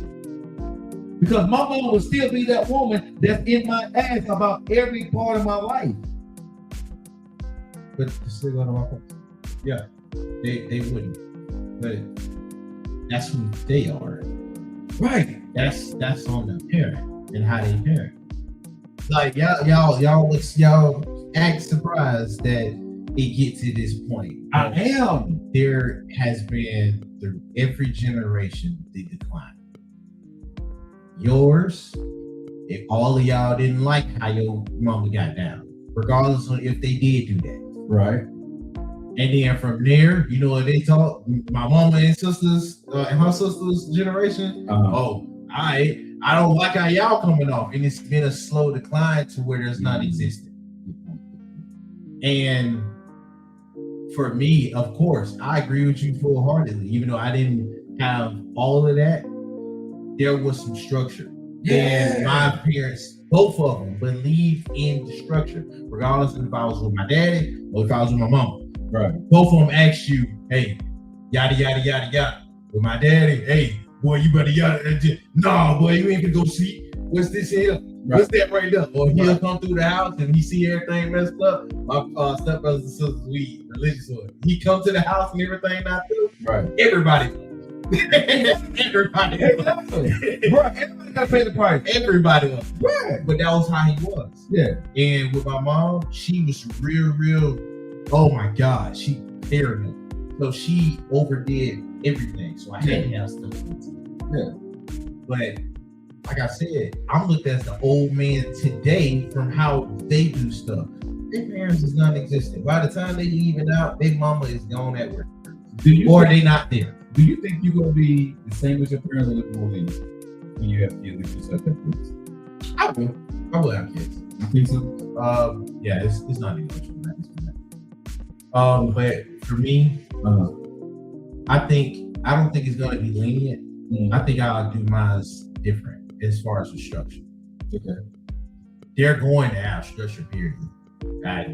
Because my mama would still be that woman that's in my ass about every part of my life. But they're still gonna walk up. Yeah, they wouldn't. But that's who they are. Right. That's on the parent and how they parent. like y'all act surprised that it gets to this point. I am. There has been through every generation the decline. Yours, if all of y'all didn't like how your mama got down, regardless of if they did do that. Right. And then from there, you know what they taught my mama and sisters and her sisters' generation. I don't like how y'all coming off, and it's been a slow decline to where there's non-existent. And for me, of course, I agree with you full-heartedly. Even though I didn't have all of that, there was some structure. Yeah. And my parents, both of them, believed in the structure, regardless of if I was with my daddy or if I was with my mama. Right. Both of them asked you, hey, yada, yada, yada, yada. With my daddy, hey, boy, you better yada. No, boy, you ain't gonna go see. What's this here? Right. What's that right there? Or he'll come through the house and he see everything messed up. My stepbrothers and sisters, we religious. He come to the house and everything not through. Right. Everybody. Everybody. Bro, everybody gotta pay the price. Everybody was. Right. But that was how he was. Yeah. And with my mom, she was real. Oh my God, she paranoid. So she overdid everything. So I had to have stuff. Yeah. But like I said, I'm looked at as the old man today from how they do stuff. Their parents is non-existent. By the time they leaving out, their mama is gone at work. Or they not there. Do you think you're gonna be the same as your parents or look more lenient when you have kids if you set that kids? I will have kids. You think so? Yeah, it's not negotiable. But for me, I don't think it's gonna be lenient. I think I'll do mine different as far as the structure. Okay. They're going to have structure, period.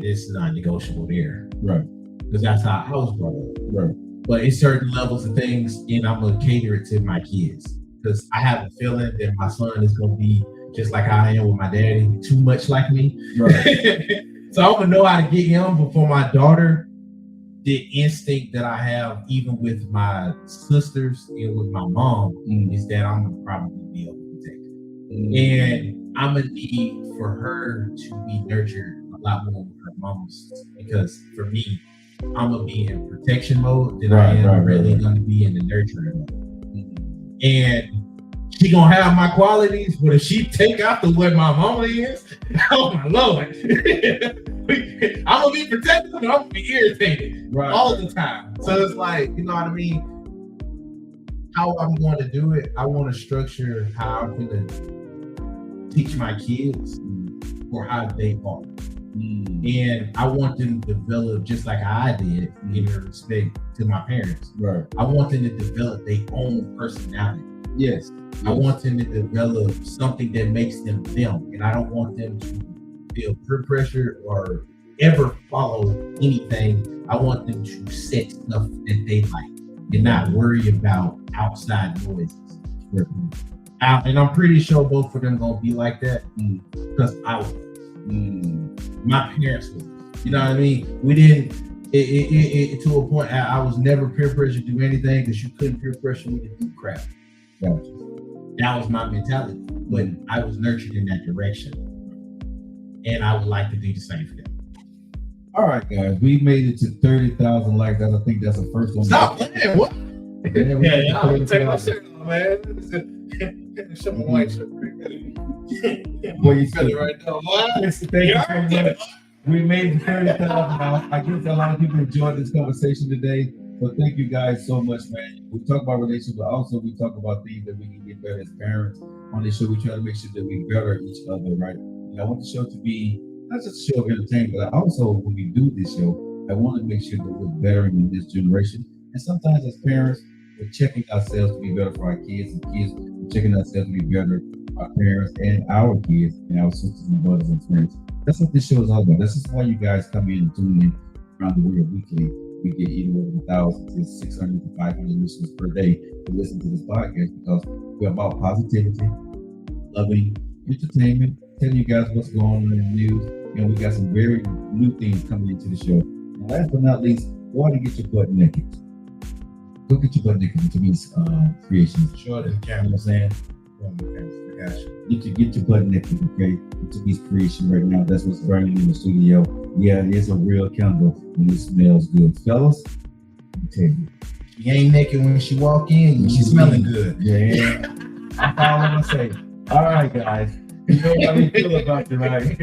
This is not negotiable there. Right. Because that's how I was brought up. Right. But it's certain levels of things, and I'm gonna cater it to my kids. Because I have a feeling that my son is gonna be just like I am with my daddy, too much like me. Right. So I'm gonna know how to get him before my daughter. The instinct that I have, even with my sisters and with my mom, is that I'm gonna probably be able to protect her. And I'm gonna need for her to be nurtured a lot more with her mamas, because for me, I'm gonna be in protection mode than I am really gonna be in the nurturing mode. And she gonna have my qualities, but if she take out the way my mama is, oh my Lord, I'm gonna be protected, but I'm gonna be irritated all the time. So it's like, you know what I mean? How I'm going to do it, I want to structure how I'm gonna teach my kids for how they are. And I want them to develop just like I did, in respect to my parents. Right. I want them to develop their own personality. Yes. I want them to develop something that makes them them. And I don't want them to feel peer pressure or ever follow anything. I want them to set stuff that they like and not worry about outside noises. And I'm pretty sure both of them gonna be like that because I was. My parents were. You know what I mean? We didn't. It to a point. I was never peer pressure to do anything because you couldn't peer pressure me to do crap. That was my mentality. But I was nurtured in that direction, and I would like to do the same for them. All right, guys, we made it to 30,000 likes. I think that's the first one. Stop playing. What? Yeah, I'm take my shirt off, man. Show my white shirt. Boy, you feel it right now. Thank you so much. We made 30,000 now. I guess a lot of people enjoyed this conversation today. So thank you guys so much, man. We talk about relationships, but also we talk about things that we can get better as parents. On this show, we try to make sure that we better each other, right? And I want the show to be not just a show of entertainment, but also when we do this show, I want to make sure that we're bettering in this generation. And sometimes as parents, we're checking ourselves to be better for our kids, and kids, we're checking ourselves to be better for our parents and our kids and our sisters and brothers and friends. That's what this show is all about. This is why you guys come in and tune in around the world weekly. We get anywhere from 1,000 to 600 to 500 listeners per day to listen to this podcast because we're about positivity, loving, entertainment, telling you guys what's going on in the news, and we got some very new things coming into the show. And last but not least, go out and get your butt naked. Go get your butt naked into these creations. Sure, you know what I'm saying? Okay, I got you. Get your butt naked, okay? Get your piece creation right now. That's what's burning in the studio. Yeah, it is a real candle and it smells good. Fellas, I tell you. She ain't naked when she walk in. She's smelling good. Yeah. That's all I'm gonna say. All right, guys. You know how we feel about you, right?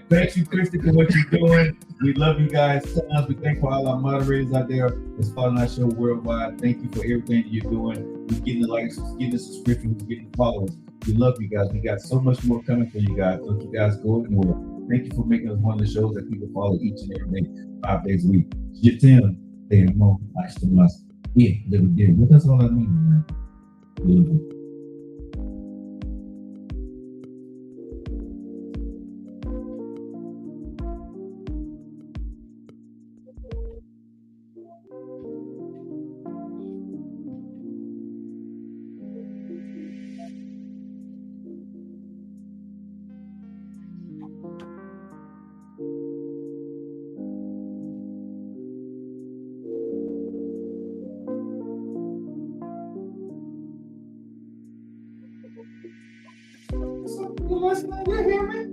Thank you, Christy, for what you're doing. We love you guys. Tons. We thank for all our moderators out there that's following our show worldwide. Thank you for everything that you're doing. We're getting the likes, getting the subscriptions, we're getting the followers. We love you guys. We got so much more coming for you guys. Don't you guys go anywhere. Thank you for making us one of the shows that people follow each and every day, 5 days a week. Jitin, Demo, Ashtamas. Yeah, little deal. What that's all I mean, man. Little. You listening? You hear me?